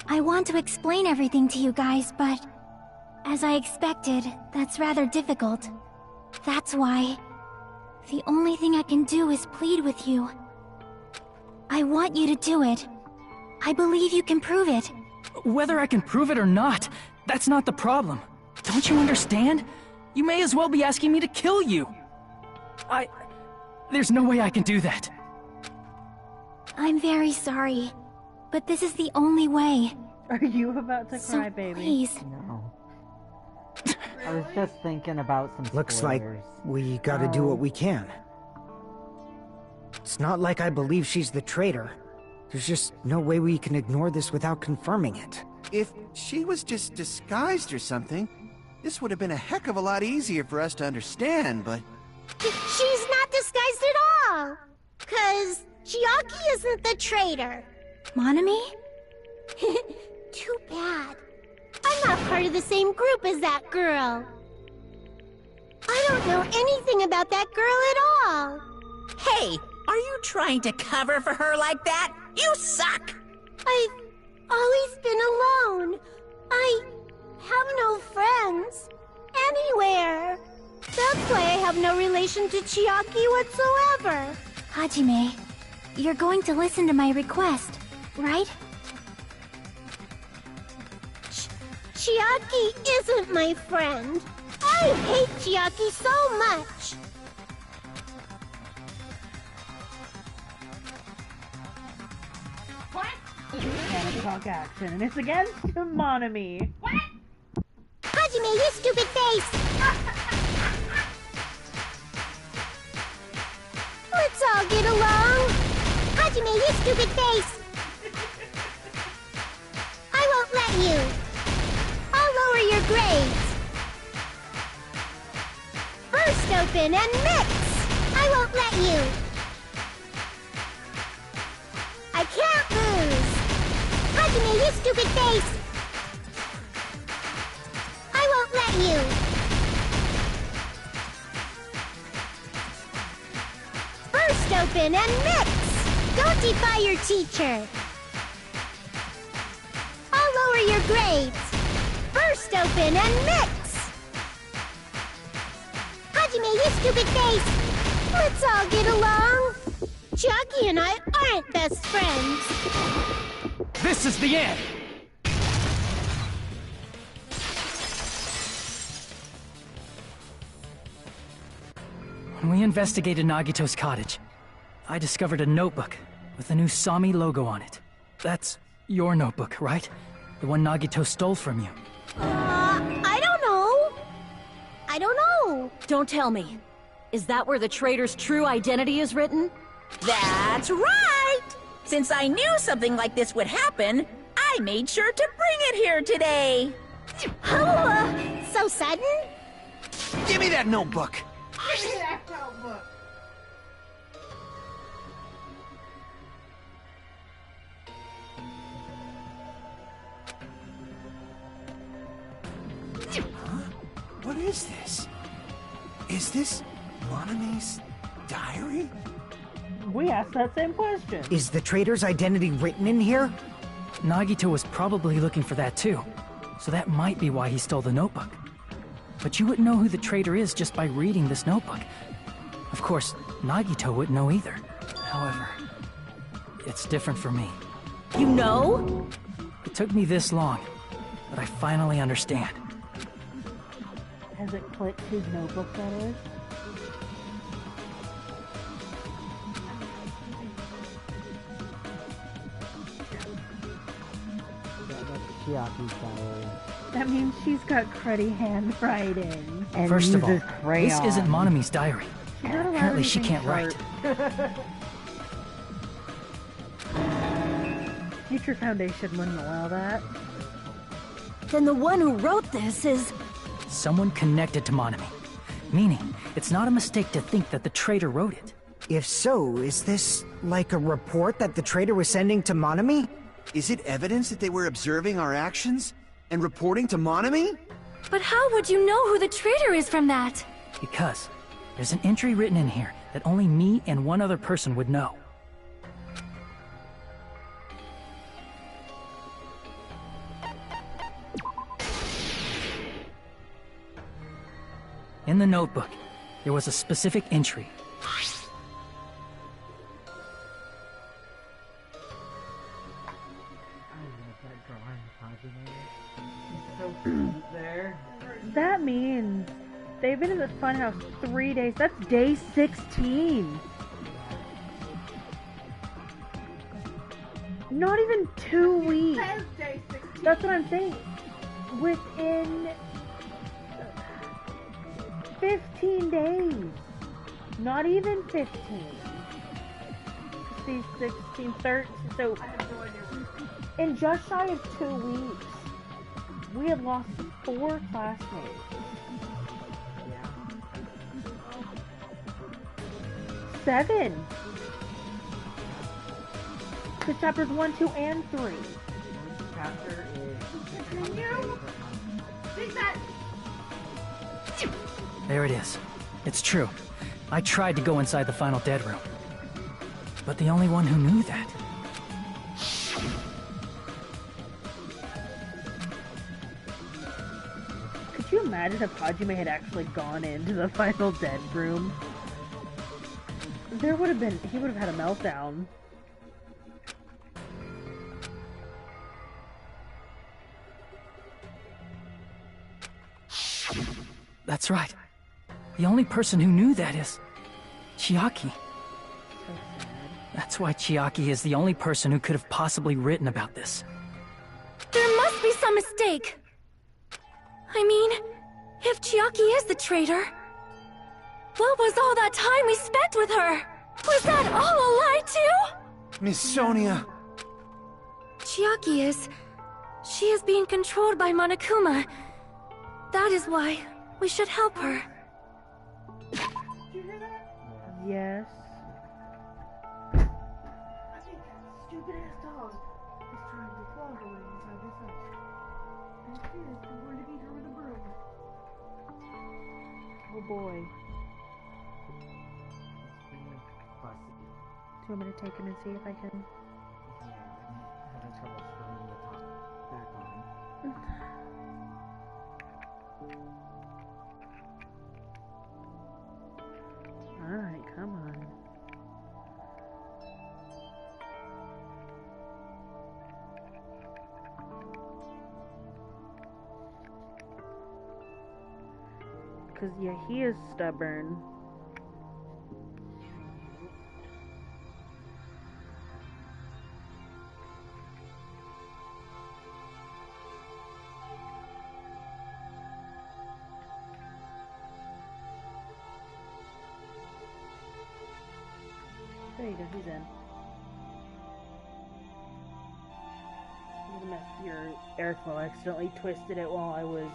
I want to explain everything to you guys, but... as I expected, that's rather difficult. That's why... the only thing I can do is plead with you. I want you to do it. I believe you can prove it. Whether I can prove it or not, that's not the problem. Don't you understand? You may as well be asking me to kill you. There's no way I can do that. I'm very sorry, but this is the only way. Are you about to So cry, baby? please, No. I was just thinking about some Looks like spoilers. we gotta do what we can. It's not like I believe she's the traitor. There's just no way we can ignore this without confirming it. If she was just disguised or something, this would have been a heck of a lot easier for us to understand, but... She's not disguised at all! 'Cause Chiaki isn't the traitor. Monami? Too bad. I'm not part of the same group as that girl. I don't know anything about that girl at all. Hey, are you trying to cover for her like that? You suck! I've always been alone. I have no friends. Anywhere. That's why I have no relation to Chiaki whatsoever. Hajime, you're going to listen to my request, right? Chiaki isn't my friend. I hate Chiaki so much. Panic talk action, and it's against Monami. What? Hajime, you stupid face! Let's all get along. Hajime, you stupid face! I won't let you. I'll lower your grades. First open and mix! I won't let you. I can't lose. Hajime, you stupid face! I won't let you. First open and mix! Don't defy your teacher. I'll lower your grades. First open and mix! Hajime, you stupid face! Let's all get along. Chiaki and I aren't best friends. This is the end! When we investigated Nagito's cottage, I discovered a notebook with the new Sami logo on it. That's your notebook, right? The one Nagito stole from you. I don't know. I don't know. Don't tell me. Is that where the traitor's true identity is written? That's right! Since I knew something like this would happen, I made sure to bring it here today. Oh, so sudden? Give me that notebook! What is this? Is this Monami's diary? We asked that same question. Is the traitor's identity written in here? Nagito was probably looking for that too, so that might be why he stole the notebook. But you wouldn't know who the traitor is just by reading this notebook. Of course, Nagito wouldn't know either. However, it's different for me. You know? It took me this long, but I finally understand. Has it clicked whose notebook that is? Chiaki's diary. That means she's got cruddy handwriting. And First of all, uses crayons. this isn't Monami's diary. She's not allowed Apparently she anything can't write. Future Foundation wouldn't allow that. Then the one who wrote this is... Someone connected to Monami. Meaning, it's not a mistake to think that the traitor wrote it. If so, is this like a report that the traitor was sending to Monami? Is it evidence that they were observing our actions and reporting to Monami? But how would you know who the traitor is from that? Because there's an entry written in here that only me and one other person would know. In the notebook, there was a specific entry. That means they've been in this funhouse 3 days. That's day 16. Not even 2 weeks. That's what I'm saying. Within 15 days. Not even 15. See, 16, 13. So, in just shy of 2 weeks, we had lost 4 classmates. 7. To chapters 1, 2, and 3. Chapter is... You? Take that! There it is. It's true. I tried to go inside the final dead room. But the only one who knew that... Could you imagine if Hajime had actually gone into the final dead room? There would have been... he would have had a meltdown. That's right. The only person who knew that is... Chiaki. That's why Chiaki is the only person who could have possibly written about this. There must be some mistake. I mean, if Chiaki is the traitor, what was all that time we spent with her? Was that all a lie too? Miss Sonia. Chiaki is... she is being controlled by Monokuma. That is why we should help her. Yes. I think that stupid ass dog is trying to claw her way inside this house. And she is going to beat her with a broom. Oh boy. Do you want me to take him and see if I can... having trouble screwing the top back on. Alright, come on. Because, yeah, he is stubborn. There you go, he's in. Your airflow accidentally twisted it while I was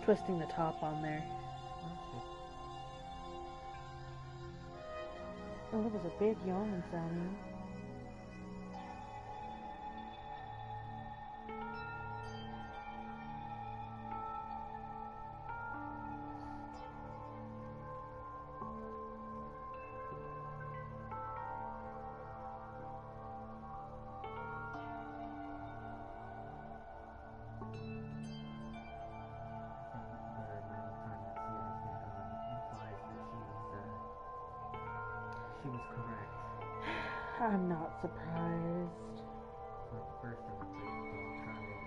twisting the top on there. Oh, that was a big yawn sound. She was correct. I'm not surprised. It's not the first time I've tried it.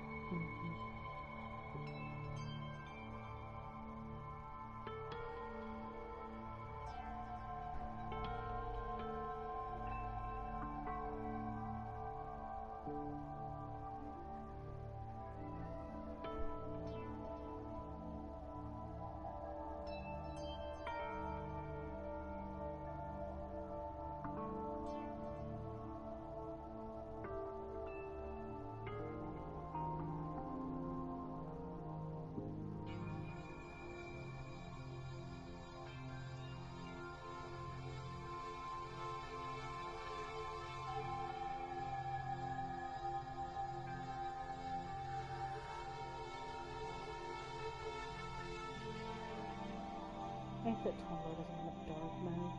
I think that Tumblr doesn't have dark mode.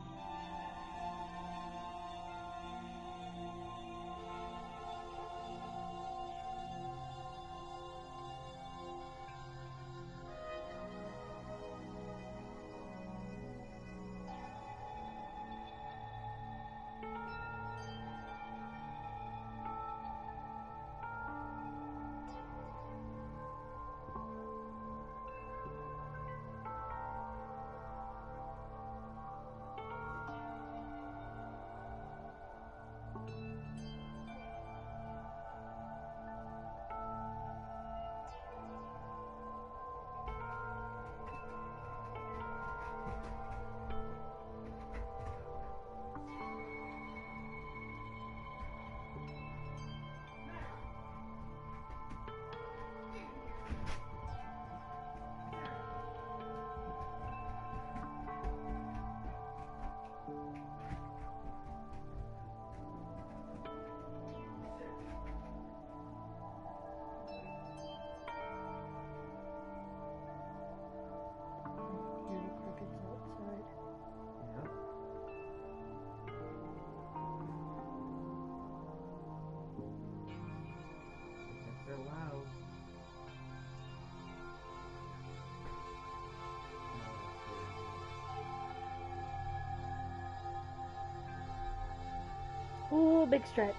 Ooh, big stretch.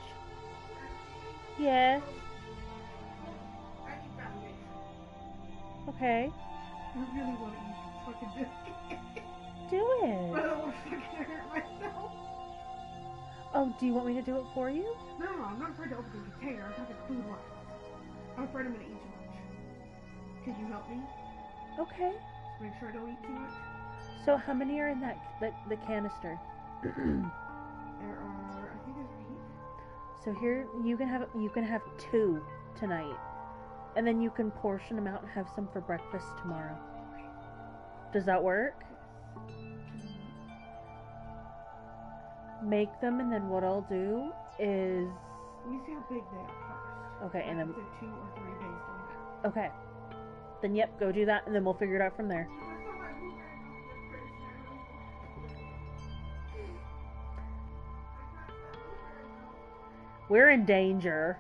Yes. I need foundation. Okay. I really want to eat this fucking biscuit. Do But I it. don't want to fucking hurt myself. Oh, do you want me to do it for you? No, I'm not afraid to open the container. I'm talking food-wise. I'm afraid I'm gonna eat too much. Can you help me? Okay. Just make sure I don't eat too much. So how many are in the canister? There are, I think there's 8. So here you can have 2 tonight, and then you can portion them out and have some for breakfast tomorrow. Does that work? Make them, and then what I'll do is Let me see how big they are first. okay, and then Is it 2 or 3 based on that? okay. Then yep, go do that, and then we'll figure it out from there. We're in danger.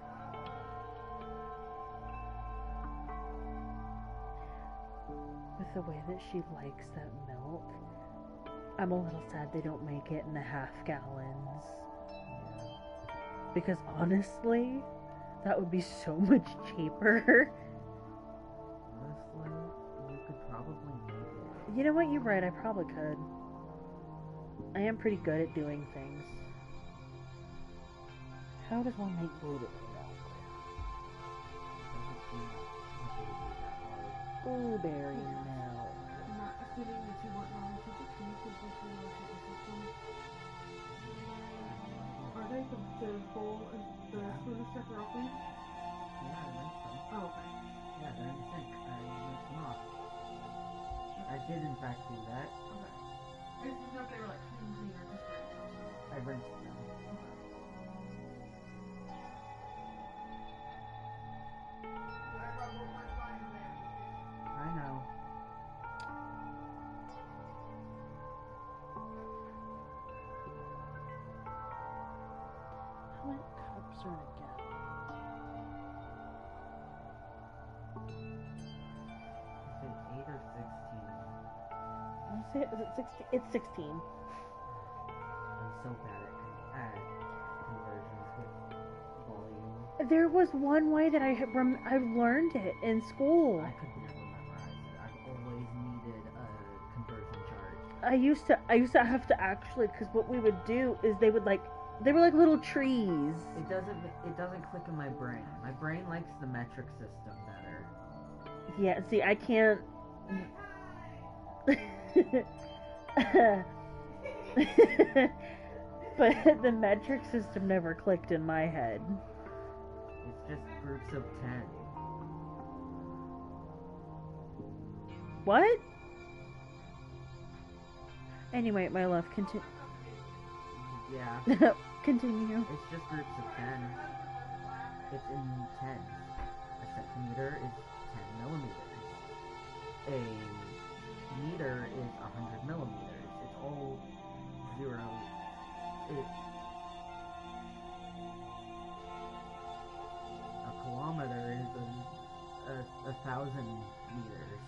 With the way that she likes that milk, I'm a little sad they don't make it in the half gallons. Because honestly, that would be so much cheaper. Honestly, you could probably make it. You know what? You're right. I probably could. I am pretty good at doing things. How does one make blueberry milk? Blueberry milk. I'm not assuming that you want wrong to the tea because this is what you're. Are they the bowl and the spoon and stuff are all clean? Yeah, I rinsed them. Oh, okay. Yeah, they're in the sink. I rinsed them off. I did in fact do that. Okay. I just didn't know if they were like clean or just right. I rinsed them. I know. How many cups are in a gallon? Is it 8 or 16? I want to say, is it 16? It's 16. I'm so bad at conversions with volume. There was one way that I learned it in school. I could never memorize it. I've always needed a conversion chart. I used to have to actually, because what we would do is they were like little trees. It doesn't click in my brain. My brain likes the metric system better. Yeah, see, I can't. But the metric system never clicked in my head. It's just groups of 10. What? Anyway, my love, continue. Yeah. Continue. It's just groups of 10. It's in tens. A centimeter is 10 millimeters. A meter is 100 millimeters. It's all zero. A kilometer is a 1,000 meters.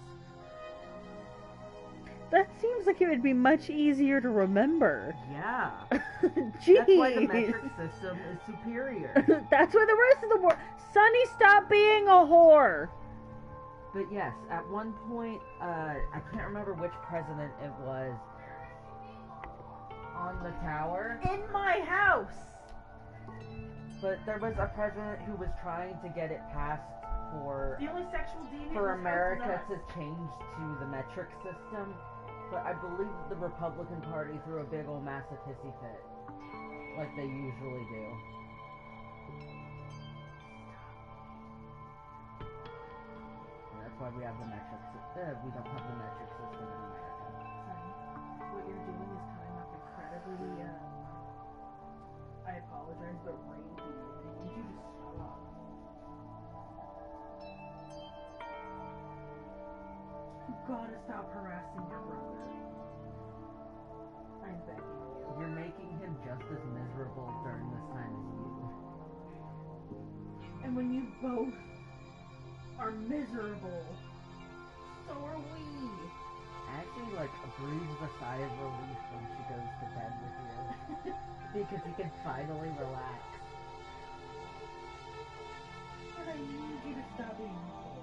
That seems like it would be much easier to remember. Yeah. Jeez. That's why the metric system is superior. That's why the rest of the world. Sonny, stop being a whore. But yes, at one point, I can't remember which president it was, on the tower. In my house. But there was a president who was trying to get it passed for The only sexual deviant for was America nuts. to change to the metric system. But I believe the Republican Party threw a big old massive hissy fit, like they usually do. And that's why we have the metric. We don't have the metric system in America. What you're doing is coming up incredibly, I apologize, but rapey. I need you to stop. You gotta stop harassing your brother. I'm begging you. You're making him just as miserable during this time as you. And when you both are miserable, so are we. she, like, breathes a sigh of relief when she goes to bed with you. Because you can finally relax. But I need you to stop being poor.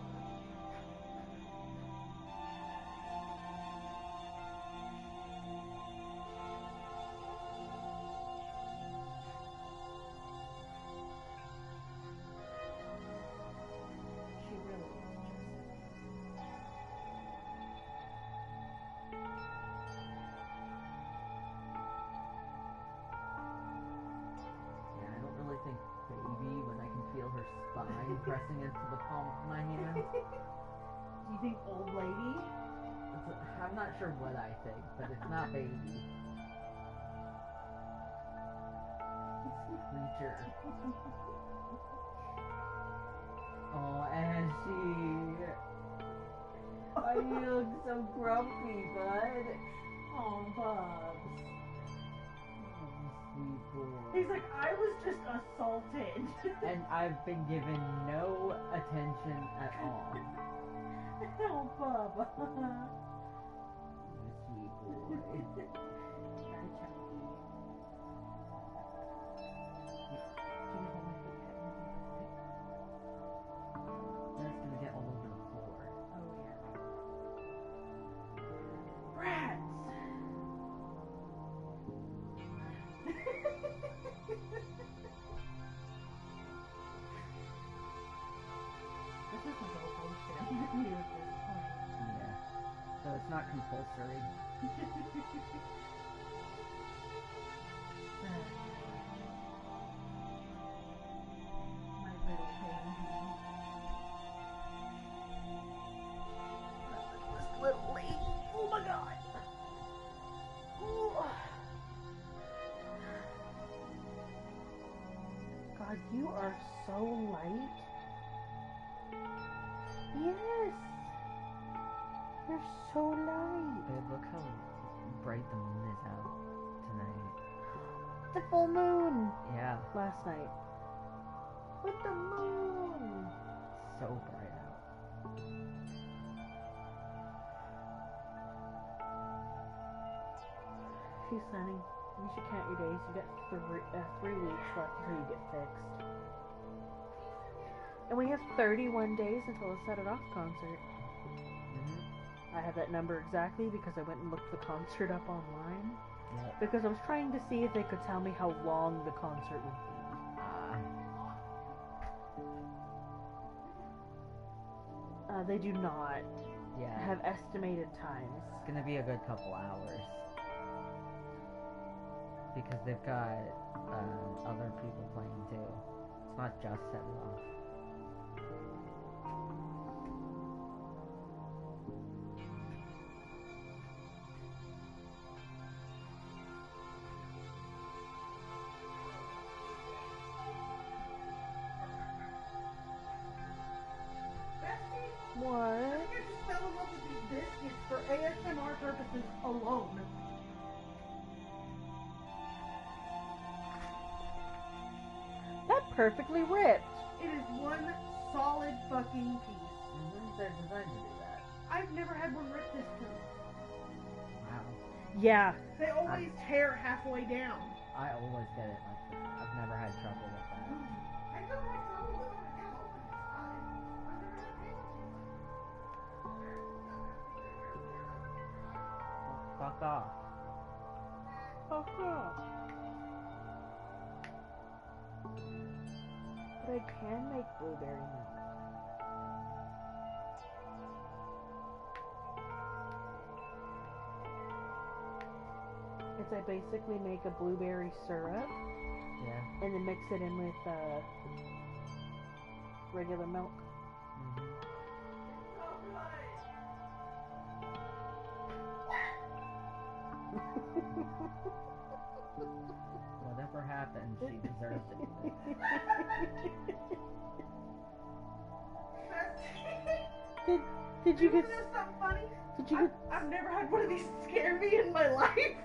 She really is Yeah, I don't really think baby when I can feel her spine pressing into the palm of my hand. Do you think old lady? I'm not sure what I think, but it's not baby. Creature. Oh, Ashy. Why you look so grumpy, bud? Oh, Bubs. Sweet boy. He's like, I was just assaulted. And I've been given no attention at all. Oh, Bub. You sweet boy. Very chunky. That's gonna get all over the floor. Oh, yeah. Rats! This isn't all bullshit. You at this point. Yeah. So it's not compulsory. My little baby. This little lady. Oh my god. Ooh. God, you are so light. Yes. You're so light. Babe, look how bright the moon is out tonight. The full moon. Yeah, Last night. With the moon. so bright out. She's sunny. You should count your days. You got 3 weeks left until you get fixed. And we have 31 days until the Set It Off concert. I have that number exactly because I went and looked the concert up online. Yeah. Because I was trying to see if they could tell me how long the concert would be. They do not Yeah. have estimated times. It's gonna be a good couple hours. Because they've got other people playing too. It's not just Set It Off. What? I think I just fell in love with these biscuits for ASMR purposes alone. That perfectly ripped. It is one solid fucking piece. They're designed to do that. I've never had one rip this close. Wow. Yeah. They always tear halfway down. I always get it like that. I've never had trouble with that. I never had trouble with it at all. I've never had Fuck off. Fuck off. But I can make blueberry milk. It's I basically make a blueberry syrup Yeah. and then mix it in with regular milk. Whatever happened, she deserved it. Did you You get? know something funny? Did you get? I've never had one of these scare me in my life.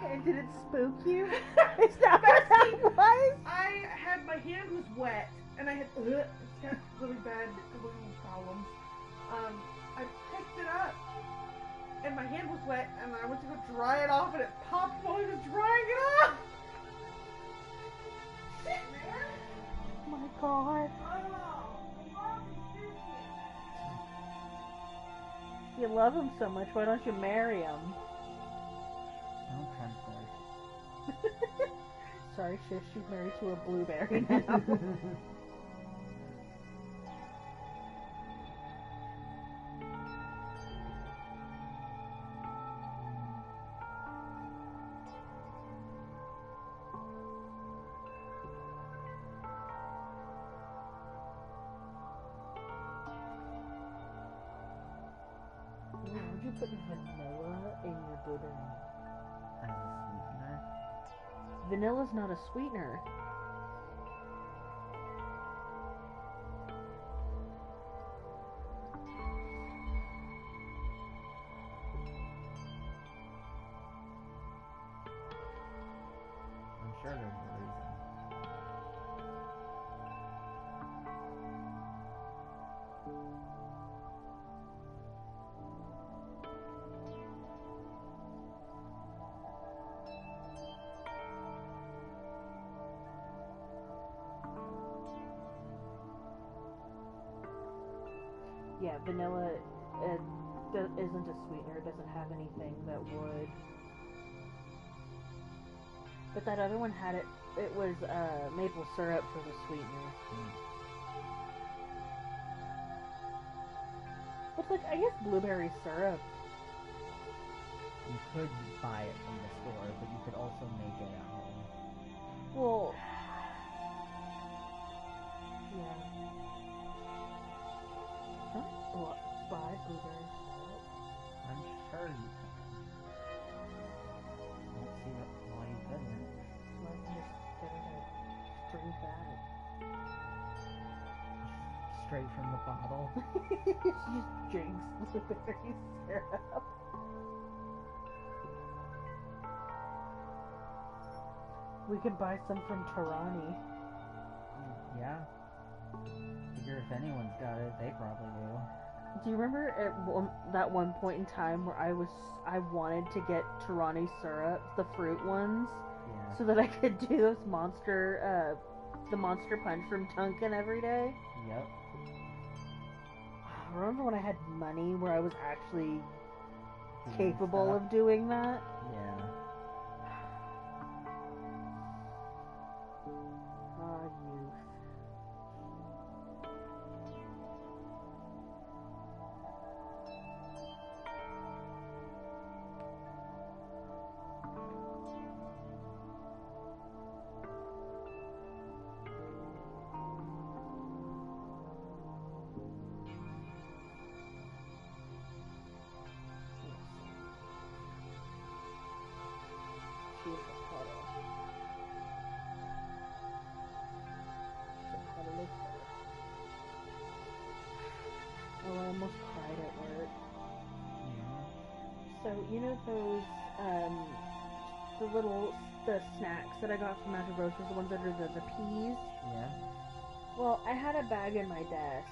And did it spook you? Is that what that was? I had my hand was wet and I had got really bad glue problems. I picked it up, and my hand was wet, and I went to go dry it off, and it popped while I was drying it off. Shit, man! Oh my god. You love him so much, why don't you marry him? Don't translate. Sorry, Shish, she's married to a blueberry now. Would you put vanilla in your blueberry? As a sweetener? Vanilla's not a sweetener. I'm sure there's a reason. Yeah, vanilla isn't a sweetener. It doesn't have anything that would. But that other one had it. It was maple syrup for the sweetener. Which, like, I guess blueberry syrup. You could buy it from the store, but you could also make it at home. Well, yeah. Buy blueberry syrup? I'm sure you can. I don't see why you couldn't. So I can just get it and drink that. Straight from the bottle. She just drinks blueberry syrup. We could buy some from Tarani. Yeah. Figure if anyone's got it, they probably do. Do you remember at that one point in time where I wanted to get Tarani syrup, the fruit ones, Yeah. so that I could do those the monster punch from Tunkin every day? Yep. I remember when I had money where I was actually Doing capable stuff. of doing that? Yeah. Ah, youth. She's a puddle. Oh, I almost cried at work. So, you know those, the snacks that I got from Magic Roasters, the ones that are the peas? Yeah. Well, I had a bag in my desk,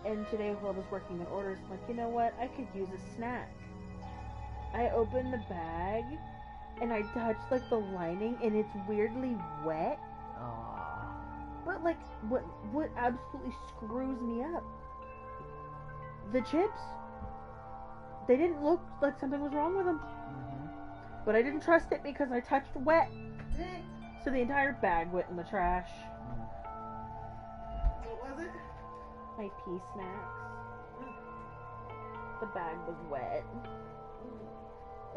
and today while I was working in orders, I'm like, you know what, I could use a snack. I opened the bag, and I touched, like, the lining, and it's weirdly wet. Aww. But, like, what absolutely screws me up? The chips. They didn't look like something was wrong with them. But I didn't trust it because I touched wet. So the entire bag went in the trash. What was it? My pea snacks. The bag was wet.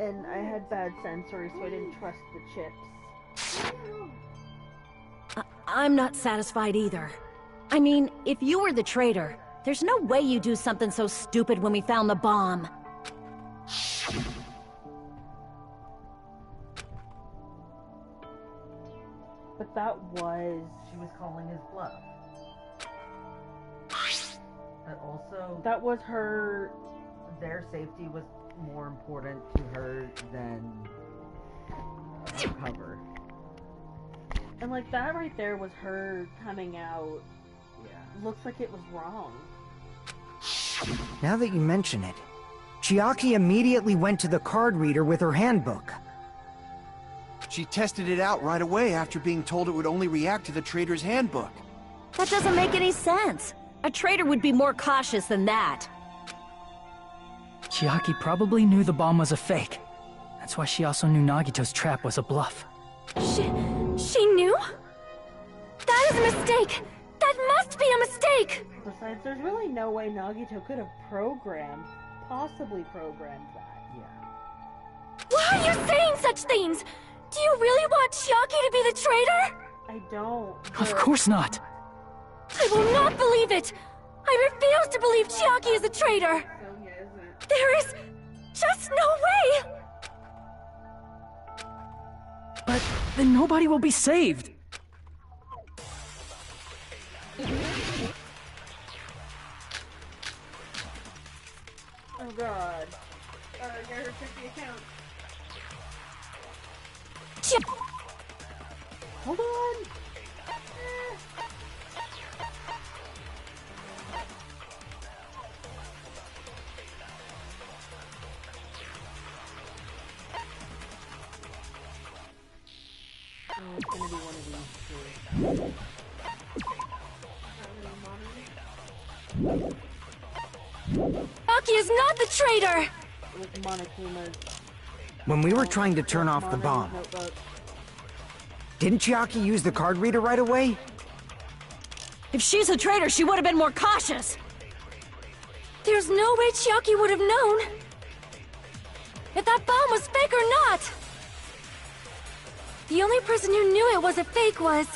And I had bad sensory, so I didn't trust the chips. I'm not satisfied either. I mean, if you were the traitor, there's no way you do something so stupid when we found the bomb. But that was... She was calling his bluff. But also... That was her... Their safety was more important to her than her cover. And, like, that right there was her coming out. Yeah. Looks like it was wrong. Now that you mention it, Chiaki immediately went to the card reader with her handbook. She tested it out right away after being told it would only react to the trader's handbook. That doesn't make any sense. A traitor would be more cautious than that. Chiaki probably knew the bomb was a fake. That's why she also knew Nagito's trap was a bluff. She knew? That is a mistake! That must be a mistake! Besides, there's really no way Nagito could have possibly programmed that. Yeah. Why are you saying such things? Do you really want Chiaki to be the traitor? I don't. Of course not. I will not believe it! I refuse to believe Chiaki is a traitor! There is just no way! But then nobody will be saved. Oh god. I gotta check the account. Hold on! It's gonna be one of these two. Chiaki is not the traitor! With Monokuma's When we were trying to turn off the bomb, notebook. didn't Chiaki use the card reader right away? If she's a traitor, she would have been more cautious. There's no way Chiaki would have known if that bomb was fake or not. The only person who knew it was a fake was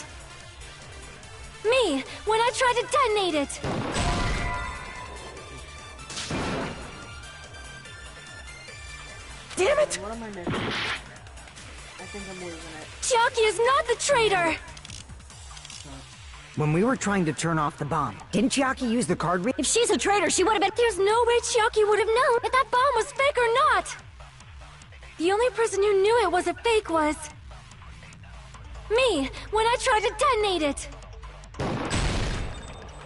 me, when I tried to detonate it. Damn it! What am I missing? I think I'm losing it. Chiaki is not the traitor! When we were trying to turn off the bomb, didn't Chiaki use the card reader? If she's a traitor, she would have been— There's no way Chiaki would have known if that bomb was fake or not! The only person who knew it was a fake was me, when I tried to detonate it.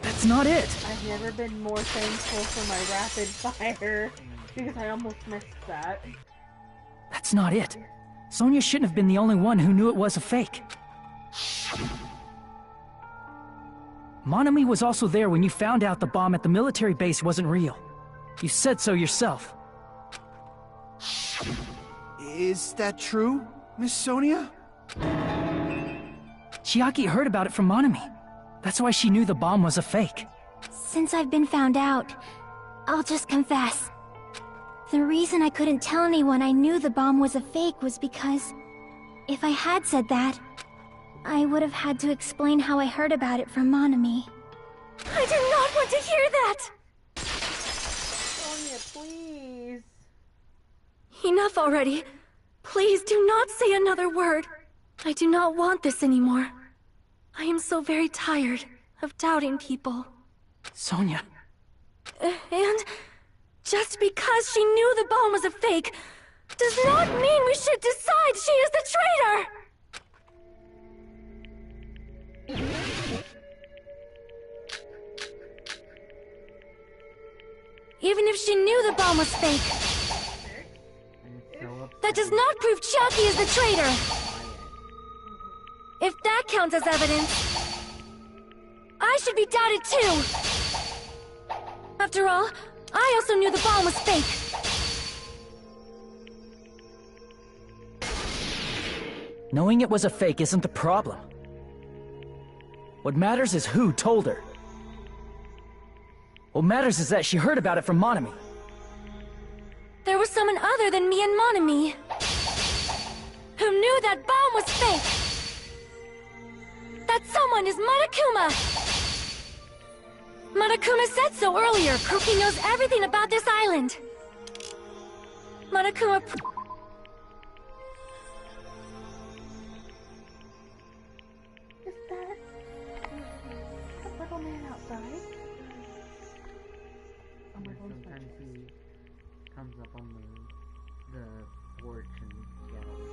That's not it. I've never been more thankful for my rapid fire because I almost missed that. That's not it. Sonia shouldn't have been the only one who knew it was a fake. Monami was also there when you found out the bomb at the military base wasn't real. You said so yourself. Is that true, Miss Sonia? Chiaki heard about it from Monami. That's why she knew the bomb was a fake. Since I've been found out, I'll just confess. The reason I couldn't tell anyone I knew the bomb was a fake was because if I had said that, I would have had to explain how I heard about it from Monami. I do not want to hear that! Sonia, please. Enough already. Please do not say another word. I do not want this anymore. I am so very tired of doubting people. Sonia. And just because she knew the bomb was a fake does not mean we should decide she is the traitor! Even if she knew the bomb was fake, that does not prove Chiaki is the traitor! If that counts as evidence, I should be doubted too! After all, I also knew the bomb was fake. Knowing it was a fake isn't the problem. What matters is who told her. What matters is that she heard about it from Monami. There was someone other than me and Monami who knew that bomb was fake. That someone is Monokuma. Monokuma said so earlier. Kuki knows everything about this island. Monokuma. Is that the little man outside? Oh my god. Sometimes he comes up on the porch and yells.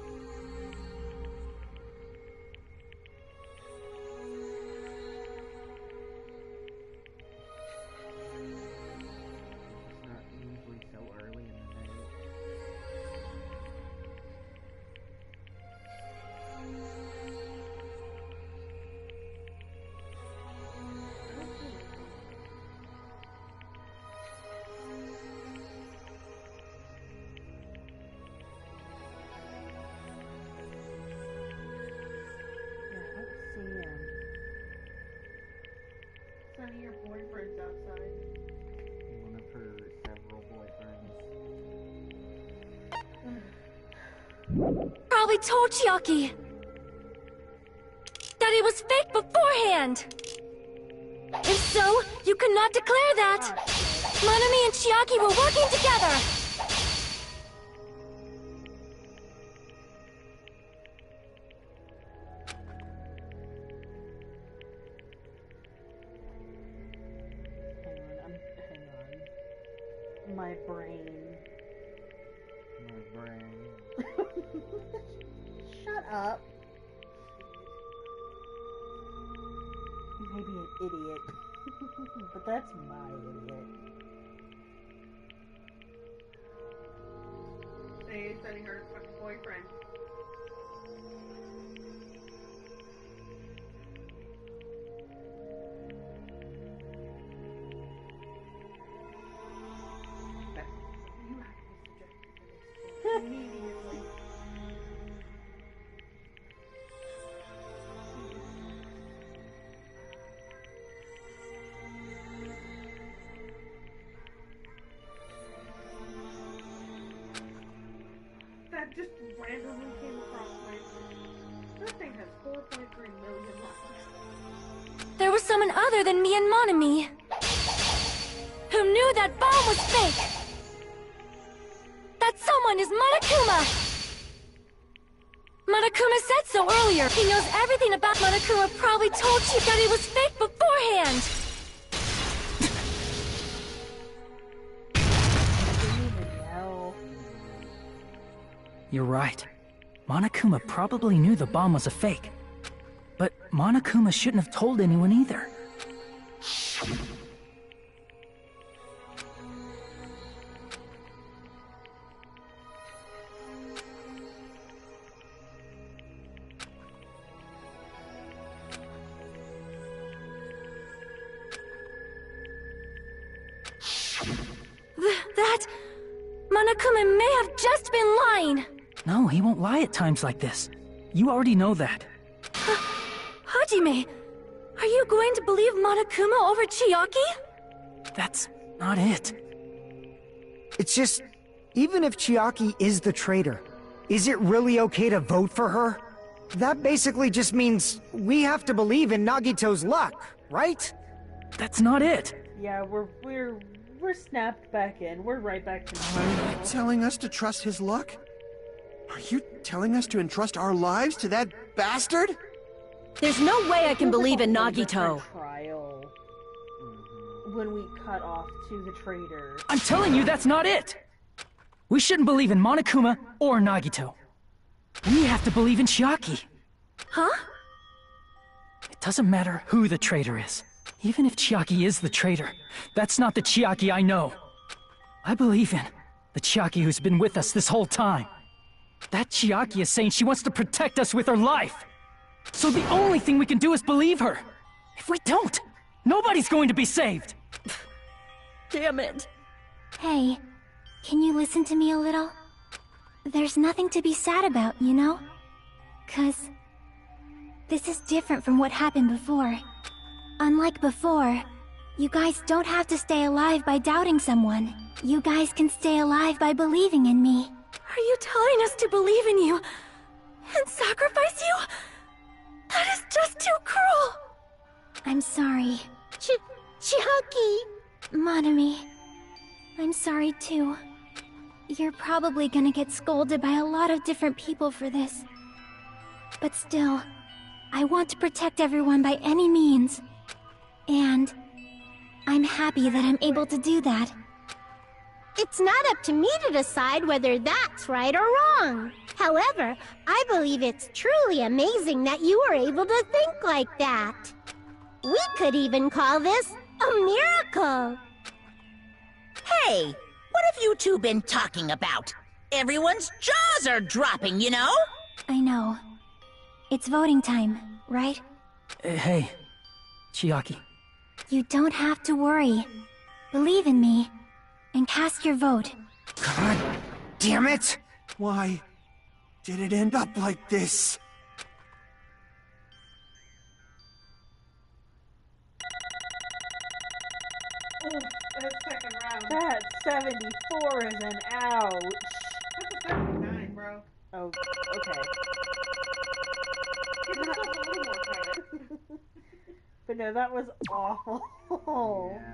told Chiaki that it was fake beforehand. If so, you could not declare that. Manami and Chiaki were working together. Hang on. My brain. Shut up. You may be an idiot, but that's my idiot. Say, sending her fucking boyfriend. Immediately. That just randomly came across my... That thing has 4.3 million likes. There was someone other than me and Manami who knew that bomb was fake. That someone is Monokuma! Monokuma said so earlier. He knows everything about Monokuma, probably told you that it was fake beforehand. I didn't even know. You're right. Monokuma probably knew the bomb was a fake. But Monokuma shouldn't have told anyone either. That... Monokuma may have just been lying. No, he won't lie at times like this. You already know that. Hajime, are you going to believe Monokuma over Chiaki? That's not it. It's just, even if Chiaki is the traitor, is it really okay to vote for her? That basically just means we have to believe in Nagito's luck, right? That's not it. Yeah, we're snapped back in. We're right back to Are you telling us to trust his luck? Are you telling us to entrust our lives to that bastard? There's no way I can believe in Nagito. Trial. When we cut off to the traitor. I'm telling you that's not it! We shouldn't believe in Monokuma or Nagito. We have to believe in Chiaki. Huh? It doesn't matter who the traitor is. Even if Chiaki is the traitor, that's not the Chiaki I know. I believe in the Chiaki who's been with us this whole time. That Chiaki is saying she wants to protect us with her life. So the only thing we can do is believe her. If we don't, nobody's going to be saved. Damn it. Hey, can you listen to me a little? There's nothing to be sad about, you know? 'Cause this is different from what happened before. Unlike before, you guys don't have to stay alive by doubting someone. You guys can stay alive by believing in me. Are you telling us to believe in you and sacrifice you? That is just too cruel. I'm sorry. Chiaki! Monami, I'm sorry too. You're probably gonna get scolded by a lot of different people for this. But still, I want to protect everyone by any means. And I'm happy that I'm able to do that. It's not up to me to decide whether that's right or wrong. However, I believe it's truly amazing that you were able to think like that. We could even call this a miracle. Hey, what have you two been talking about? Everyone's jaws are dropping, you know? I know. It's voting time, right? Hey, Chiaki. You don't have to worry. Believe in me, and cast your vote. God damn it! Why did it end up like this? Oh, that second round. That 74 is an ouch. That's a 79, bro. Oh, okay. Give yourself a little more credit. But no, that was awful. Yeah.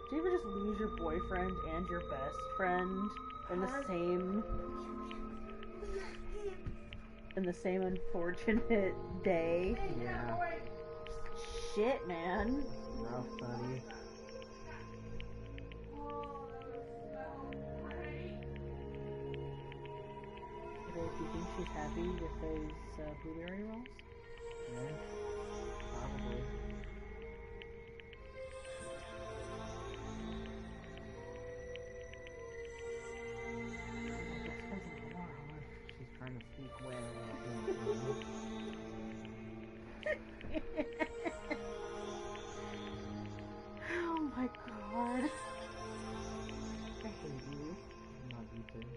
Do you ever just lose your boyfriend and your best friend in the same unfortunate day? Yeah. Shit, man. Rough, buddy. Do you think she's happy with those blueberry rolls? Yeah. Probably. She's trying to speak well. Oh my god. I hate you. Love you too.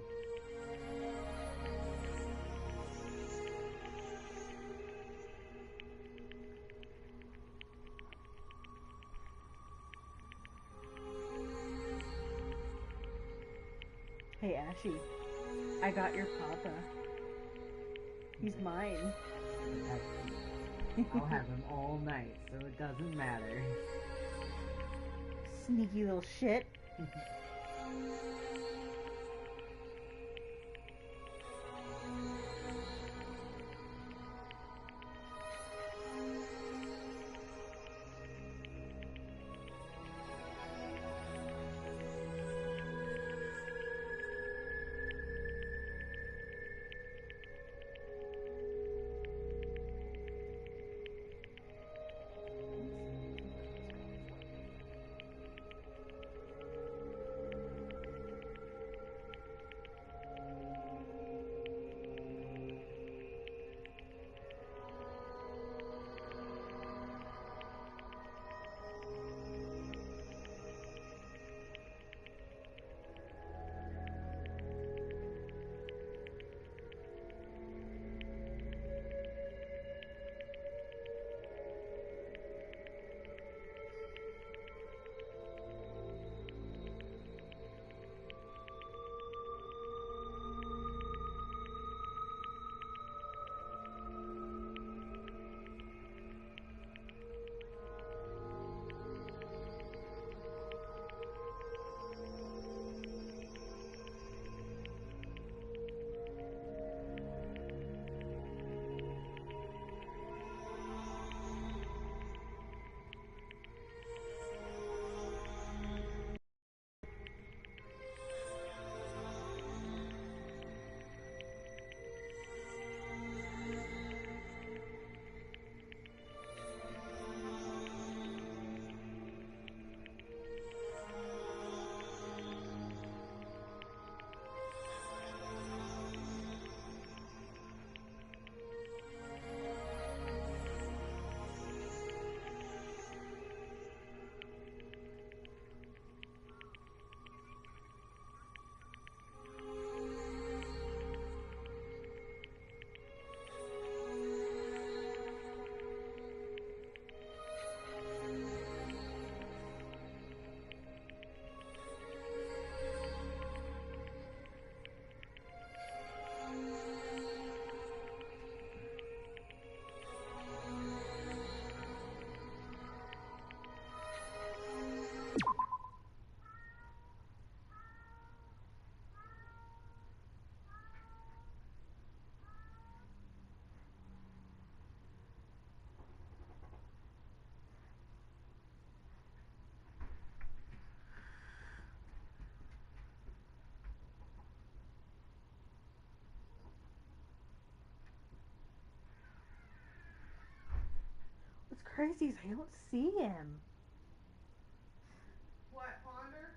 Hey, Ashy. I got your papa. He's mine. I'll have him all night, so it doesn't matter. Sneaky little shit. What's crazy is I don't see him. What, Ponder?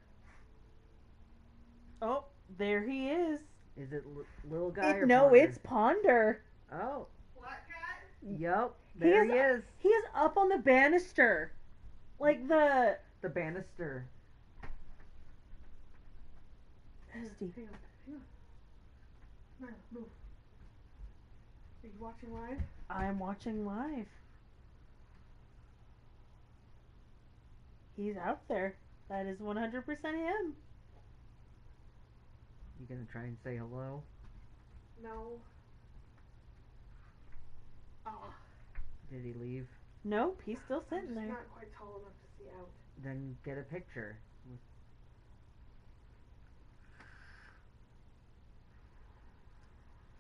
Oh, there he is. Is it little guy or No, Ponder? it's Ponder. Oh. Black cat? Yup. There he is. He is up on the banister. Like the banister. Bestie. Hang on. Nyla, move. Are you watching live? I'm watching live. He's out there. That is 100% him. You gonna try and say hello? No. Oh. Did he leave? Nope, he's still I'm sitting just there. not quite tall enough to see out. Then get a picture.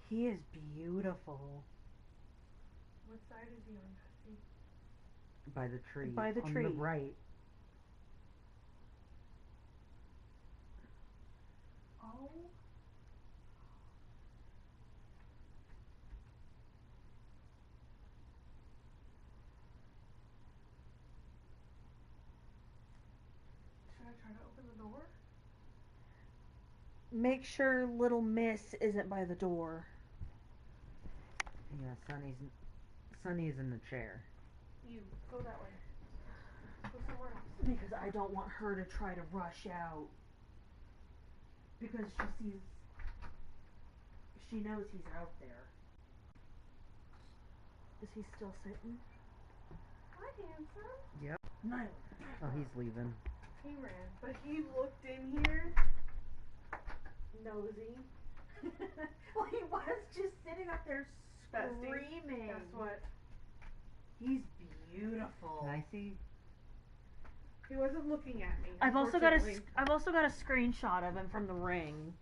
He is beautiful. What side is he on, Bessie? By the tree. By the tree. On the right. Oh. Should I try to open the door? Make sure little miss isn't by the door. Yeah, Sunny's in the chair. You, go that way. Go somewhere else. Because I don't want her to try to rush out. Because she knows he's out there. Is he still sitting? Hi, handsome. Yep. Nyla. Oh, he's leaving. He ran, but he looked in here. Nosy. Well, he was just sitting up there Bestie, screaming. guess what? He's beautiful. Can I see? He wasn't looking at me. I've also got a unfortunately. screenshot of him from the ring.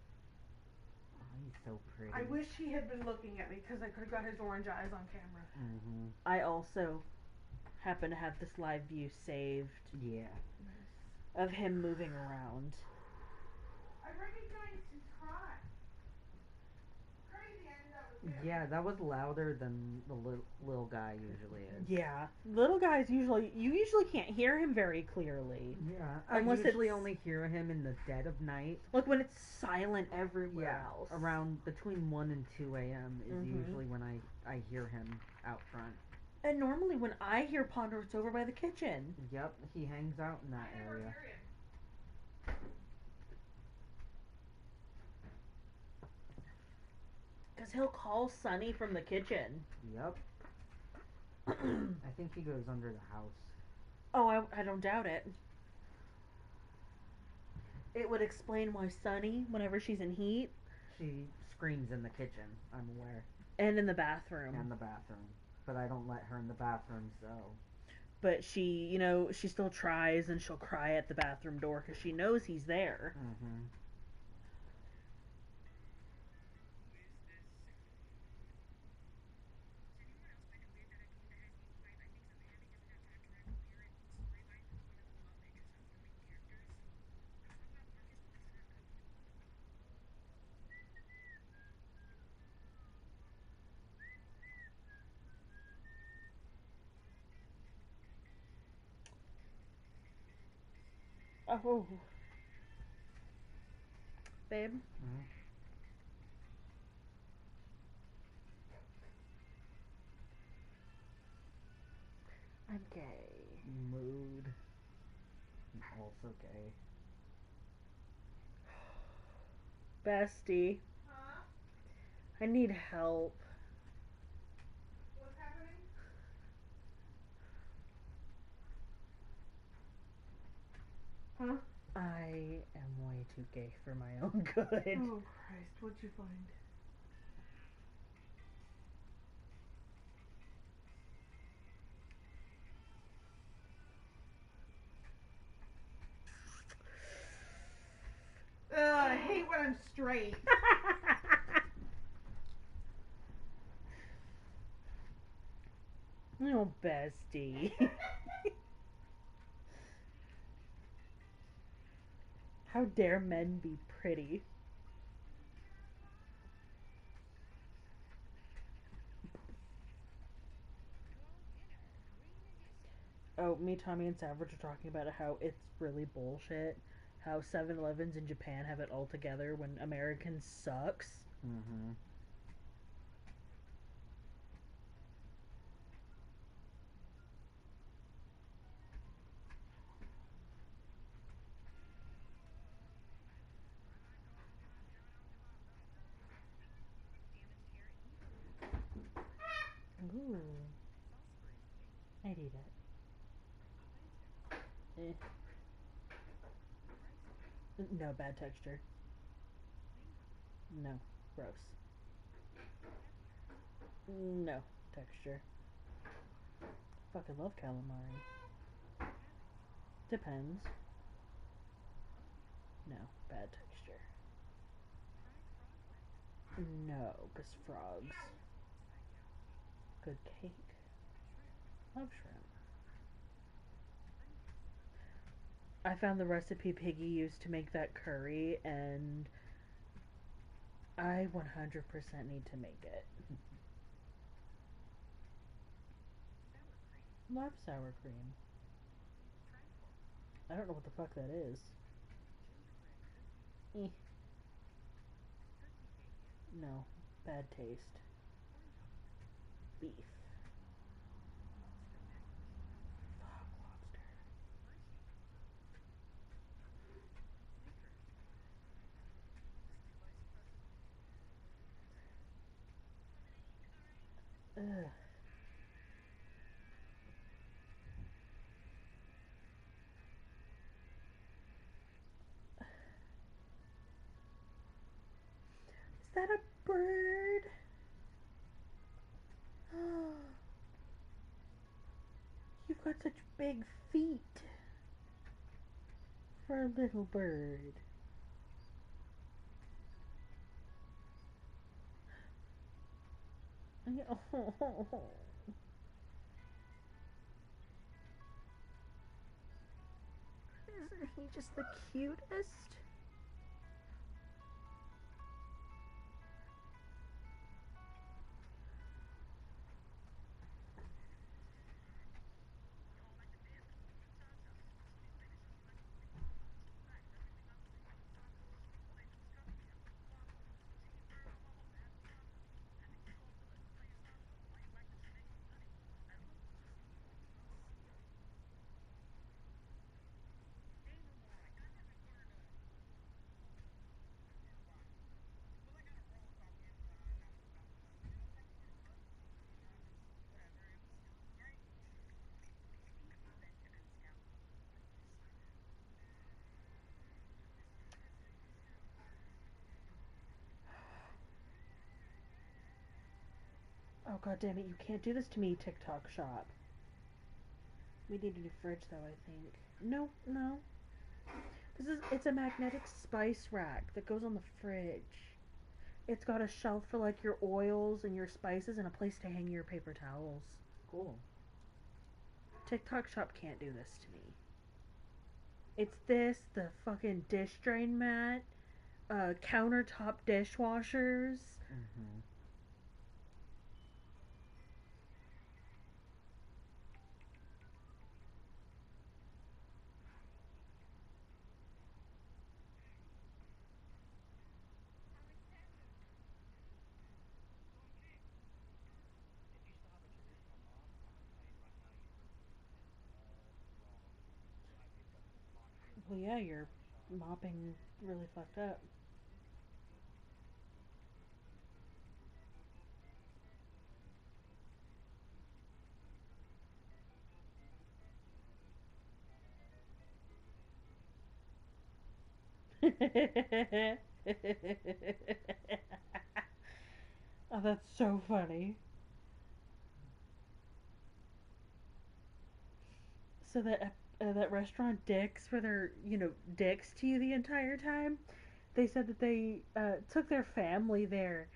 Oh, he's so pretty. I wish he had been looking at me because I could have got his orange eyes on camera. Mm-hmm. I also happen to have this live view saved. Yeah. Of him moving around. I recognized his cry. Crazy, I knew that was him. Yeah, that was louder than the little guy usually is. Yeah, little guys you usually can't hear him very clearly. Yeah, Unless I usually it's- only hear him in the dead of night. Like when it's silent everywhere else. Around between 1 and 2 a.m. is Mhm. usually when I hear him out front. And normally when I hear Ponder, it's over by the kitchen. Yep, he hangs out in that I never area. hear him. Because he'll call Sunny from the kitchen. Yep. I think he goes under the house. Oh, I don't doubt it. It would explain why Sunny, whenever she's in heat, She screams in the kitchen, I'm aware. and in the bathroom. And the bathroom. But I don't let her in the bathroom, so... But she still tries and she'll cry at the bathroom door because she knows he's there. Mm-hmm. Oh. Babe? Mm-hmm. I'm gay. Mood. I'm also gay. Bestie. Huh? I need help. What's happening? Huh? I am way too gay for my own good. Oh, Christ. What'd you find? I hate when I'm straight. Oh, bestie. How dare men be pretty? Oh, me, Tommy, and Savage are talking about how it's really bullshit. How 7-Elevens in Japan have it all together when American sucks. Mm-hmm. Ooh. I'd eat it. No, bad texture. No, gross. No, texture. Fucking love calamari. Depends. No, bad texture. No, because frogs. Good cake. Love shrimp. I found the recipe Piggy used to make that curry, and I 100% need to make it. Love sour cream. I don't know what the fuck that is. No, bad taste. Beef. Fuck lobster. Ugh. Is that a bird? You've got such big feet for a little bird. Oh. Isn't he just the cutest? Oh god damn it, you can't do this to me, TikTok shop. We need a new fridge though, I think. No. It's a magnetic spice rack that goes on the fridge. It's got a shelf for like your oils and your spices and a place to hang your paper towels. Cool. TikTok shop can't do this to me. It's this, the fucking dish drain mat, countertop dishwashers. Mm-hmm. Well, yeah, you're mopping really fucked up. Oh, that's so funny. So that restaurant Dick's, where they're dicks to you the entire time, they said that they took their family there.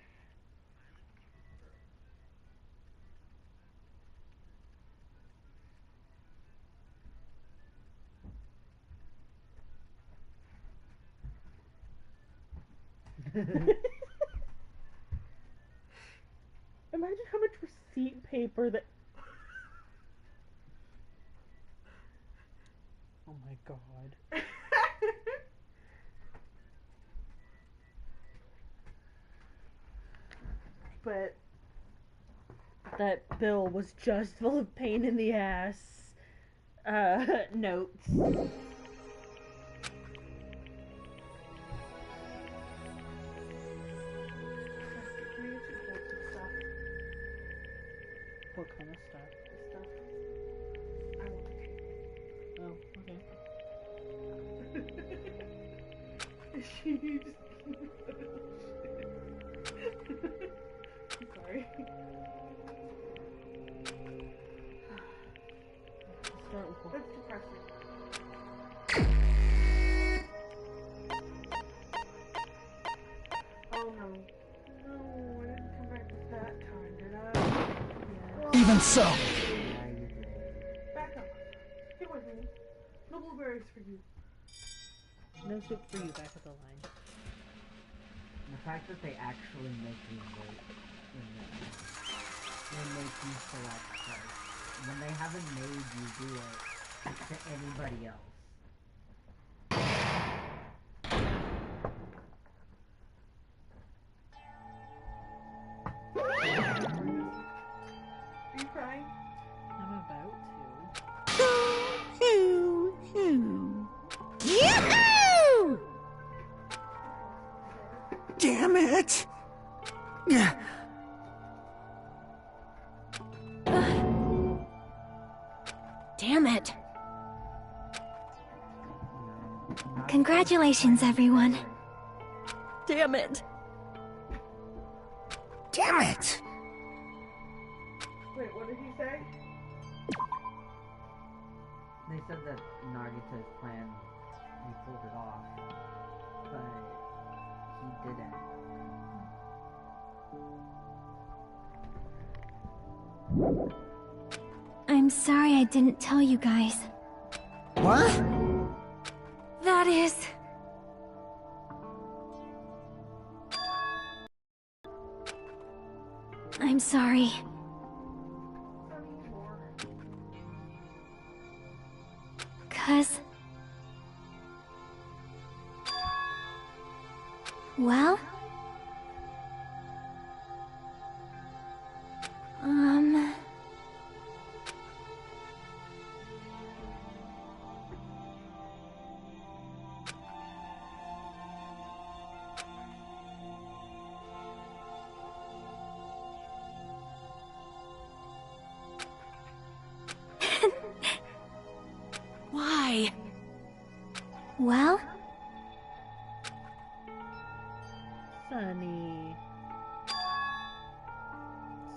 Imagine how much receipt paper that. Oh my god. But that bill was just full of pain in the ass notes. What kind of stuff? I want to. Oh, okay. She's... Sorry. That's depressing. Oh no. No, I didn't come back that time, did I? Yeah. Even so. Back up. Get with me. No blueberries for you. No soup for you, back at the line. The fact that they actually make you wait in this, they make you select first. When they haven't made you do it to anybody else. Are you crying? I'm about to. Yahoo! Damn it! Damn it. Congratulations, everyone. Damn it. Damn it! Wait, what did he say? They said that Nagito's plan, he pulled it off, but he didn't. I'm sorry I didn't tell you guys. What? That is... I'm sorry. Well... Why? Well... Sunny.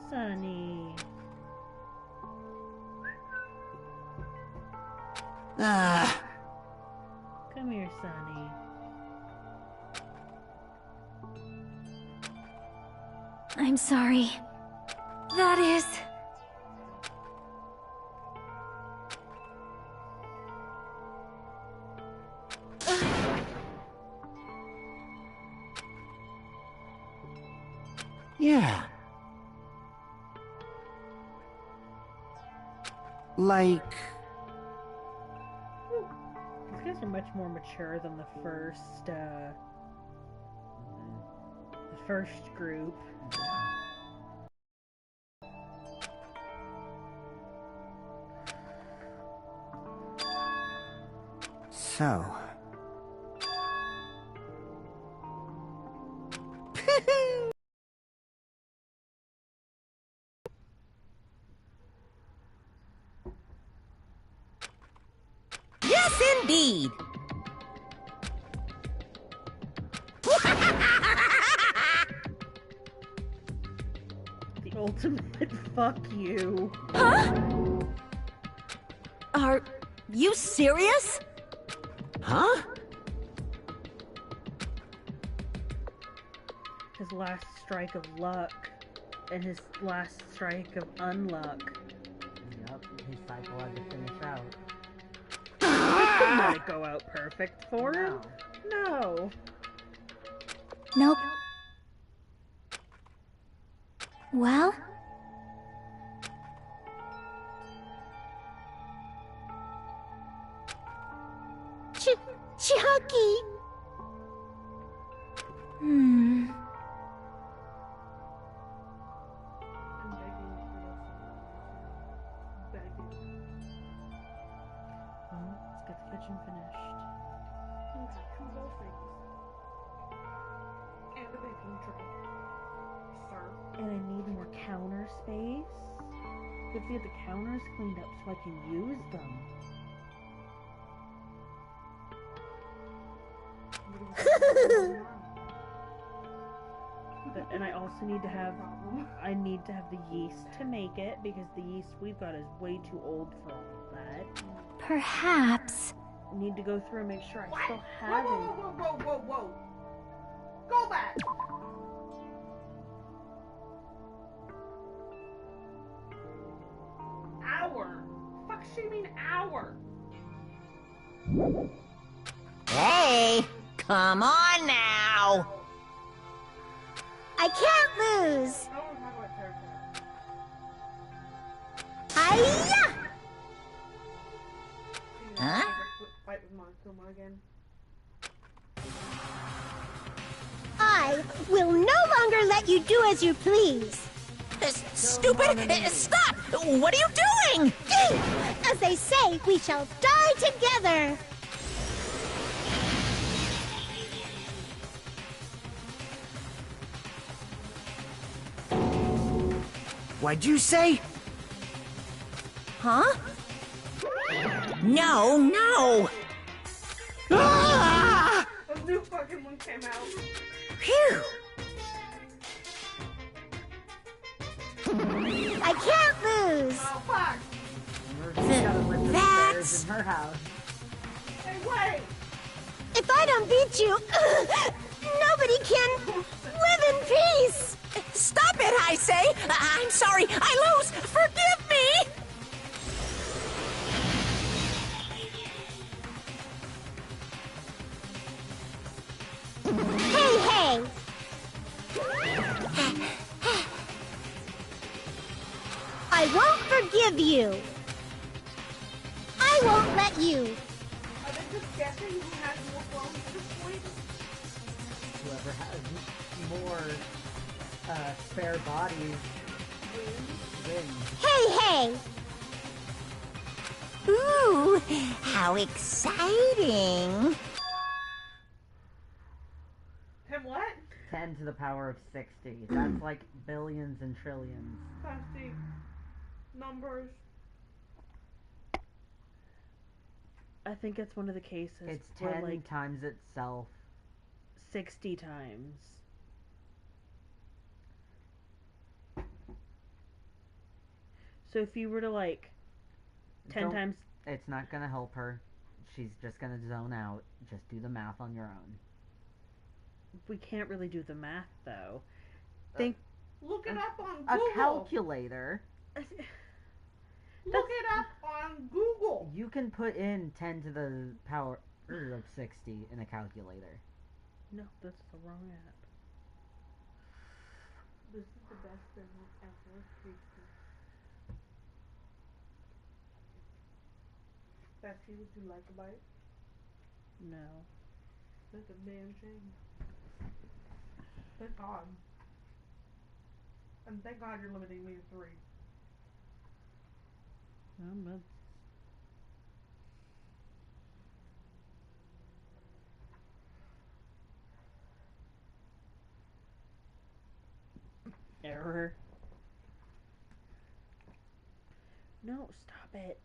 Sunny. Come here, Sunny. I'm sorry. That is... Yeah. Like... These guys are much more mature than the first group. So... Yes, indeed. The ultimate fuck you. Huh? Are you serious? Huh? His last strike of luck and his last strike of unluck. Yup, his cycle had to finish out. Couldn't let it go out perfect for him. No. Nope. Well... Chucky! Well, let's get the kitchen finished. You have two bowl things. And a baking tray. Sir. And I need more counter space. We have to get the counters cleaned up so I can use them. What do And I also need to have the yeast to make it, because the yeast we've got is way too old for all of that. Perhaps. I need to go through and make sure I What? still have it. Whoa. Go back. Hour. Fuck, she mean hour. Hey, come on now. I can't lose. I don't know what territory. Hiya! Huh? Fight with Monokuma again. I will no longer let you do as you please. Stupid! Stop! What are you doing? As they say, we shall die together. What'd you say? Huh? No! A new fucking one came out. Phew! I can't lose. Oh, fuck. Mercy's gotta live with That's- bears in her house. Hey, wait. If I don't beat you, nobody can live in peace. Stop it, I say! I'm sorry, I lose! Forgive me! Hey! I won't forgive you. I won't let you. Are they just guessing who has more clones at this point? Whoever has more spare bodies wins. Hey! Ooh, how exciting! Tim, what? 10 to the power of 60. That's like billions and trillions. Fancy numbers. I think it's one of the cases It's where 10 like times itself. 60 times. So if you were to like 10 Don't- times, It's not gonna help her. She's just gonna zone out. Just do the math on your own. we can't really do the math though. Think Look it up on A Google. calculator. Look it up on Google. You can put in 10 to the power of 60 in a calculator. no, that's the wrong app. This is the best thing ever. Bessie, would you like a bite? No. That's a damn shame. Thank God. And thank God you're limiting me to 3. That's... Error. No, stop it.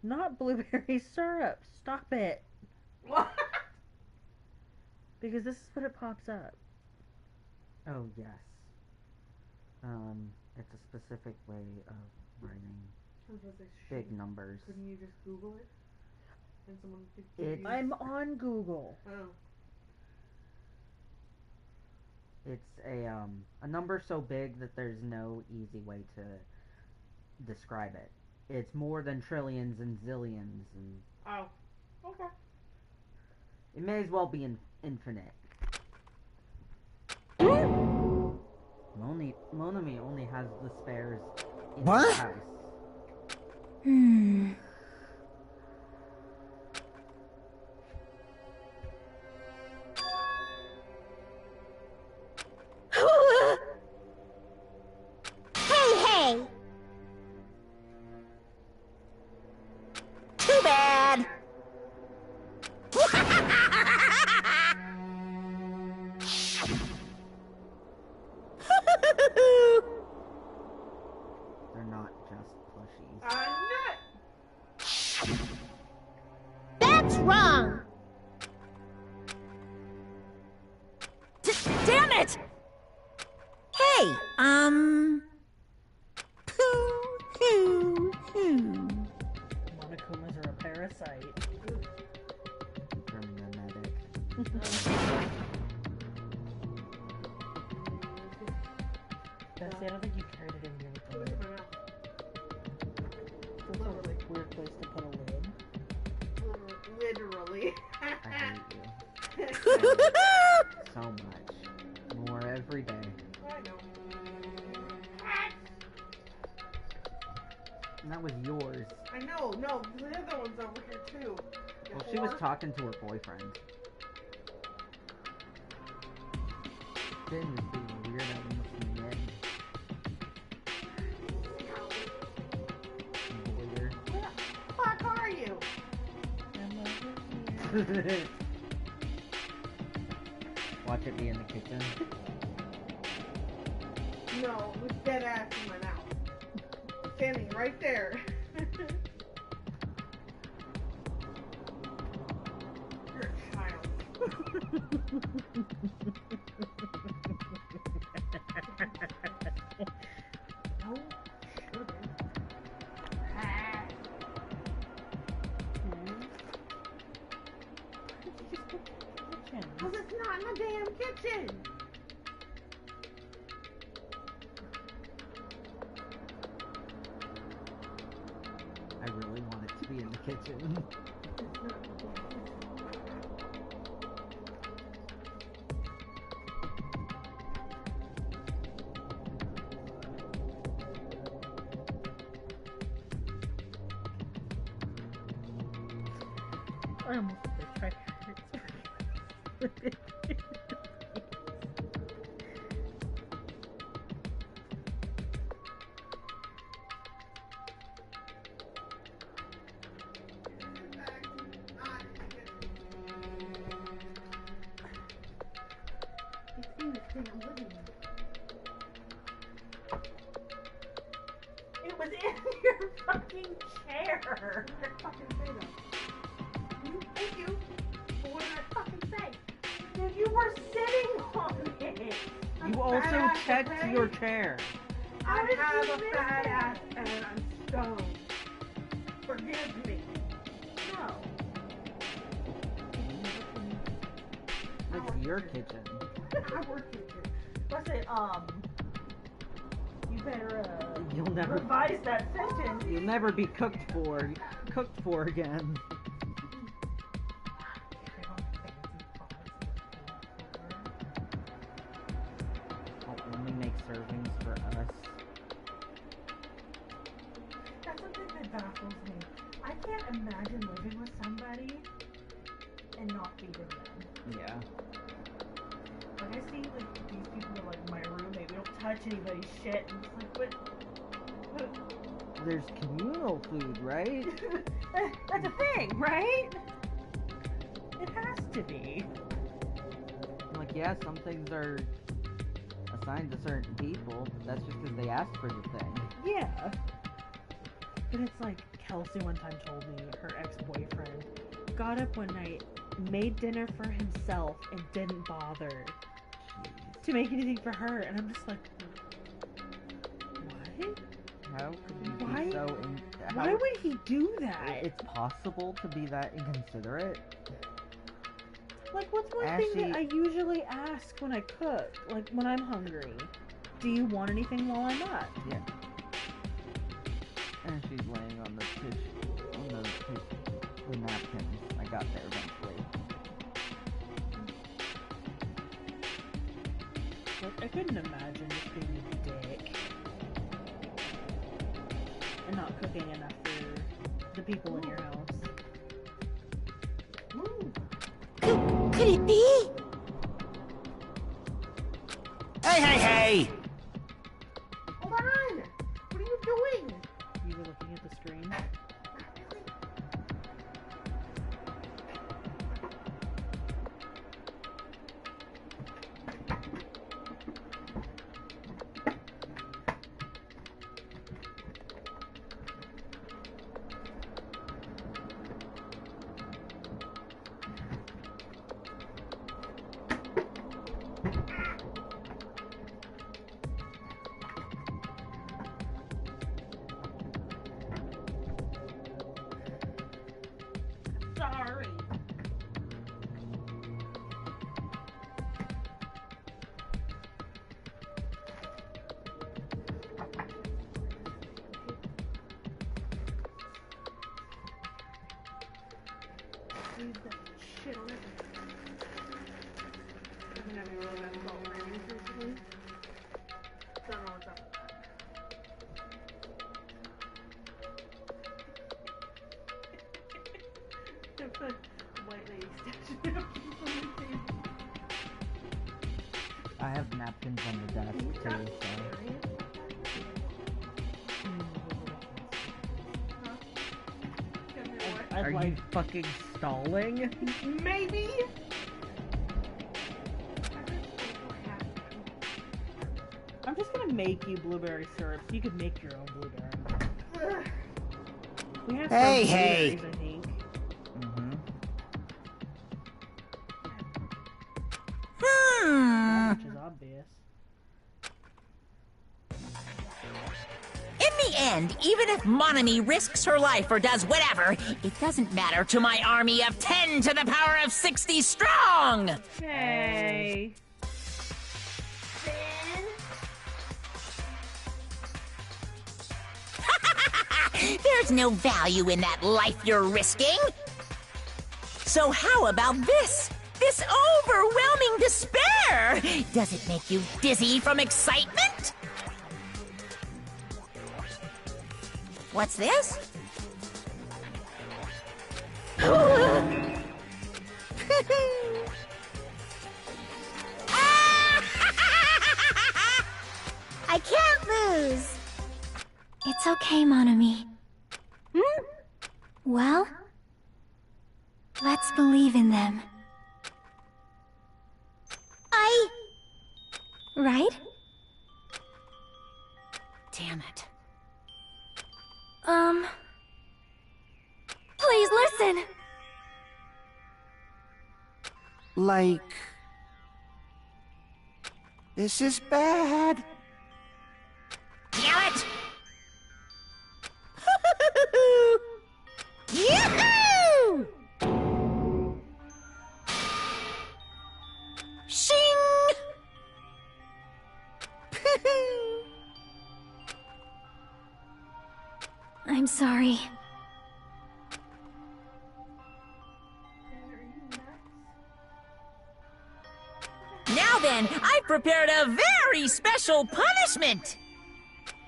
Not blueberry syrup. Stop it. What? Because this is what it pops up. Oh, yes. It's a specific way of writing I was gonna say, big shit. numbers. Couldn't you just Google it? And someone could It's- you- I'm on Google. Oh. It's a number so big that there's no easy way to describe it. It's more than trillions and zillions, and Oh. Okay. it may as well be infinite. Monami only has the spares in What? the house. Hey! Too bad! mushies. That's wrong! Damn it! Hey, Monokumas are a parasite. From the medic. That's it. I don't think you carried it in here with the lid. That's a weird place to put a lid. Literally. I hate you. So much. More every day. I know. And that was yours. I know. No, the other one's over here too. Well, she was talking to her boyfriend. Finn is being weird out in the men. Voyeur. Where the fuck are you? Watch it be in the kitchen. No, it was dead ass in my mouth. Standing right there. You're a child. No sugar. Because it's not in the damn kitchen. I really want it to be in the kitchen. I almost tried to It's in the damn living room. It was in your fucking chair. Fucking say that. Thank you. But what did I fucking say? Dude, you were sitting on it. You also checked your chair. I have a fat ass and I'm stoned. Forgive me. No. It's your kitchen. Our kitchen. Listen, you better You'll never revise that sentence. You'll never be cooked for again. I'll only make servings for us. That's something that baffles me. I can't imagine living with somebody and not feeding them. Yeah. Like I see like these people are like my roommate, we don't touch anybody's shit, and it's like, what? There's communal food, right? That's a thing, right? It has to be. Like, yeah, some things are assigned to certain people, but that's just because they asked for the thing. Yeah. But it's like Kelsey one time told me her ex-boyfriend got up one night, made dinner for himself, and didn't bother to make anything for her. And I'm just like, what? How could you Why? be so Why would he do that? It's possible to be that inconsiderate. Like, what's one thing that I usually ask when I cook? Like, when I'm hungry. Do you want anything while I'm not? Yeah. And she's laying on the the napkins. I got there eventually. Like, I couldn't imagine just being a dick. And not cooking enough for the people in your house. Could it be? Hey, hey, hey! Hold on! What are you doing? You were looking at the screen? need that shit on everything. I've been having really bad salt cravings recently. Don't know what's up with that. White lady stashing napkins on the table. I have napkins on the desk too, so. Are you fucking stalling? Maybe? I'm just gonna make you blueberry syrup so you could make your own blueberry. We had some Hey, blueberries, hey. I think. Which is obvious. In the end, even if Monami risks her life or does whatever, it doesn't matter to my army of 10 to the power of 60 strong! Hey. There's no value in that life you're risking. So how about this? This overwhelming despair! Does it make you dizzy from excitement? What's this? I can't lose. It's okay, Monami. Well, let's believe in them. Right? Damn it. Please listen! Like... This is bad. Damn it! Yahoo! Shing! I'm sorry. Now then, I've prepared a very special punishment!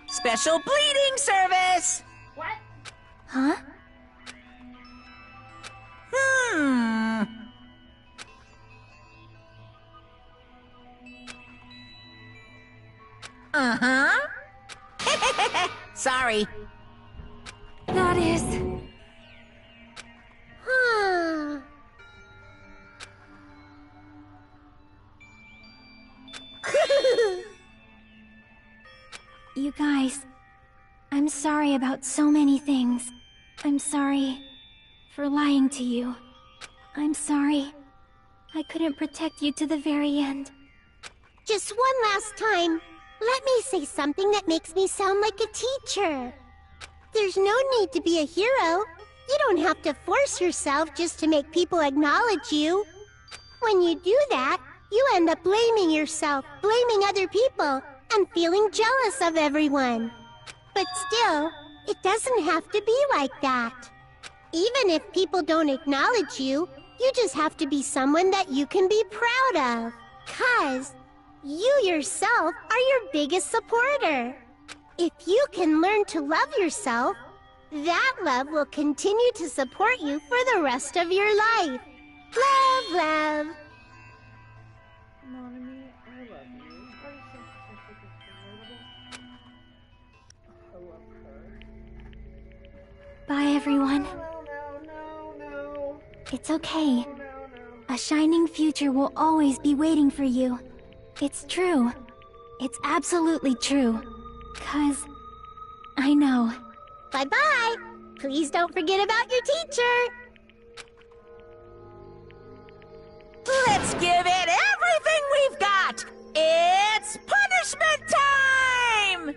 Special bleeding service! What? Huh? Uh-huh. Sorry. That is... Huh. You guys, I'm sorry about so many things. I'm sorry for lying to you. I'm sorry I couldn't protect you to the very end. Just one last time, let me say something that makes me sound like a teacher. There's no need to be a hero. You don't have to force yourself just to make people acknowledge you. When you do that, you end up blaming yourself, blaming other people, and feeling jealous of everyone. But still, it doesn't have to be like that. Even if people don't acknowledge you, you just have to be someone that you can be proud of. 'Cause you yourself are your biggest supporter. If you can learn to love yourself, that love will continue to support you for the rest of your life. Love, love. Monami, I love you. Are you so specific and relatable? I love her. Bye, everyone. No. It's okay. A shining future will always be waiting for you. It's true. It's absolutely true. 'Cause I know. Bye-bye. Please don't forget about your teacher. Let's give it everything we've got! It's punishment time!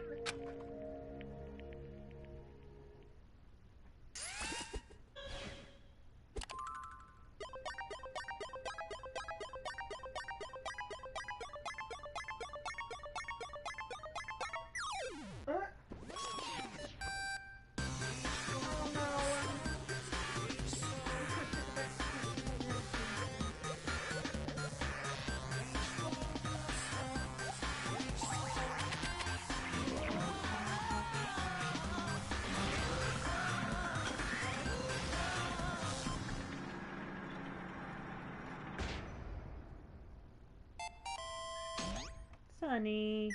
Honey.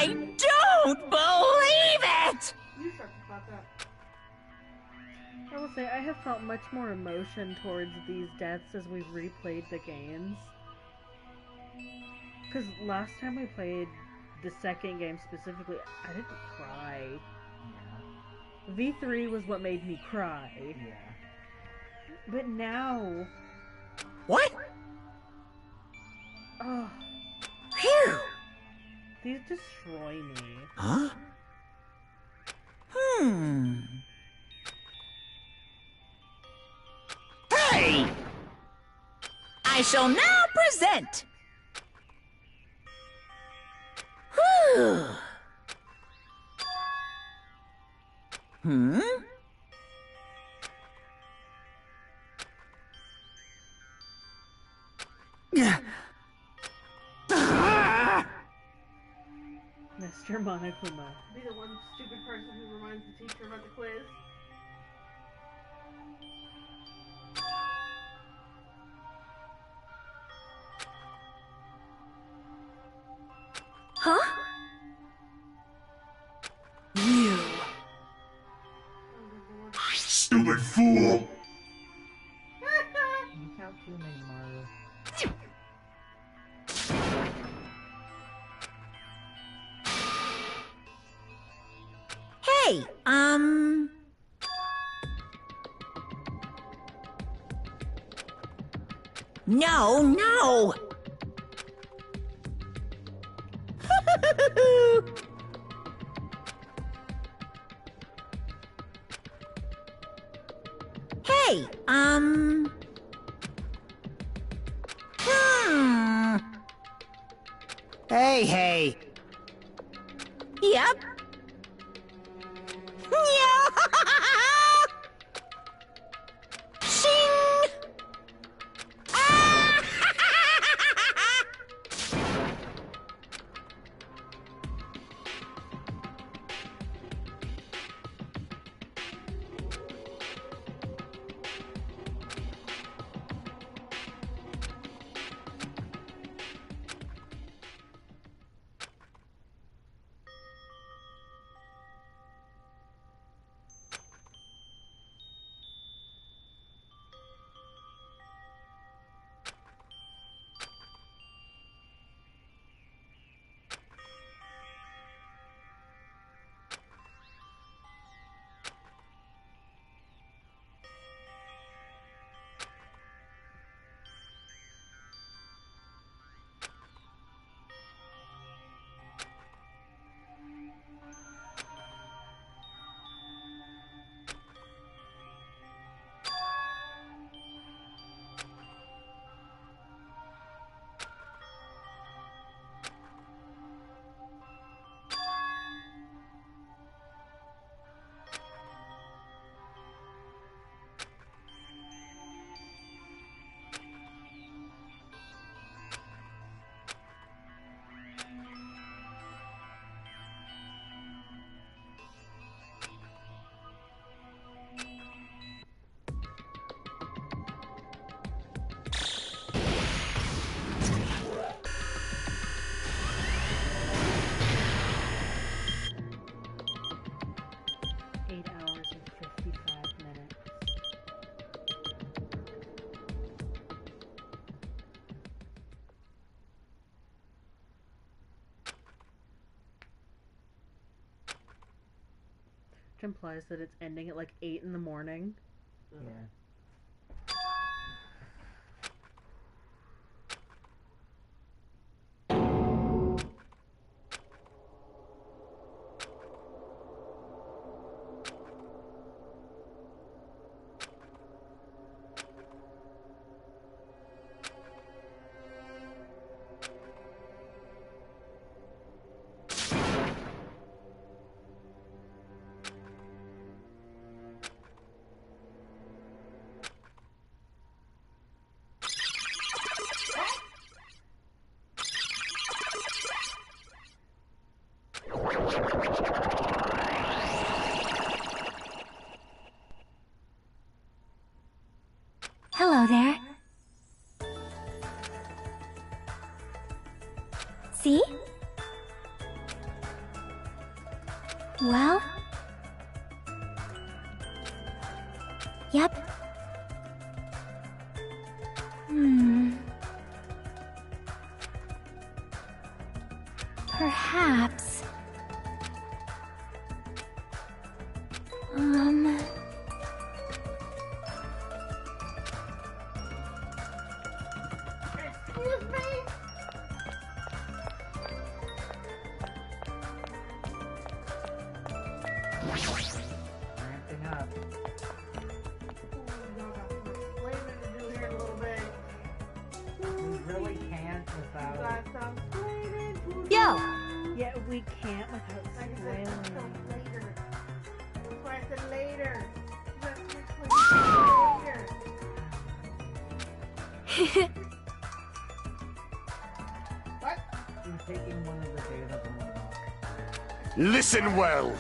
I don't believe it! You start to about that. I will say, I have felt much more emotion towards these deaths as we've replayed the games. Because last time we played the second game specifically, I didn't cry. Yeah. V3 was what made me cry. Yeah. But now... What? Oh, Phew! these destroy me. Huh? Hey! I shall now present. Whew. Hmm? Mr. Monokuma. Be the one stupid person who reminds the teacher about the quiz. Huh? You. Stupid fool! You count too many, Maru. Hey, No, no! Hey, Hey. Yep. Yeah. Shing. Ah! which implies that it's ending at like 8 in the morning. Yeah. Hello there. See? Well? Yep. Perhaps... Excuse me? Ramping up. Explaining to do here in a little bit. We really can't without... Got some explaining to do. Yo! Yeah, we can't without Like I said, spoiling. later. That's why I said later. You have to explain later. What? I'm taking one of the data from the book. Listen well.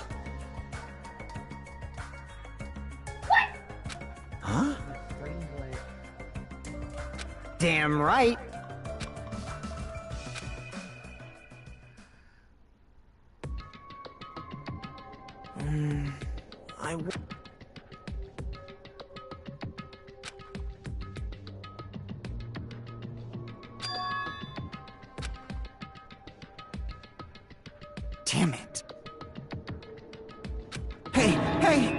Huh? Strange glitch. Damn right. Damn it. Hey, hey!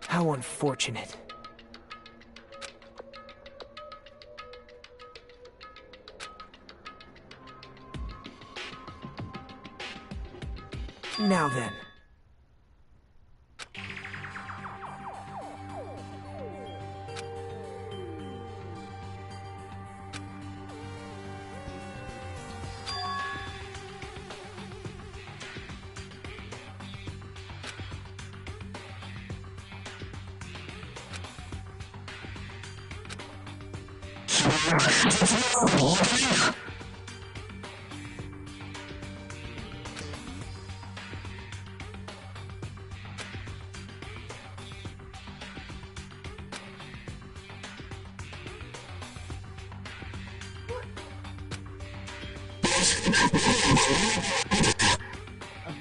How unfortunate. Now then.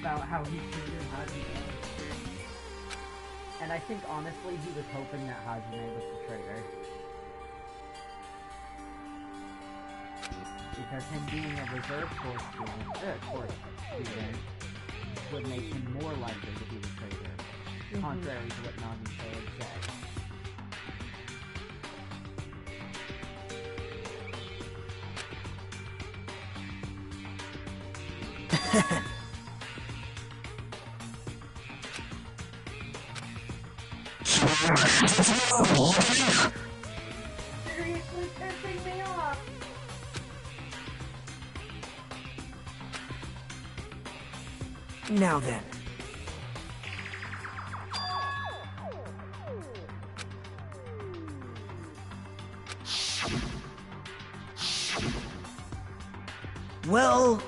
About how he treated Hajime. And I think honestly he was hoping that Hajime was the traitor. Because him being a reserve course student would make him more likely to be the traitor, contrary to what Nagito had said. Seriously pissing me off. Now then. Well...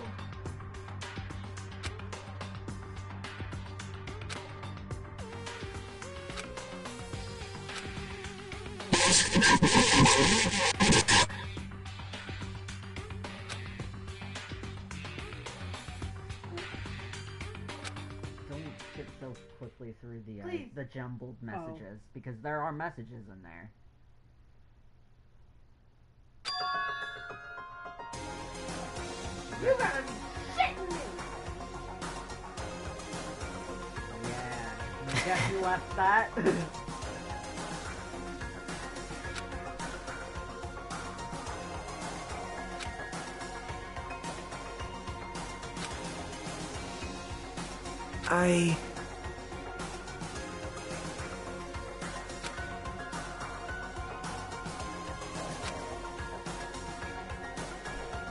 Don't skip so quickly through the Please, the jumbled messages, because there are messages in there. You gotta be shitting me! Yeah. I guess you left that?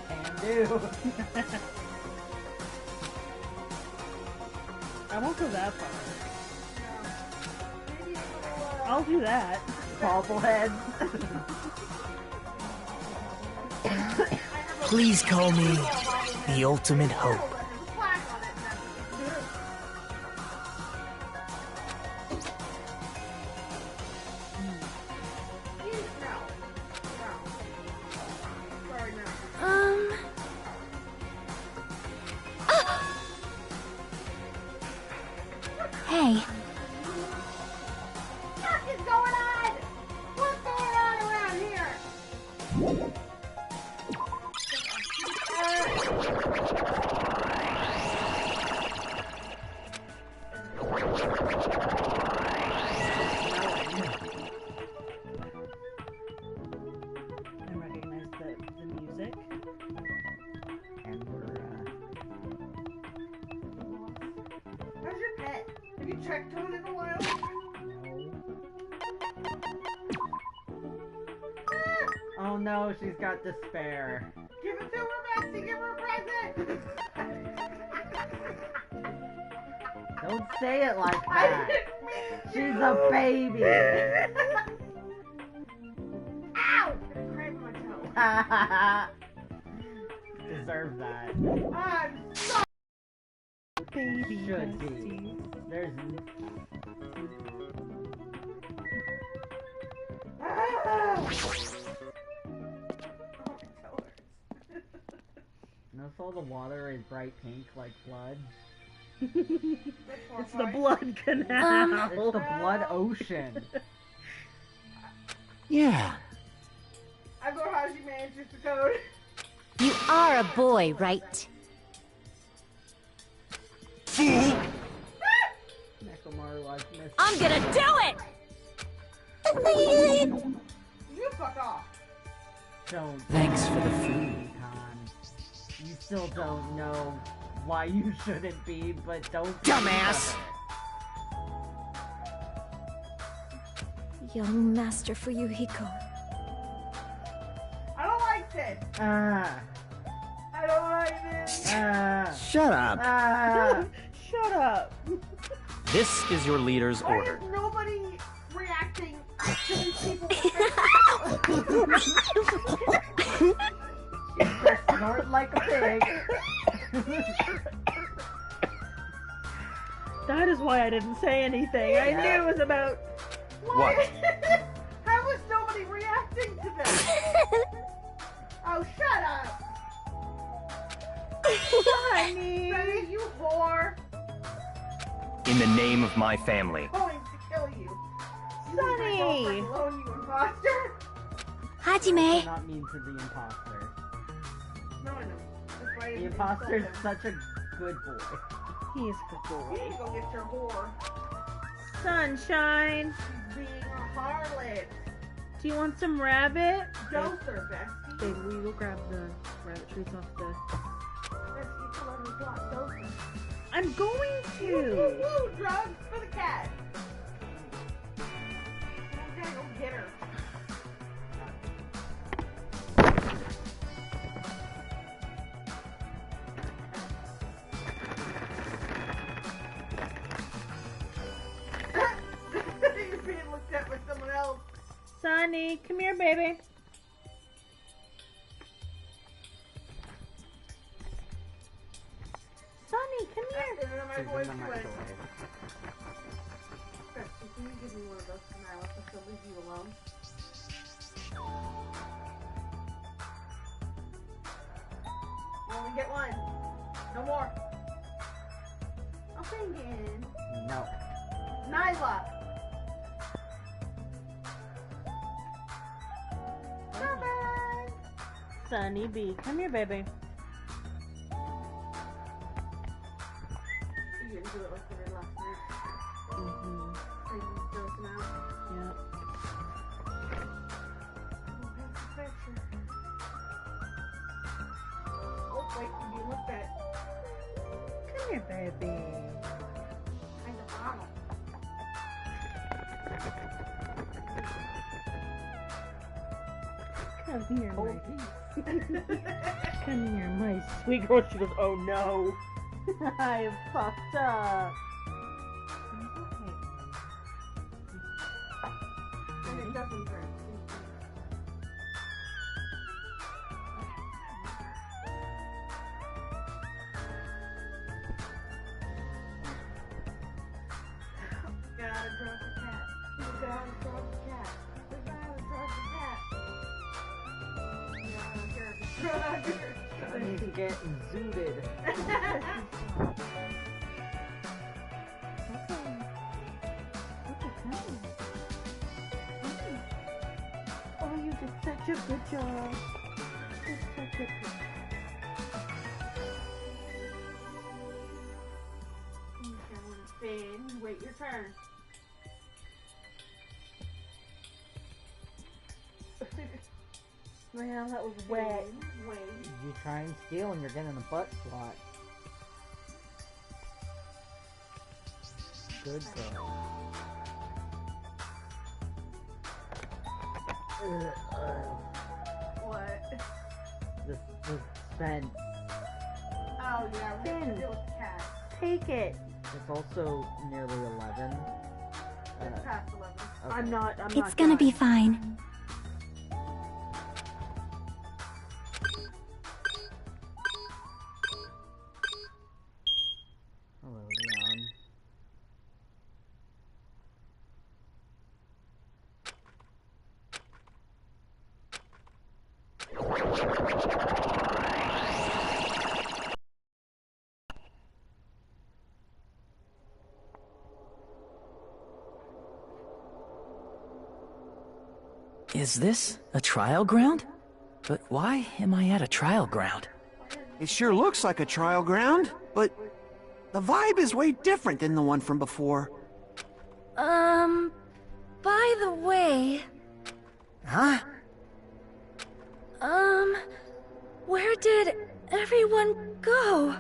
Can do. I won't go that far. I'll do that. Bobbleheads. Please call me the ultimate hope. Hey, What is going on? What's going on around here? I recognize the music. And we're, How's your pet? Have you checked on it in a while? oh no, she's got despair. Give it to her, Betsy. Give her a present. Don't say it like I that. didn't mean She's to. a baby. Ow! Gonna cramp my toe. Deserve that. I'm sorry. Baby. Should be. There's notice all the water is bright pink like blood. It's the blood canal. It's the blood ocean. Yeah. I go Hajime and just the code. You are a boy, right? Nekomaru, I've missed I'm gonna do it! You fuck off. Don't. Thanks for the food. Con. You still don't know why you shouldn't be, but don't. Dumbass! Young master for Yuhiko. I don't like this. Ah. I don't like this. Shut up. Shut up. This is your leader's Why order. is nobody reacting to these people? Snort like a pig. That is why I didn't say anything. I knew it was about. What? How is nobody reacting to this? Oh, shut up. Honey. Sonny, you whore. In the name of my family. I'm going to kill you. Sonny. Alone, you imposter. Hajime. Not mean to the imposter. No, I know. That's why I The didn't imposter is insult him. such a good boy. He is a good You boy. need to go get your whore. Sunshine. She's being a harlot. Do you want some rabbit? Dose her, bestie. Baby, we will grab the rabbit treats off the. Bestie, to let me block dose her. I'm going Woo, to. woo, drugs for the cat. I'm gonna go get her. You're being looked at by someone else. Sonny, come here, baby. Sonny, come here. Is it in my She's voice in the way? microwave. Bestie, can you give me one of those tonight? I'll still leave you alone. You only get one. No more. I'm thinking. No. Nyla. Sunny B. Come here, baby. You didn't do it like you did last night. Mm-hmm. So you throw some out. Yep. Oh, wait, you looked at Come here, baby. kind of bottle. Come here, my Come here, my sweet girl. She goes, oh no. I fucked up. And it doesn't drink. Gotta drop the cat. You gotta drop the cat. You gotta drop the cat. He's getting zooted. Oh, you did such a good job. You did such a good job. Spin. Wait your turn. Man, that was wet. Wait. You try and steal and you're getting a butt swat. Good girl. What? The suspense. Oh yeah, we have to deal with the cat. Take it. It's also nearly 11. It's past 11. Okay. I'm not It's gonna be fine. Hello, Leon. Is this a trial ground? But why am I at a trial ground? It sure looks like a trial ground, but the vibe is way different than the one from before. By the way... Huh? Where did everyone go?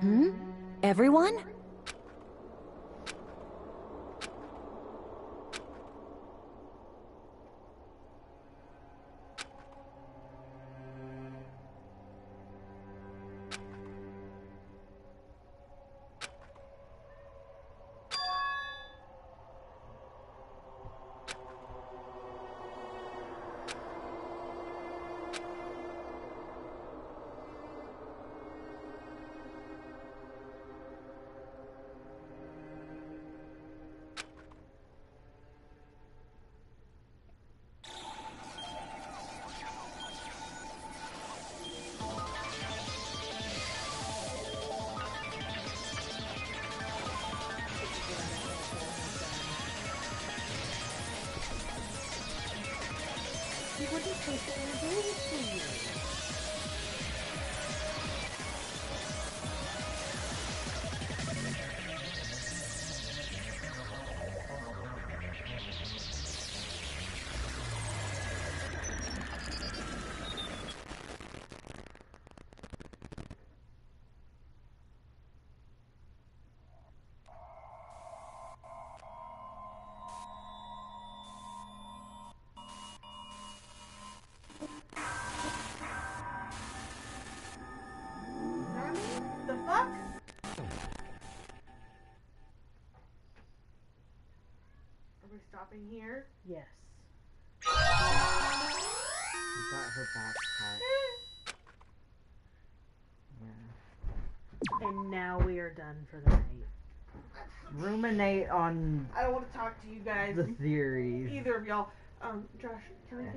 Hmm? Everyone? The fuck? Are we stopping here? Yes. She got her box cut. Yeah. And now we are done for the night. Ruminate on I don't want to talk to you guys. the theories. Either of y'all. Josh, can I